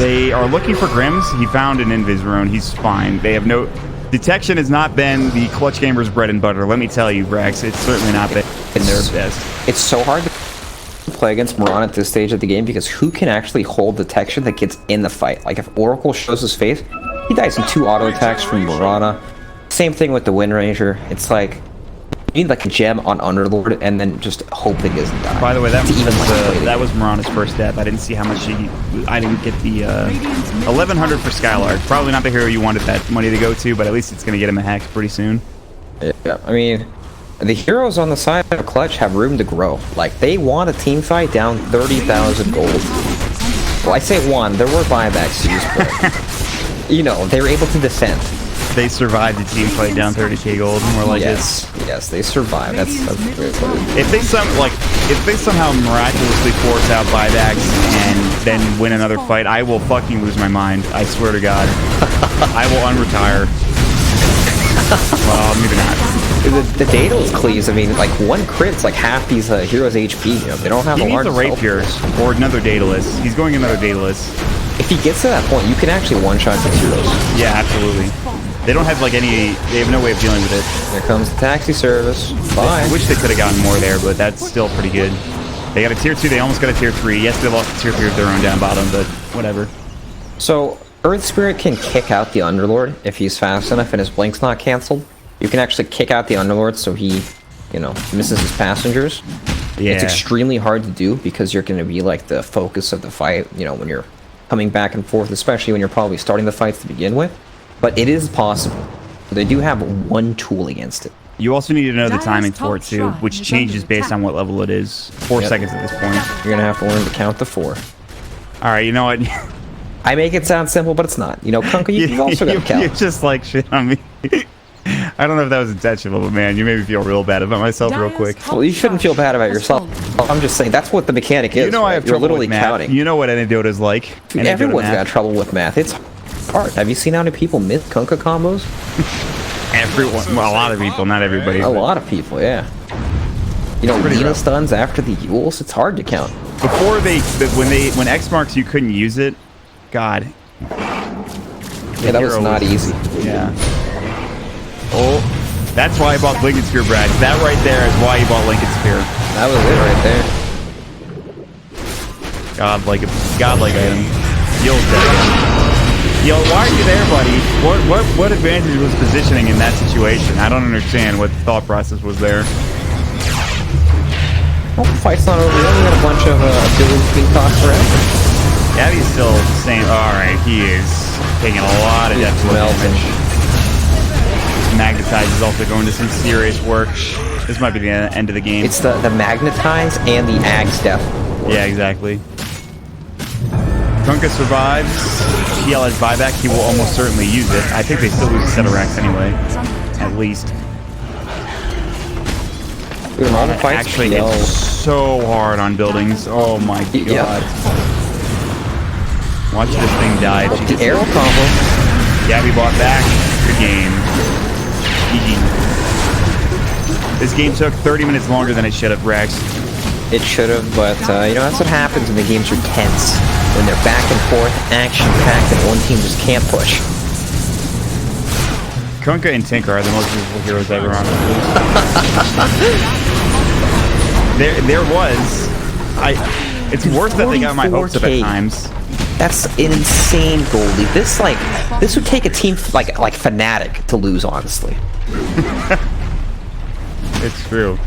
They are looking for Grims. He found an Invis rune. He's fine. They have no... Detection has not been the Clutch Gamers' bread and butter. Let me tell you, Brax, it's certainly not been their best. It's so hard to play against Mirana at this stage of the game because who can actually hold detection that gets in the fight? Like, if Oracle shows his face, he dies in 2 auto attacks from Mirana. Same thing with the Wind Ranger. It's like you need like a gem on Underlord and then just hope that he doesn't die. By the way, that was Mirana's first death. I didn't see how much I didn't get the 1100 for Skylark. Probably not the hero you wanted that money to go to, but at least it's going to get him a hex pretty soon. Yeah, I mean, the heroes on the side of Clutch have room to grow. Like, they want a team fight down 30,000 gold. Well, I say one. There were buybacks used, but you know, they were able to defend. They survived the team fight down 30k gold, more like yes, they survived. That's very funny. If they somehow miraculously force out buybacks and then win another fight, I will fucking lose my mind. I swear to God, I will unretire. Well, maybe not. The Daedalus cleaves. I mean, like one crit's like half these heroes' HP. You know, they don't have a large. He needs a Rapier or another Daedalus. He's going another Daedalus. If he gets to that point, you can actually one-shot the heroes. Yeah, absolutely. They don't have like any. They have no way of dealing with it. Here comes the taxi service. Bye. I wish they could have gotten more there, but that's still pretty good. They got a tier 2. They almost got a tier 3. Yes, they lost a tier 3 of their own down bottom, but whatever. So Earth Spirit can kick out the Underlord if he's fast enough and his blink's not canceled. You can actually kick out the Underlord so he, you know, misses his passengers. Yeah. It's extremely hard to do because you're going to be like the focus of the fight, you know, when you're coming back and forth, especially when you're probably starting the fights to begin with. But it is possible. They do have one tool against it. You also need to know the timing for it too, which changes based on what level it is. 4 seconds at this point. You're going to have to learn to count to 4. All right, you know what? I make it sound simple, but it's not. You know, Kunka, you've also got to count. You just like shit on me. I don't know if that was intentional, but man, you made me feel real bad about myself real quick. Well, you shouldn't feel bad about yourself. I'm just saying, that's what the mechanic is. You know, I have trouble with math. Counting. You know what Dota is like. Everyone's got trouble with math. It's hard. Have you seen how many people miss Kunka combos? Everyone. Well, a lot of people, not everybody. A lot of people, yeah. You know, Lena stuns after the Yules, it's hard to count. Before when X marks you couldn't use it, God. Yeah, that was not easy. Yeah. Oh, that's why I bought Lincoln Spear, Brad. That right there is why you bought Lincoln Spear. That was it right there. Godlike item. Yo, why are you there, buddy? What advantage was positioning in that situation? I don't understand what the thought process was there. Well, the fight's not over yet. We got a bunch of abilities being tossed around. Gabby's still the same. Alright, he is taking a lot of death damage. Magnetize is also going to some serious work. This might be the end of the game. It's the Magnetize and the Ag's death. Yeah, exactly. Kunkka survives. PL has buyback. He will almost certainly use it. I think they still lose a set of racks anyway. At least. Actually, it's so hard on buildings. Oh my god. Yeah. Watch this thing die. The arrow combo. Gabby bought back. Good game. GG. This game took 30 minutes longer than it should have, Rex. It should have, but you know, that's what happens when the games are tense. When they're back and forth, action-packed, and one team just can't push. Kunkka and Tinker are the most useful heroes ever on the There was. It's worse that they got my hopes up at times. That's an insane goalie. This would take a team like Fnatic to lose, honestly. It's true.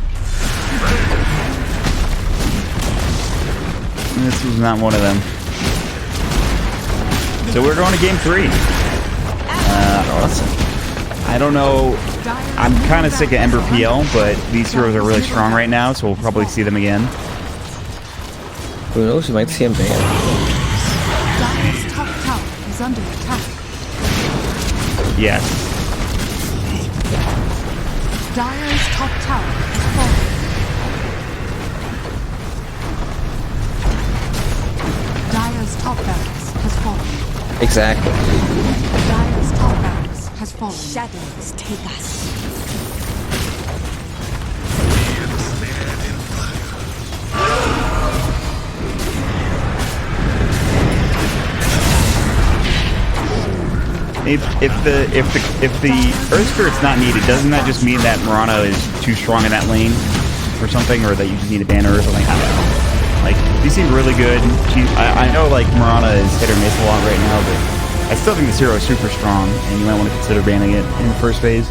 This was not one of them. So we're going to game 3. Awesome. I don't know. I'm kind of sick of Ember PL, but these heroes are really strong right now, so we'll probably see them again. Who knows? We might see him banned. Dire's top tower is under attack. Yes. Dire's top tower is falling. Dire's top barracks has fallen. Exactly. Dire's top barracks has fallen. Shadows take us. If the Earth Spirit's not needed, doesn't that just mean that Mirana is too strong in that lane or something, or that you just need a banner or something? I don't know. Like, she seemed really good. I know like Mirana is hit or miss a lot right now, but I still think this hero is super strong, and you might want to consider banning it in the first phase.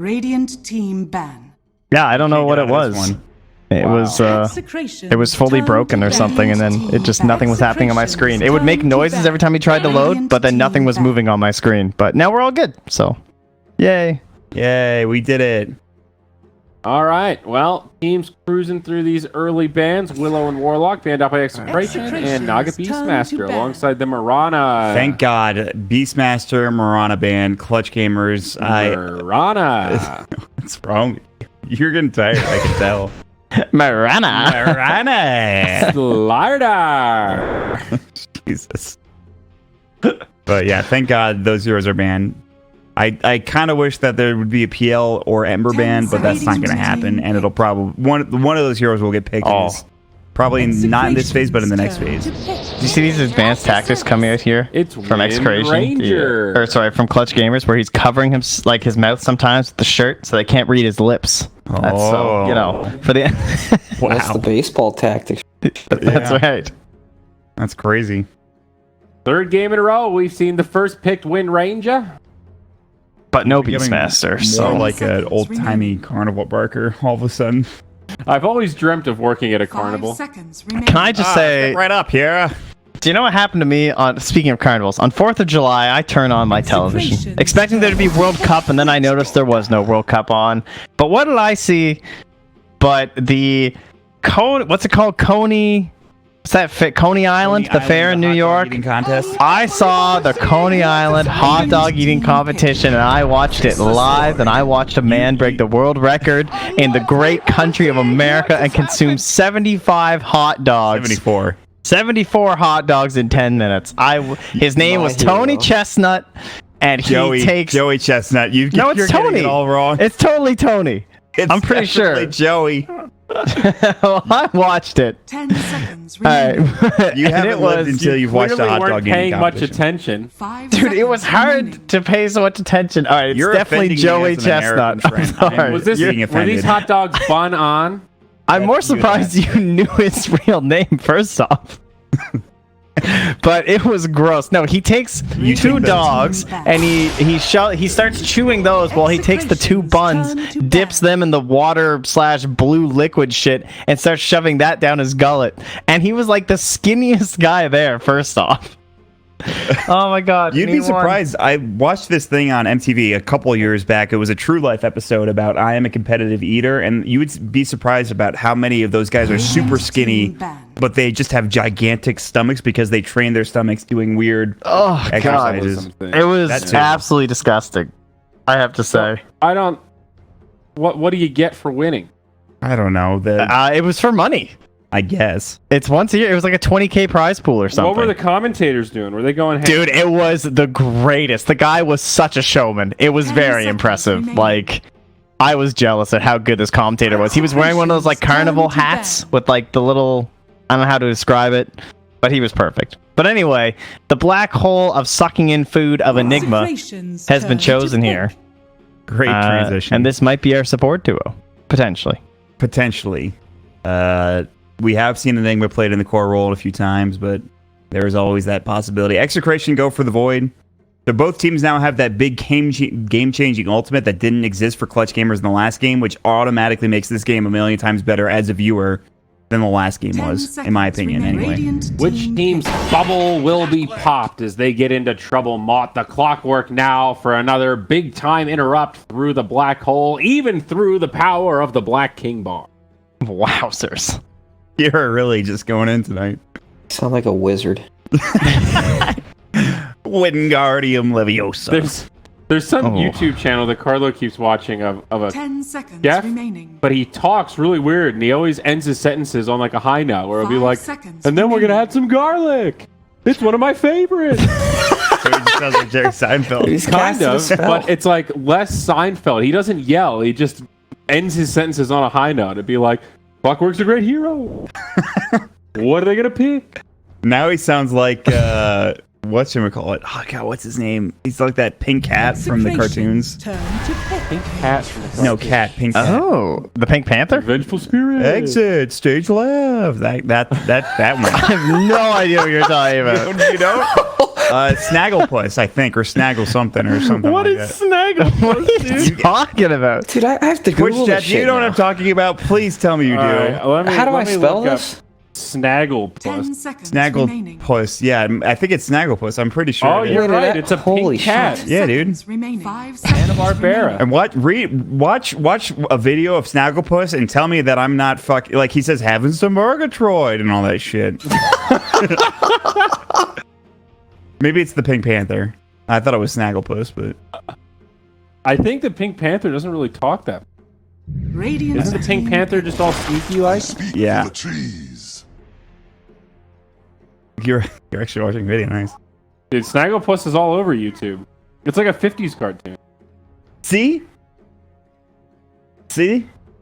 Radiant team ban. Yeah, I don't know what it Get out of was. this one. It was fully broken or something, and then it just nothing was happening on my screen. It would make noises every time you tried to load, but then nothing was moving on my screen. But now we're all good, so yay. Yay, we did it. All right. Well, teams cruising through these early bans. Willow and Warlock banned out by Execration, and Naga Beastmaster alongside the Mirana. Thank God. Beastmaster, Mirana band, Clutch Gamers. Mirana. What's wrong? You're getting tired, I can tell. Mirana. Mirana. Slider. Jesus. But yeah, thank God those heroes are banned. I kind of wish that there would be a PL or Ember ban, but that's not going to happen, and it'll probably one of those heroes will get picked. Probably not in this phase, but in the next phase. Do you see these advanced tactics coming out here? It's from Wind Execration, Ranger. or sorry, from Clutch Gamers, where he's covering him like his mouth sometimes with the shirt, so they can't read his lips. That's so for the. Wow. That's the baseball tactic. That's right. That's crazy. Third game in a row, we've seen the first picked Wind Ranger. But no Becoming Beastmaster, more so like an old-timey carnival barker all of a sudden. I've always dreamt of working at a carnival. Can I just say right up here? Do you know what happened to me on speaking of carnivals? On 4th of July, I turn on my television, expecting there to be World Cup, and then I noticed there was no World Cup on. But what did I see? But the what's it called? Coney. What's that fit? Coney Island, the fair in New York. Contest. I saw the Coney Island hot dog eating competition, and I watched it live. And I watched a man break the world record in the great country of America and consume 75 hot dogs. 74 hot dogs in 10 minutes. His name was Tony Chestnut, and he takes Joey Chestnut. You're Tony. Getting it all wrong. It's totally Tony. I'm pretty sure. Joey. Well, I watched it. 10 seconds remaining. You haven't lived until you've watched a hot dog eating paying much competition. attention. Dude, it was hard to pay so much attention. All right, it's You're definitely offending me Joey as an American Chestnut. I'm friend. sorry. Were these hot dogs bun on? I'm more surprised you knew his real name first off. But it was gross. No, he takes two dogs and he starts chewing those while he takes the two buns, dips them in the water/blue liquid shit, and starts shoving that down his gullet. And he was like the skinniest guy there, first off. Oh my god. You'd be surprised. I watched this thing on MTV a couple years back. It was a True Life episode about I am a competitive eater, and you would be surprised about how many of those guys are super skinny, but they just have gigantic stomachs because they train their stomachs doing weird exercises. God. It was absolutely disgusting, I have to say. What do you get for winning? I don't know. It was for money, I guess. It's once a year. It was like a 20K prize pool or something. What were the commentators doing? Were they going? Dude, it was the greatest. The guy was such a showman. It was very impressive. Like, I was jealous at how good this commentator was. He was wearing one of those like carnival hats with like the little, I don't know how to describe it, but he was perfect. But anyway, the black hole of sucking in food of Enigma has been chosen here. Great transition. And this might be our support duo, potentially. We have seen Enigma played in the core role a few times, but there is always that possibility. Execration go for the Void. So both teams now have that big game-changing ultimate that didn't exist for Clutch Gamers in the last game, which automatically makes this game a million times better as a viewer than the last game was, in my opinion, anyway. Which team's bubble will be popped as they get into trouble? Mott the clockwork now for another big-time interrupt through the black hole, even through the power of the Black King Bar. Wowzers. You're really just going in tonight. Sound like a wizard. Wingardium Leviosa. There's some YouTube channel that Carlo keeps watching of a 10 seconds Jeff, remaining. but he talks really weird, and he always ends his sentences on like a high note, where he'll be like, and then we're going to add some garlic. It's one of my favorites. So he just sounds like Jerry Seinfeld. He's Kind of, but it's like less Seinfeld. He doesn't yell. He just ends his sentences on a high note. It'd be like, Clockwork's a great hero. What are they going to pick? Now he sounds like, whatchamacallit? Oh, God, what's his name? He's like that pink cat from the cartoons. Pink cat from the cartoons. No, pink cat. Oh, the Pink Panther? Vengeful Spirit. Exit, stage left. That one. I have no idea what you're talking about. You know? Snagglepuss, I think, or Snaggle something or something. What like is that. Snaggle? What are you talking about? Dude, I have to Twitch Google chat, this do you shit know what now. I'm talking about? Please tell me you do. How do I spell look up this? Snagglepuss. 10 seconds remaining. Snagglepuss, yeah, I think it's Snagglepuss. I'm pretty sure. Oh, it is. you're Wait, right. that- It's a holy pink cat. Five Yeah, dude. seconds remaining. 5 seconds Hanna-Barbera. And watch a video of Snagglepuss and tell me that I'm not like he says having some Murgatroyd and all that shit. Maybe it's the Pink Panther. I thought it was Snagglepuss, but I think the Pink Panther doesn't really talk that. Radiant Isn't the Pink team Panther just all sneaky like? yeah. You're actually watching video, nice. Dude, Snagglepuss is all over YouTube. It's like a 50s cartoon. See?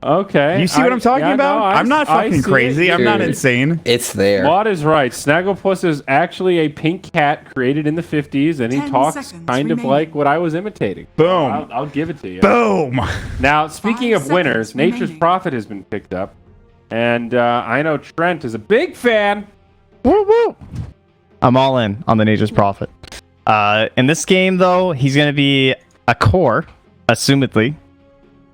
Okay. You see what I'm talking about? I'm not I fucking see crazy. it. I'm not Dude. insane. It's there. Maud is right. Snagglepuss is actually a pink cat created in the 50s, and he 10 talks seconds kind of remaining. like what I was imitating. Boom. I'll give it to you. Boom. Now, speaking 5 of winners, seconds Nature's remaining. Prophet has been picked up, and I know Trent is a big fan. Woo woo! I'm all in on the Nature's Prophet. In this game, though, he's going to be a core, assumedly.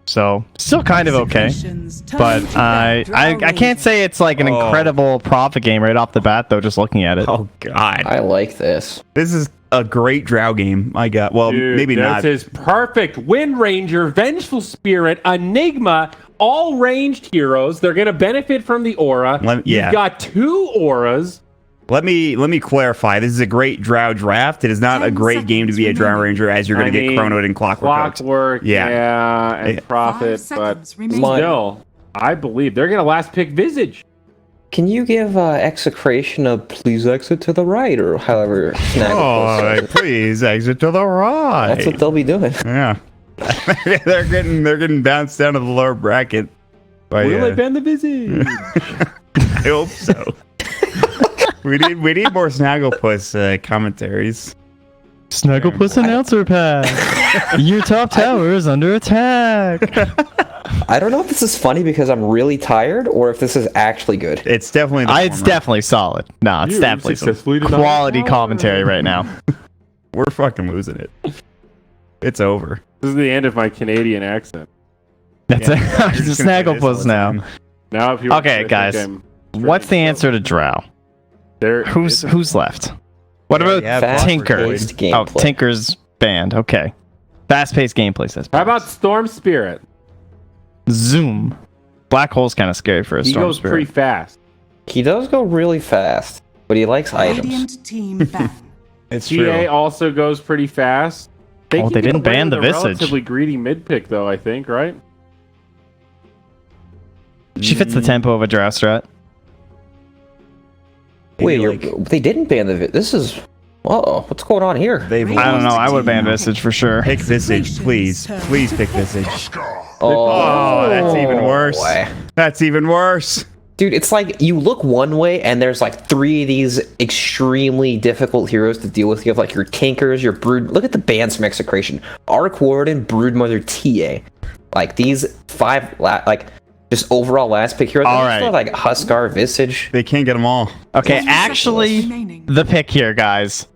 So, still kind of okay. Execration's turn But to I can't say it's like an incredible Prophet game right off the bat, though, just looking at it. Oh god. I like this. This is a great drow game. I got Dude, maybe this not. is perfect. Wind Ranger, Vengeful Spirit, Enigma, all ranged heroes. They're going to benefit from the aura. Yeah. You've got 2 auras. Let me clarify. This is a great drow draft. It is not a 10 great game to be a drow seconds ranger, as you're going to get chronoed and clockwork. Clockwork, yeah, and Yeah. Prophet, 5 but seconds remaining. still, I believe they're going to last pick Visage. Can you give Execration a please exit to the right, or however Oh, Snagglepuss says it? please exit to the right. That's what they'll be doing. Yeah. they're getting bounced down to the lower bracket. By, Will they ban the Visage? I hope so. we need more Snagglepuss commentaries. Snagglepuss announcer pack. Your top tower is under attack. I don't know if this is funny because I'm really tired, or if this is actually good. It's definitely It's definitely solid. No, it's You definitely successfully some denied quality power. commentary right now. We're fucking losing it. It's over. This is the end of my Canadian accent. That's Yeah, it. you're It's just a gonna say this all Snagglepuss the now. time. Now, if you Okay, guys. What's the answer to Drow? Who's left? What Yeah, about yeah, Tinker? Fast-paced Oh, gameplay. Tinker's banned. Okay. Fast-paced gameplay says. How about Storm Spirit? Zoom? Black Hole's kind of scary for a He Storm goes Spirit. pretty fast. He does go really fast, but he likes items. Radiant team ban. It's TA true. also goes pretty fast. Oh, can they get didn't away ban with the a Visage. relatively greedy mid pick, though, I think, right? She fits the tempo of a Drow strat. Wait, Maybe, they didn't ban the. This is. Uh-oh, what's going on here? They've I don't know. I would ban Visage for sure. Pick Visage, please. Please pick Visage. Oh, that's even worse. boy. That's even worse. Dude, it's like you look one way and there's like 3 of these extremely difficult heroes to deal with. You have like your Tinkers, your Brood. Look at the bans from Execration. Arc Warden, Broodmother, TA. Like these 5, like just overall last pick heroes. All They right. still have, like Huskar, Visage. They can't get them all. Okay, 10 actually, seconds remaining. the pick here, guys.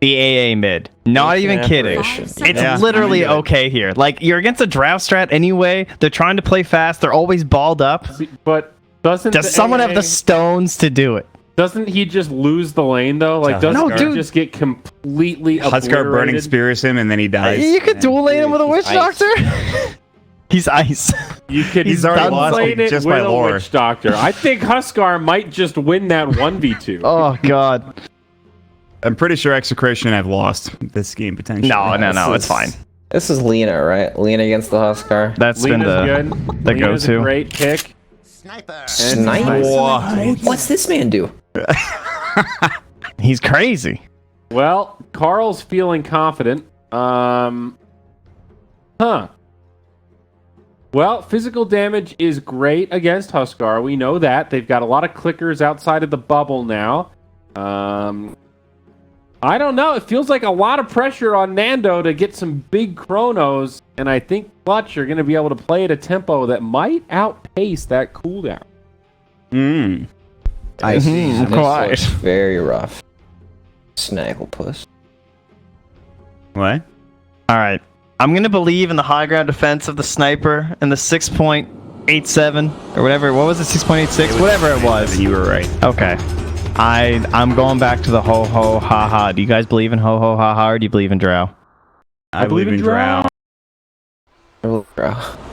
The AA mid. Not even kidding. Execration. Five It's seconds literally remaining. okay here. Like, you're against a Drow strat anyway. They're trying to play fast. They're always balled up. But doesn't Does the someone have AA the stones to do it? Doesn't he just lose the lane though? Like, No, doesn't dude. he just get completely Huskar burning obliterated? spears him and then he dies. You could dual lane him with a Witch He's ice. Doctor. He's ice. You could He's already done lost lane it it just with by a lore. Witch Doctor. I think Huskar might just win that 1v2. Oh god. I'm pretty sure Execration have lost this game potentially. No, This it's is- fine. This is Lena, right? Lena against the Huskar. That's been Lena's the good. the Lena's a go-to. great pick. Sniper. What? What's this man do? He's crazy. Well, Carl's feeling confident. Well, physical damage is great against Huskar. We know that. They've got a lot of clickers outside of the bubble now. I don't know. It feels like a lot of pressure on Nando to get some big chronos, and I think Clutch are going to be able to play at a tempo that might outpace that cooldown. Mm. I see. Quite. This looks very rough. Snagglepuss. What? All right. I'm gonna believe in the high ground defense of the sniper and the 6.87 or whatever. What was it? 6.86? Whatever it was. You were right. Okay. I'm going back to the ho ho ha ha. Do you guys believe in ho ho ha ha, or do you believe in Drow? I believe in Drow.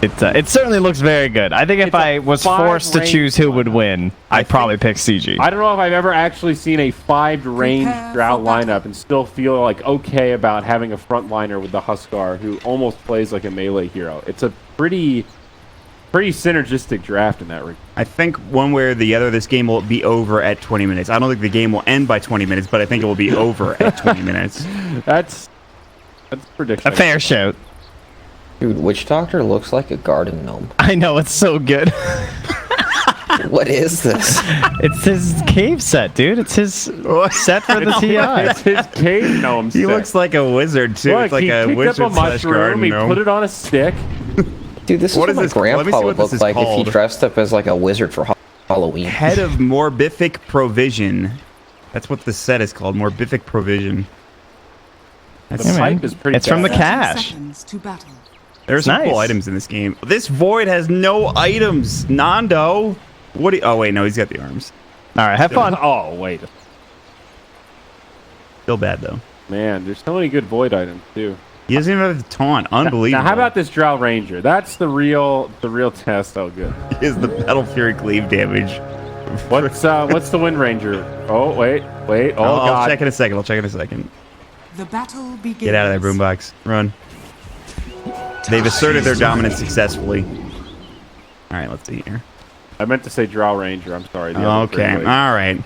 It certainly looks very good. I think if I was forced to choose who would win, I'd probably pick CG. I don't know if I've ever actually seen a 5 range Drought lineup and still feel like okay about having a frontliner with the Huskar who almost plays like a melee hero. It's a pretty synergistic draft in that regard. I think one way or the other, this game will be over at 20 minutes. I don't think the game will end by 20 minutes, but I think it will be over at 20 minutes. That's prediction. A fair shout. Dude, Witch Doctor looks like a garden gnome. I know, it's so good. What is this? It's his cave set, dude. It's his set for the TI. It's his cave gnome set. He looks like a wizard, too. Look, it's like he a picked wizard up a mushroom, he put it on a stick. Dude, this is what my grandpa would look like if he dressed up as like a wizard for Halloween. Head of Morbific Provision. That's what the set is called, Morbific Provision. The pipe is pretty It's from the cache. To battle. There's some cool Nice. items in this game. This Void has no items. Nando. What? Oh, wait, no, he's got the arms. All right, have fun. Oh, wait. Still bad, though. Man, there's so many good Void items, too. He doesn't even have the taunt. Unbelievable. Now, how about this Drow Ranger? That's the real test. Oh, good. He has the Battle Fury cleave damage. What's the Wind Ranger? Oh, wait. Oh, God. I'll check in a second. The battle begins. Get out of there, Boombox. Run. They've asserted their dominance successful. Alright, let's see here. I meant to say Drow Ranger. I'm sorry. Okay, alright.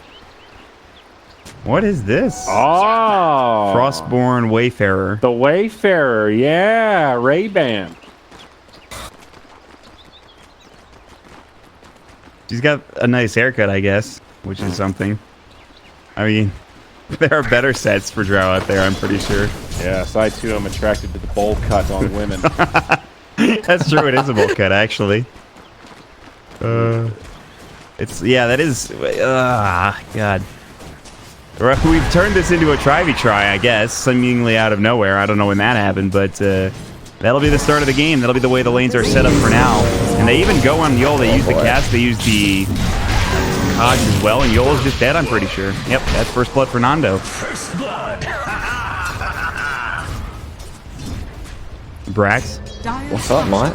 What is this? Oh! Frostborn Wayfarer. The Wayfarer, yeah. Ray-Ban. She's got a nice haircut, I guess, which is something. I mean, there are better sets for Drow out there, I'm pretty sure. Yes, I too am attracted to the bowl cut on women. That's true, it is a bowl cut, actually. That is, God. We've turned this into a try, I guess, seemingly out of nowhere. I don't know when that happened, but that'll be the start of the game. That'll be the way the lanes are set up for now. And they even go on Yol. They use the cast, they use the Hodge as well, and Yol's just dead, I'm pretty sure. Yep, that's first blood for Nando. First blood. Brax, What's up, Mott?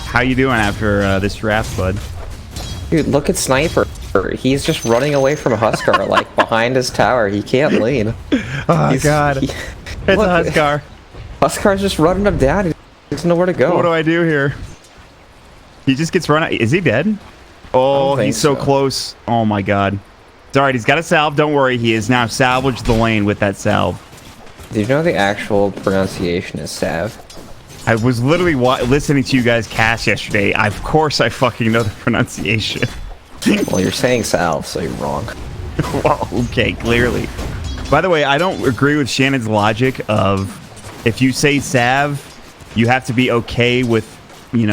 how you doing after this draft, bud? Dude, look at Sniper. He's just running away from a Huskar, like behind his tower. He can't lead. Oh, God. It's a Huskar. Huskar's just running him down. He doesn't know where to go. What do I do here? He just gets run out. Is he dead? Oh, he's so close. Oh, my God. It's all right. He's got a salve. Don't worry. He has now salvaged the lane with that salve. Did you know the actual pronunciation is Sav? I was literally listening to you guys cast yesterday. Of course I fucking know the pronunciation. Well, you're saying Salve, so you're wrong. Well, okay, clearly. By the way, I don't agree with Shannon's logic of if you say Sav, you have to be okay with,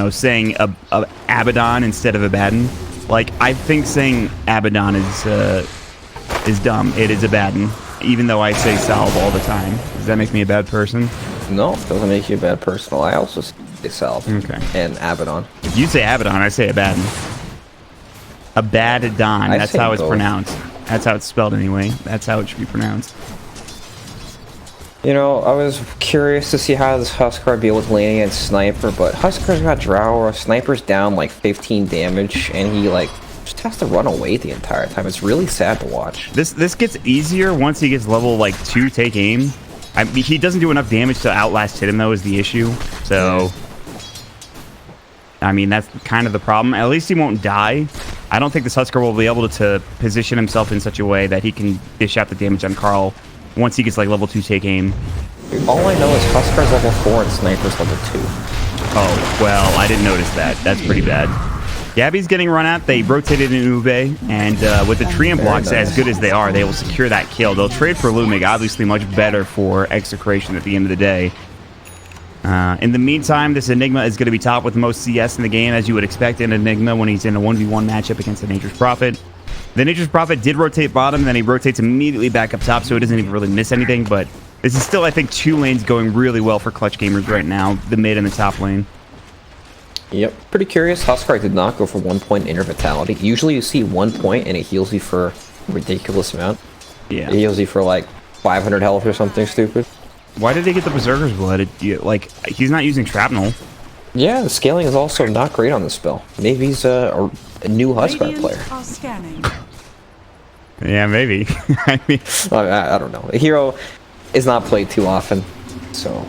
saying Abaddon instead of Abaddon. Like, I think saying Abaddon is dumb. It is Abaddon, even though I say Salve all the time. Does that make me a bad person? No, it doesn't make you a bad person. I also say Salve. Okay. And Abaddon. If you say Abaddon, I say Abaddon. Abaddon. That's how it's pronounced. That's how it's spelled anyway. That's how it should be pronounced. I was curious to see how this Huskar deal with laning and Sniper, but Huskar's got Drow, Sniper's down like 15 damage, and he just has to run away the entire time. It's really sad to watch. This gets easier once he gets level 2 take aim. He doesn't do enough damage to outlast hit him though, is the issue. So I mean, that's kind of the problem. At least he won't die. I don't think this Huskar will be able to position himself in such a way that he can dish out the damage on Carl once he gets level 2 take aim. All I know is Huskar's level 4 and Sniper's level 2. Oh, well, I didn't notice that. That's pretty bad. Gabby's getting run at. They rotated in Ube, and with the tree and blocks as good as they are, they will secure that kill. They'll trade for Lumig, obviously much better for Execration at the end of the day. In the meantime, this Enigma is going to be top with the most CS in the game, as you would expect in Enigma when he's in a 1v1 matchup against the Nature's Prophet. The Nature's Prophet did rotate bottom, and then he rotates immediately back up top, so he doesn't even really miss anything, but This is still, I think, 2 lanes going really well for clutch gamers right now. The mid and the top lane. Yep, pretty curious. Huskar did not go for 1 point inner vitality. Usually you see 1 point and it heals you for a ridiculous amount. Yeah. It heals you for like 500 health or something stupid. Why did they get the Berserker's Blood? Like, he's not using Shrapnel. Yeah, the scaling is also not great on this spell. Maybe he's a new Huskar player. Are scanning. Yeah, maybe. I mean, I don't know. The hero is not played too often, so...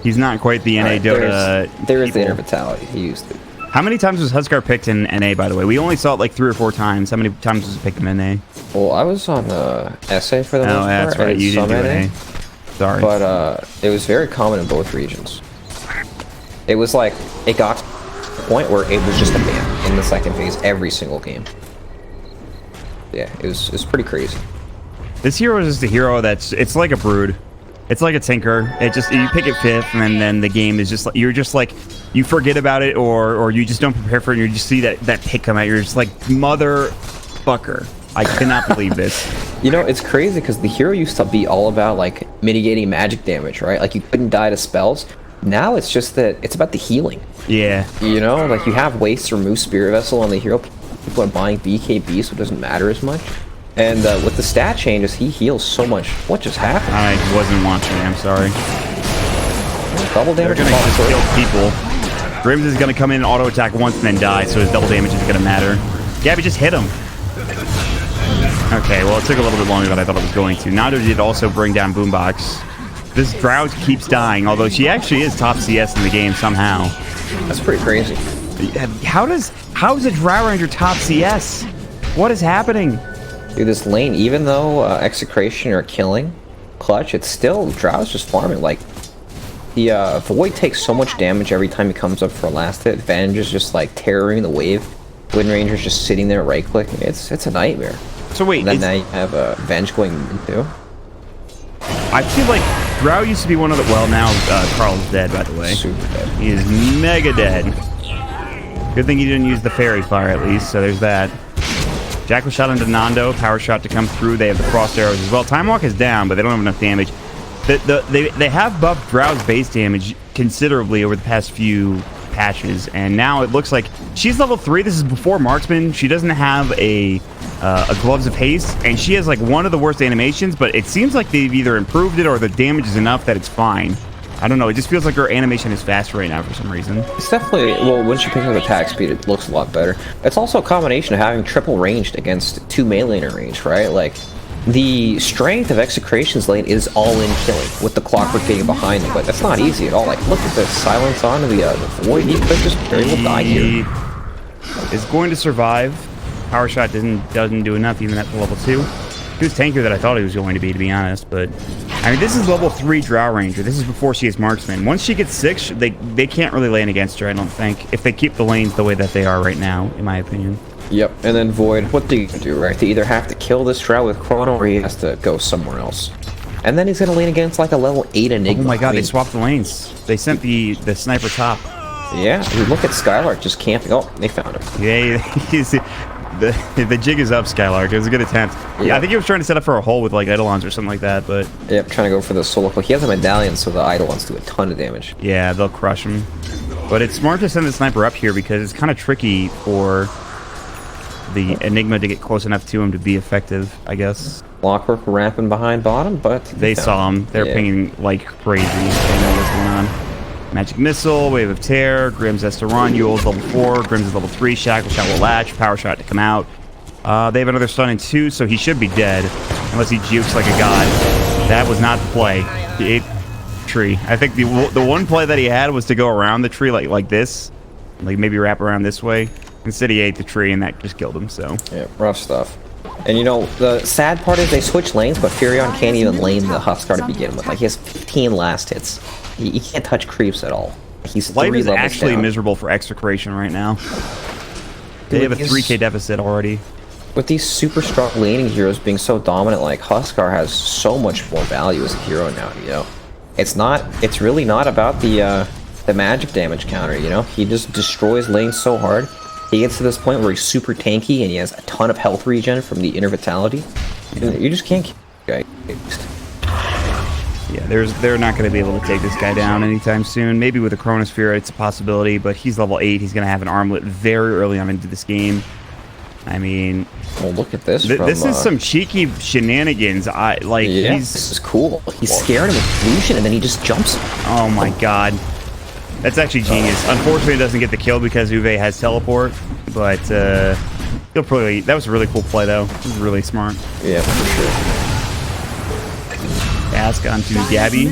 He's not quite the NA Dota. There is the inner vitality. He used it. How many times was Huskar picked in NA, by the way? We only saw it like 3 or 4 times. How many times was it picked in NA? Well, I was on SA for the most part. Oh, that's right. You didn't do NA. Sorry. But it was very common in both regions. It was like, it got to the point where it was just a ban in the second phase every single game. Yeah, it was pretty crazy. This hero is just a hero it's like a Brood. It's like a Tinker. It just, you pick it 5th, and then the game is just like, you're just like, you forget about it, or you just don't prepare for it, and you just see that pick come out. You're just like, motherfucker. I cannot believe this. You know, it's crazy because the hero used to be all about like mitigating magic damage, right? Like you couldn't die to spells. Now it's just that it's about the healing. Yeah. You know, like you have ways to remove Spirit Vessel on the hero. People are buying BKB, so it doesn't matter as much. And with the stat changes, he heals so much. What just happened? I wasn't watching it, I'm sorry. Double damage. They're gonna just kill people. Grims is gonna come in and auto attack once and then die, so his double damage isn't gonna matter. Gabby just hit him. Okay, well it took a little bit longer than I thought it was going to. Nado did also bring down Boombox. This Drow keeps dying, although she actually is top CS in the game somehow. That's pretty crazy. How is a Drow Ranger top CS? What is happening? Dude, this lane, even though Execration are killing clutch, it's still Drow's just farming. Like the Void takes so much damage every time he comes up for a last hit. Venge is just like terroring the wave. Wind Ranger's just sitting there right clicking. It's a nightmare. So wait, and then now you have Venge going into. I feel like Drow used to be one of the, well now Carl's dead, by the way. Super dead. He is mega dead. Good thing he didn't use the fairy fire at least, so there's that. Jackal shot into Nando, power shot to come through. They have the frost arrows as well. Time Walk is down, but they don't have enough damage. They have buffed Drow's base damage considerably over the past few patches, and now it looks like she's level 3. This is before Marksman. She doesn't have a Gloves of Haste, and she has like one of the worst animations, but it seems like they've either improved it or the damage is enough that it's fine. I don't know, it just feels like her animation is faster right now for some reason. It's definitely, well, once you pick up attack speed, it looks a lot better. It's also a combination of having triple ranged against 2 melee in range, right? Like, the strength of Execration's lane is all-in killing, with the Clockwork getting behind them, but that's not easy at all. Like, look at the silence on the Void. He could just very well die here. He is going to survive. Power shot doesn't do enough even at the level 2. He was tankier than I thought he was going to be honest, but I mean, this is level 3 Drow Ranger. This is before she is Marksman. Once she gets 6, they can't really lane against her, I don't think, if they keep the lanes the way that they are right now, in my opinion. Yep, and then Void, what do you do, right? They either have to kill this Drow with Chrono, or he has to go somewhere else. And then he's gonna lane against like a level 8 Enigma. Oh my god, they swapped the lanes. They sent the sniper top. Yeah, dude, look at Skylark just camping. Oh, they found him. Yeah, the jig is up, Skylark. It was a good attempt. Yeah, I think he was trying to set up for a hole with like Eidolons or something like that, but... Yep, trying to go for the solo. He has a medallion, so the Eidolons do a ton of damage. Yeah, they'll crush him. But it's smart to send the sniper up here because it's kind of tricky for the Enigma to get close enough to him to be effective, I guess. Clockwork ramping behind bottom, but... They saw him. They're pinging like crazy. They know what's going on. Magic Missile, Wave of Terror, Grimm's has to run, Yule's level 4, Grimm's is level 3, Shackle Shot will latch, Power Shot to come out. They have another stun in 2, so he should be dead, unless he jukes like a god. That was not the play. He ate tree. I think the one play that he had was to go around the tree like this, like maybe wrap around this way. Instead he ate the tree, and that just killed him, so. Yeah, rough stuff. And you know, the sad part is they switch lanes, but Furion can't even lane the Huskar to begin with. Like, he has 15 last hits. He can't touch creeps at all. He's Life 3 is levels actually down. miserable for Execration right now. They have a 3k deficit already. With these super strong laning heroes being so dominant, like, Huskar has so much more value as a hero now, you know? It's really not about the magic damage counter, you know? He just destroys lanes so hard. He gets to this point where he's super tanky and he has a ton of health regen from the inner vitality. You just can't keep the guy. Yeah, they're not going to be able to take this guy down anytime soon. Maybe with a Chronosphere, it's a possibility, but he's level 8. He's going to have an armlet very early on into this game. I mean... Well, look at this. This is some cheeky shenanigans. Yeah, this is cool. He's scared him with Lucian, and then he just jumps. Oh my god. That's actually genius. Unfortunately, it doesn't get the kill because Uwe has teleport, but he'll probably... That was a really cool play, though. It was really smart. Yeah, for sure. Ask onto Gabby.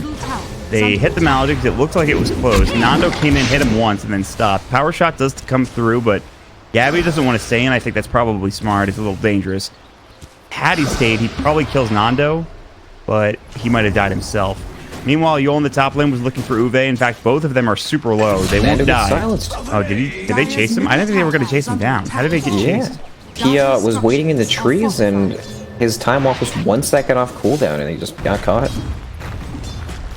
They hit the Maledict. It looked like it was close. Nando came in, hit him once, and then stopped. Power Shot does come through, but Gabby doesn't want to stay in. I think that's probably smart. It's a little dangerous. Had he stayed, he probably kills Nando, but he might have died himself. Meanwhile, Yol in the top lane was looking for Uwe. In fact, both of them are super low. They won't die. Oh, did they chase him? I didn't think they were going to chase him down. How did they get chased? He was waiting in the trees, and his time off was 1 second off cooldown, and he just got caught.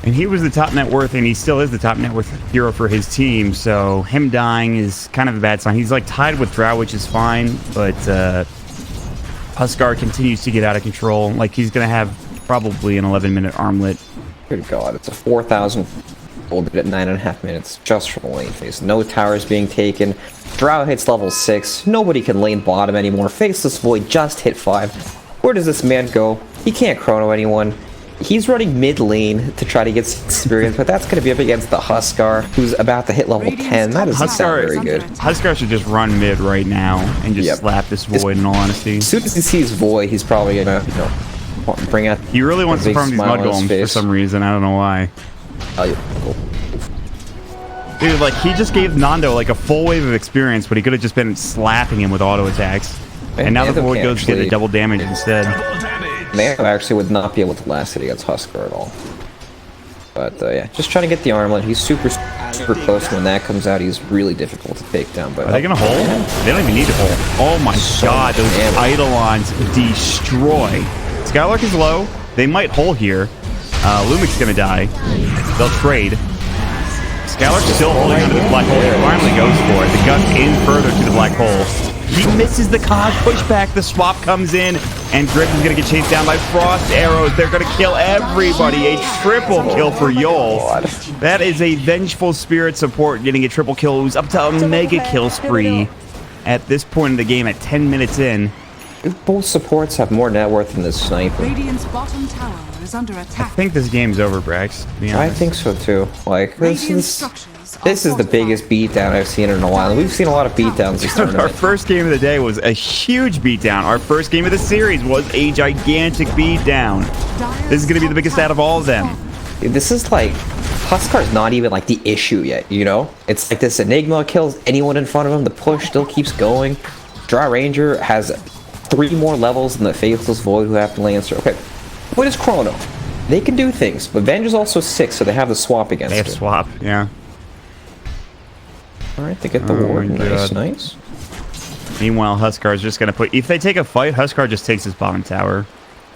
And he was the top net worth, and he still is the top net worth hero for his team, so him dying is kind of a bad sign. He's like tied with Drow, which is fine, but Huskar continues to get out of control. Like, he's going to have probably an 11-minute armlet. Good God, it's a 4,000 gold at 9.5 minutes just from the lane phase. No towers being taken. Drow hits level 6. Nobody can lane bottom anymore. Faceless Void just hit 5. Where does this man go? He can't chrono anyone. He's running mid lane to try to get some experience, but that's going to be up against the Huskar, who's about to hit level 10. That doesn't sound very good. Huskar should just run mid right now and just slap this Void, in all honesty. As soon as he sees Void, he's probably going to, bring out... He really wants to farm these mud golems for some reason. I don't know why. Dude, like, he just gave Nando, like, a full wave of experience, but he could have just been slapping him with auto attacks. And now the Void goes to get a double damage instead. Nando actually would not be able to last it against Huskar at all. But, yeah, just trying to get the armlet. He's super close. When that comes out, he's really difficult to take down. But are they going to hold? They don't even need to hold. Oh my god, those Eidolons destroy. Skylark is low. They might hold here. Lumic's going to die. They'll trade. Skylark's still holding onto the black hole. He finally goes for it. The gun's in further to the black hole. He misses the cog pushback. The swap comes in, and Griffin's going to get chased down by frost arrows. They're going to kill everybody. A triple kill for Yol. That is a vengeful spirit support getting a triple kill, who's up to a mega kill spree at this point in the game at 10 minutes in. Both supports have more net worth than this sniper. Radiant's bottom tower is under attack. I think this game's over, Brax. I think so too. Like, this is the biggest beatdown I've seen in a while. We've seen a lot of beatdowns this tournament. Our first game of the day was a huge beatdown. Our first game of the series was a gigantic beatdown. This is going to be the biggest out of all of them. This is like, Huskar's not even like the issue yet, you know? It's like this Enigma kills anyone in front of him. The push still keeps going. Drow Ranger has 3 more levels than the Faithless Void who have to Lancer. Okay, what is Chrono? They can do things, but Venge is also 6, so they have the swap against it. They have swap, yeah. Alright, they get the ward. Nice. Meanwhile, Huskar is just going to put... If they take a fight, Huskar just takes his bottom tower.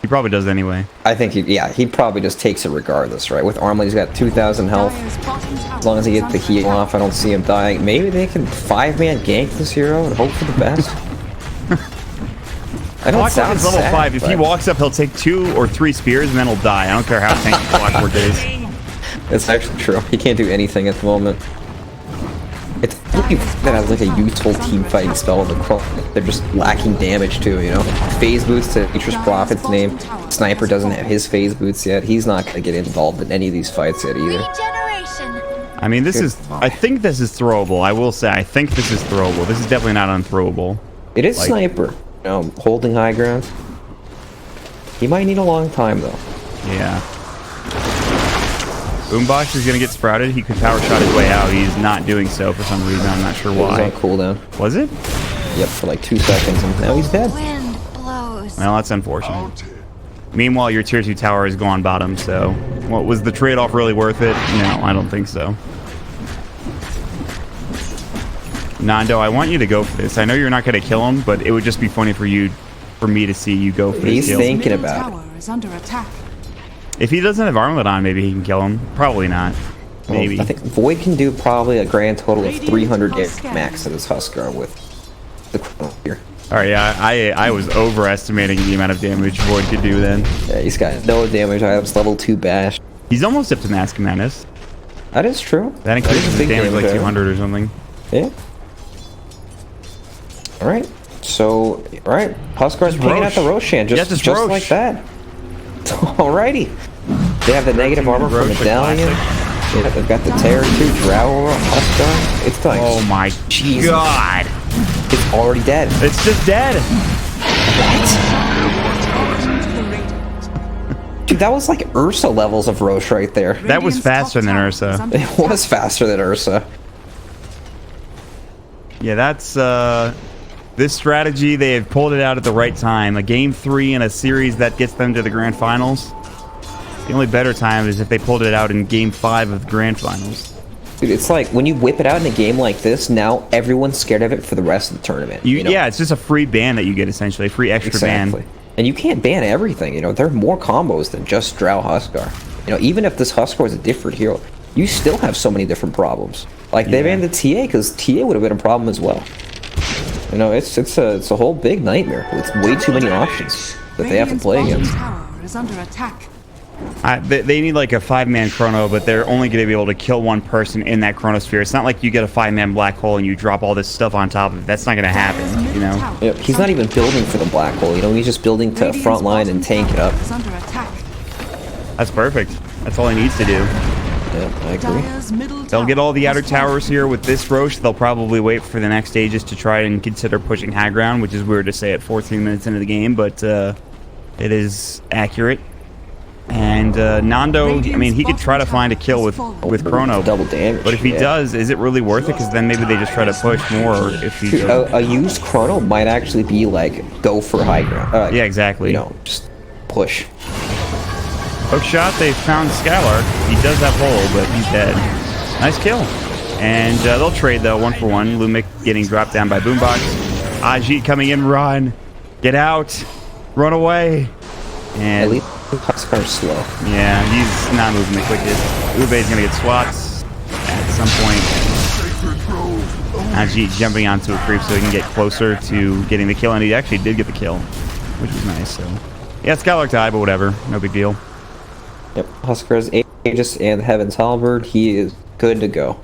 He probably does anyway. I think, he probably just takes it regardless, right? With Armlet, he's got 2,000 health. As long as he gets the heal off, I don't see him dying. Maybe they can 5-man gank this hero and hope for the best. I don't sound level sad, 5. If he walks up, he'll take 2 or 3 spears and then he'll die. I don't care how tanky Clockwork is. It's actually true. He can't do anything at the moment. It's looking that has like a useful team fighting spell in the Crow. They're just lacking damage too, you know? Phase boots to Nature's Prophet's name. Sniper doesn't have his phase boots yet. He's not going to get involved in any of these fights yet either. I mean, I think this is throwable. I will say, I think this is throwable. This is definitely not unthrowable. It is Sniper. Holding high ground. He might need a long time though. Yeah. Boombox is gonna get sprouted. He could power shot his way out. He's not doing so for some reason. I'm not sure why. It was on cooldown. Was it? Yep, for like 2 seconds, and now he's dead. Well, that's unfortunate. Meanwhile, your tier 2 tower is gone bottom. So, what was the trade-off really worth it? No, I don't think so. Nando, I want you to go for this. I know you're not going to kill him, but it would just be funny for me to see you go for this He's kill. thinking about it. If he doesn't have armlet on, maybe he can kill him. Probably not. Maybe. Well, I think Void can do probably a grand total of 300 max at his Huskar with the Chrono here. Alright, yeah, I was overestimating the amount of damage Void could do then. Yeah, he's got no damage items, level 2 bash. He's almost up to Mask Madness. That is true. That increases his damage like 200 or something. Yeah. All right. So, all right. Huskar's picking out the Roshan just like that. Alrighty. They have the negative armor from Medallion. They've got the Terror too. Drow, Huskar. It's like, oh my god. It's already dead. It's just dead. Dude, that was like Ursa levels of Roche right there. That was faster than Ursa. It was faster than Ursa. Yeah, that's this strategy. They have pulled it out at the right time. A game 3 in a series that gets them to the grand finals. The only better time is if they pulled it out in game 5 of the grand finals. Dude, it's like when you whip it out in a game like this, now everyone's scared of it for the rest of the tournament. You know? Yeah, it's just a free ban that you get, essentially. A free extra ban. And you can't ban everything, you know. There are more combos than just Drow Huskar. You know, even if this Huskar is a different hero, you still have so many different problems. Like, they banned the TA, because TA would have been a problem as well. You know, it's a whole big nightmare with way too many options that they have to play against. Tower is under attack. They need like a 5-man chrono, but they're only going to be able to kill one person in that chronosphere. It's not like you get a 5-man black hole and you drop all this stuff on top of it. That's not going to happen, you know? Yep, he's not even building for the black hole, you know? He's just building to front line and tank it up. That's perfect. That's all he needs to do. Yep, I agree. They'll get all the outer towers here with this Roche. They'll probably wait for the next stages to try and consider pushing high ground, which is weird to say at 14 minutes into the game, but it is accurate. And Nando, I mean, he could try to find a kill with Chrono. Double damage. But if he does, is it really worth it? Because then maybe they just try to push more. If he a used Chrono might actually be like, go for high ground. Yeah, exactly. You know, just push. Hook shot, they found Skylark. He does have hole, but he's dead. Nice kill. And they'll trade, though, 1-for-1. Lumic getting dropped down by Boombox. Ajit coming in, run. Get out. Run away. And at least Huskar's slow. Yeah, he's not moving the quickest. Ube's gonna get swaps at some point. Ajit jumping onto a creep so he can get closer to getting the kill, and he actually did get the kill, which was nice. So, yeah, Skylark died, but whatever, no big deal. Yep, Huskar's Aegis and Heaven's Halberd. He is good to go.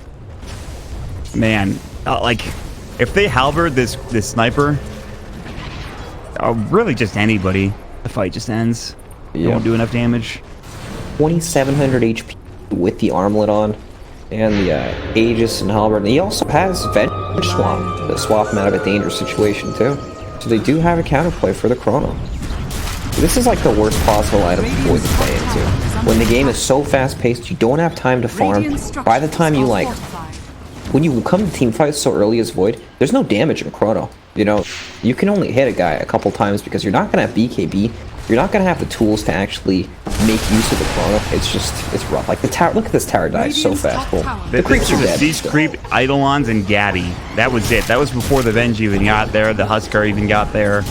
Man, like, if they halberd this sniper, really just anybody, the fight just ends. They won't do enough damage. 2700 HP with the armlet on, and the Aegis and Halberd. And he also has Venge Swap to swap him out of a dangerous situation too. So they do have a counterplay for the Chrono. This is like the worst possible item for Void to play into. When the game is so fast-paced, you don't have time to farm. By the time you when you come to team fights so early as Void, there's no damage in Chrono. You know, you can only hit a guy a couple times because you're not gonna have BKB. You're not gonna have the tools to actually make use of the Chrono. It's rough. Like the tower. Look at this tower dies so fast. Well, the creeps are dead. Siege creep, Eidolons, and Gabby. That was it. That was before the Venge even got there. The Huskar even got there.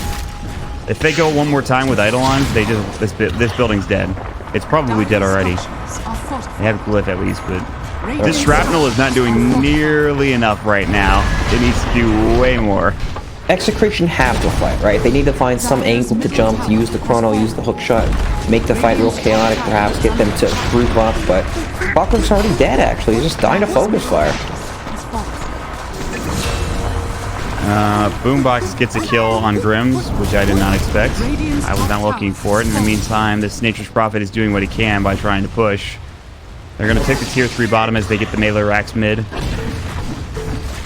If they go one more time with Eidolons, they just this building's dead. It's probably dead already. They have Glyph at least, but this shrapnel is not doing nearly enough right now. It needs to do way more. Execration have to fight, right? They need to find some angle to jump, to use the Chrono, use the hook shot, make the fight real chaotic, perhaps get them to group up, but Buckler's already dead, actually. He's just dying to focus fire. Boombox gets a kill on Grims, which I did not expect. I was not looking for it. In the meantime, this Nature's Prophet is doing what he can by trying to push. They're going to take the tier 3 bottom as they get the melee racks mid.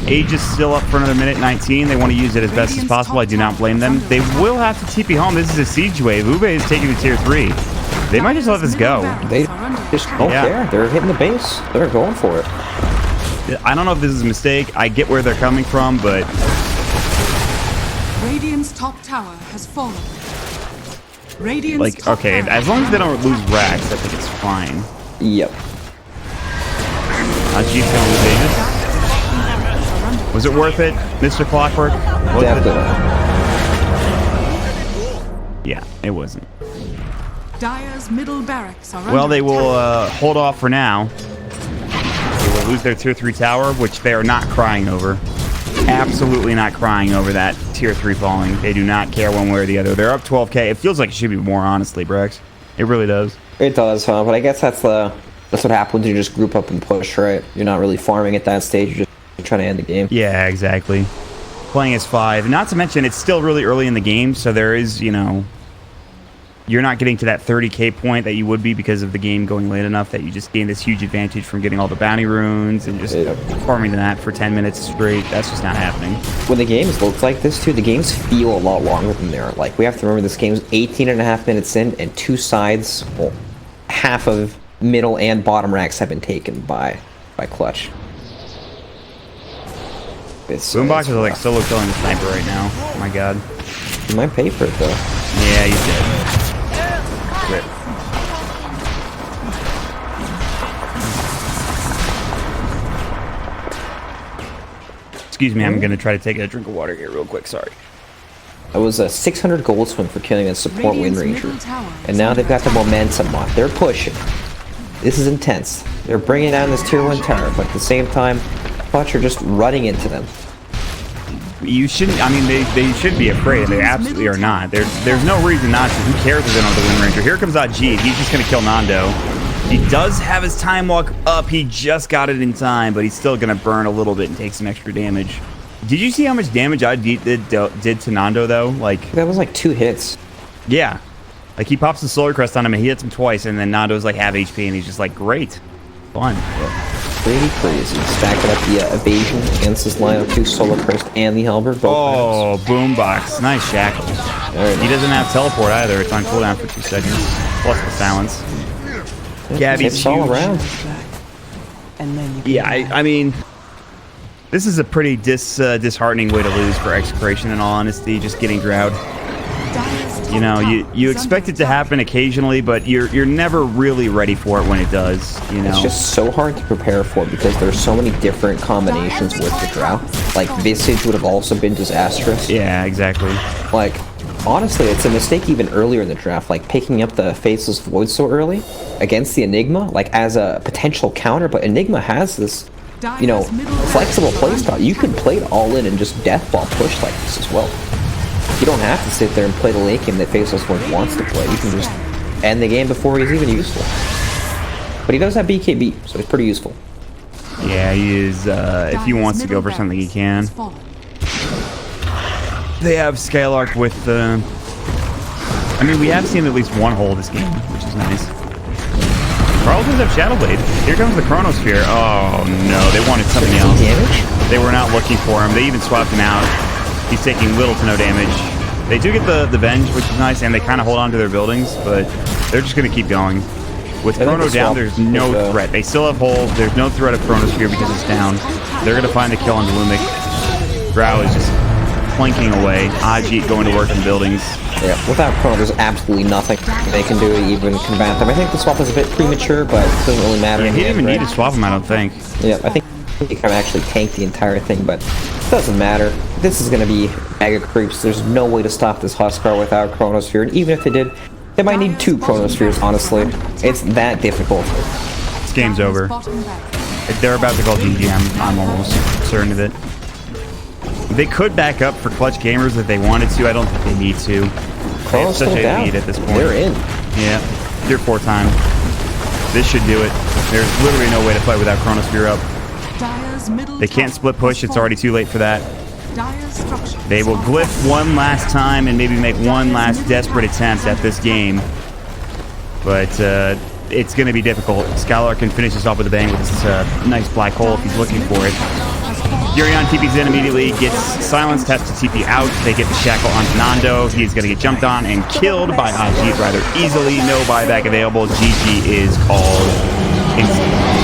Age is still up for another minute 19. They want to use it as best as possible. I do not blame them. They will have to TP home. This is a siege wave. Ube is taking the tier 3. They might just let this go. They just don't care. They're hitting the base. They're going for it. I don't know if this is a mistake. I get where they're coming from, but Radiant's top tower has fallen. Radiant's like, okay, as long as they don't lose racks, I think it's fine. Yep. Ajit's going to lose Aegis. Was it worth it, Mr. Clockwork? Definitely. Yeah, it wasn't. Dire's middle barracks are well, they will hold off for now. They will lose their tier 3 tower, which they are not crying over. Absolutely not crying over that tier 3 falling. They do not care one way or the other. They're up 12k. It feels like it should be more, honestly, Brex. It really does. It does, huh? But I guess that's what happens when you just group up and push, right? You're not really farming at that stage. You're just trying to end the game. Yeah, exactly. Playing as 5. Not to mention, it's still really early in the game, so there is, you know, you're not getting to that 30k point that you would be because of the game going late enough that you just gain this huge advantage from getting all the bounty runes and just farming the map for 10 minutes straight. That's just not happening. When the games look like this, too, the games feel a lot longer than they are. Like, we have to remember this game's 18.5 minutes in, and 2 sides, well, half of middle and bottom racks have been taken by Clutch. Boombox is like solo killing the sniper right now. Oh my god. You might pay for it, though. Yeah, he's dead. Rip. Excuse me, I'm gonna try to take a drink of water here real quick, sorry. That was a 600 gold swing for killing a support Wind Ranger. And now they've got the momentum on. They're pushing. This is intense. They're bringing down this tier 1 tower, but at the same time, Clutch are just running into them. You shouldn't, I mean, they should be afraid. They absolutely are not. There's no reason not to. Who cares if they don't have the Wind Ranger? Here comes Ajit. He's just going to kill Nando. He does have his time walk up. He just got it in time, but he's still going to burn a little bit and take some extra damage. Did you see how much damage Ajit did to Nando, though? Like, that was like 2 hits. Yeah. Like, he pops the Solar Crest on him, and he hits him twice, and then Nando's like half HP, and he's just like, great. Fun. Pretty crazy. Stacking up the evasion against this lineup too. Solar Crest and the Halberd. Oh, Boombox. Nice shackles. He doesn't have teleport either. It's on cooldown for 2 seconds. Plus the silence. Gabby's huge. All around. Yeah, I mean, this is a pretty disheartening way to lose for Execration, in all honesty, just getting Drought. You know, you expect it to happen occasionally, but you're never really ready for it when it does, you know? It's just so hard to prepare for because there's so many different combinations with the Drought. Like, Visage would have also been disastrous. Yeah, exactly. Like, honestly, it's a mistake even earlier in the draft, like picking up the Faceless Void so early against the Enigma, like as a potential counter, but Enigma has this, you know, flexible playstyle. You can play it all in and just deathball push like this as well. You don't have to sit there and play the late game that Faceless Void wants to play. You can just end the game before he's even useful. But he does have BKB, so it's pretty useful. Yeah, he is, if he wants to go for something, he can. They have Skylark with the... I mean, we have seen at least one hole this game, which is nice. Carl does have Shadow Blade. Here comes the Chronosphere. Oh, no, they wanted something else. They were not looking for him. They even swapped him out. He's taking little to no damage. They do get the Venge, which is nice, and they kind of hold on to their buildings, but they're just going to keep going. With Chrono down, there's no threat. They still have hold. There's no threat of Chronosphere because it's down. They're going to find the kill on Lumik. Drow is just plinking away. Ajit going to work in buildings. Yeah, without Chrono, there's absolutely nothing they can do to even combat them. I think the swap is a bit premature, but it doesn't really matter. Yeah, he didn't even need to swap him, I don't think. Yeah, I think he kind of actually tanked the entire thing, but it doesn't matter. This is going to be mega creeps. There's no way to stop this Huskar without Chronosphere, and even if they did, they might need 2 Chronospheres, honestly. It's that difficult. This game's over. If they're about to call GG, I'm almost certain of it. They could back up for Clutch Gamers if they wanted to. I don't think they need to. They have such a lead at this point. They're in. Yeah, they're 4 time. This should do it. There's literally no way to fight without Chronosphere up. They can't split push. It's already too late for that. They will glyph one last time and maybe make one last desperate attempt at this game. But it's going to be difficult. Skylark can finish this off with a bang with this nice black hole if he's looking for it. Yurion TP's in immediately, gets silenced, has to TP out. They get the shackle onto Nando. He's going to get jumped on and killed by Ajit rather easily. No buyback available. GG is called.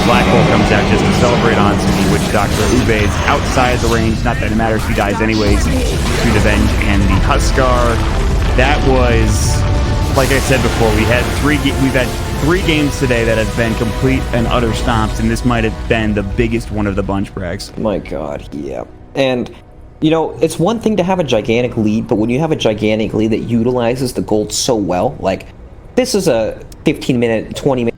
Black hole comes out just to celebrate onto the Witch Doctor. Ube is outside the range. Not that it matters. He dies anyways through the Venge and the Huskar. That was, like I said before, we've had 3 games today that have been complete and utter stomps, and this might have been the biggest one of the bunch, Brax. My god, yeah. And, you know, it's one thing to have a gigantic lead, but when you have a gigantic lead that utilizes the gold so well, like, this is a 15-minute, 20-minute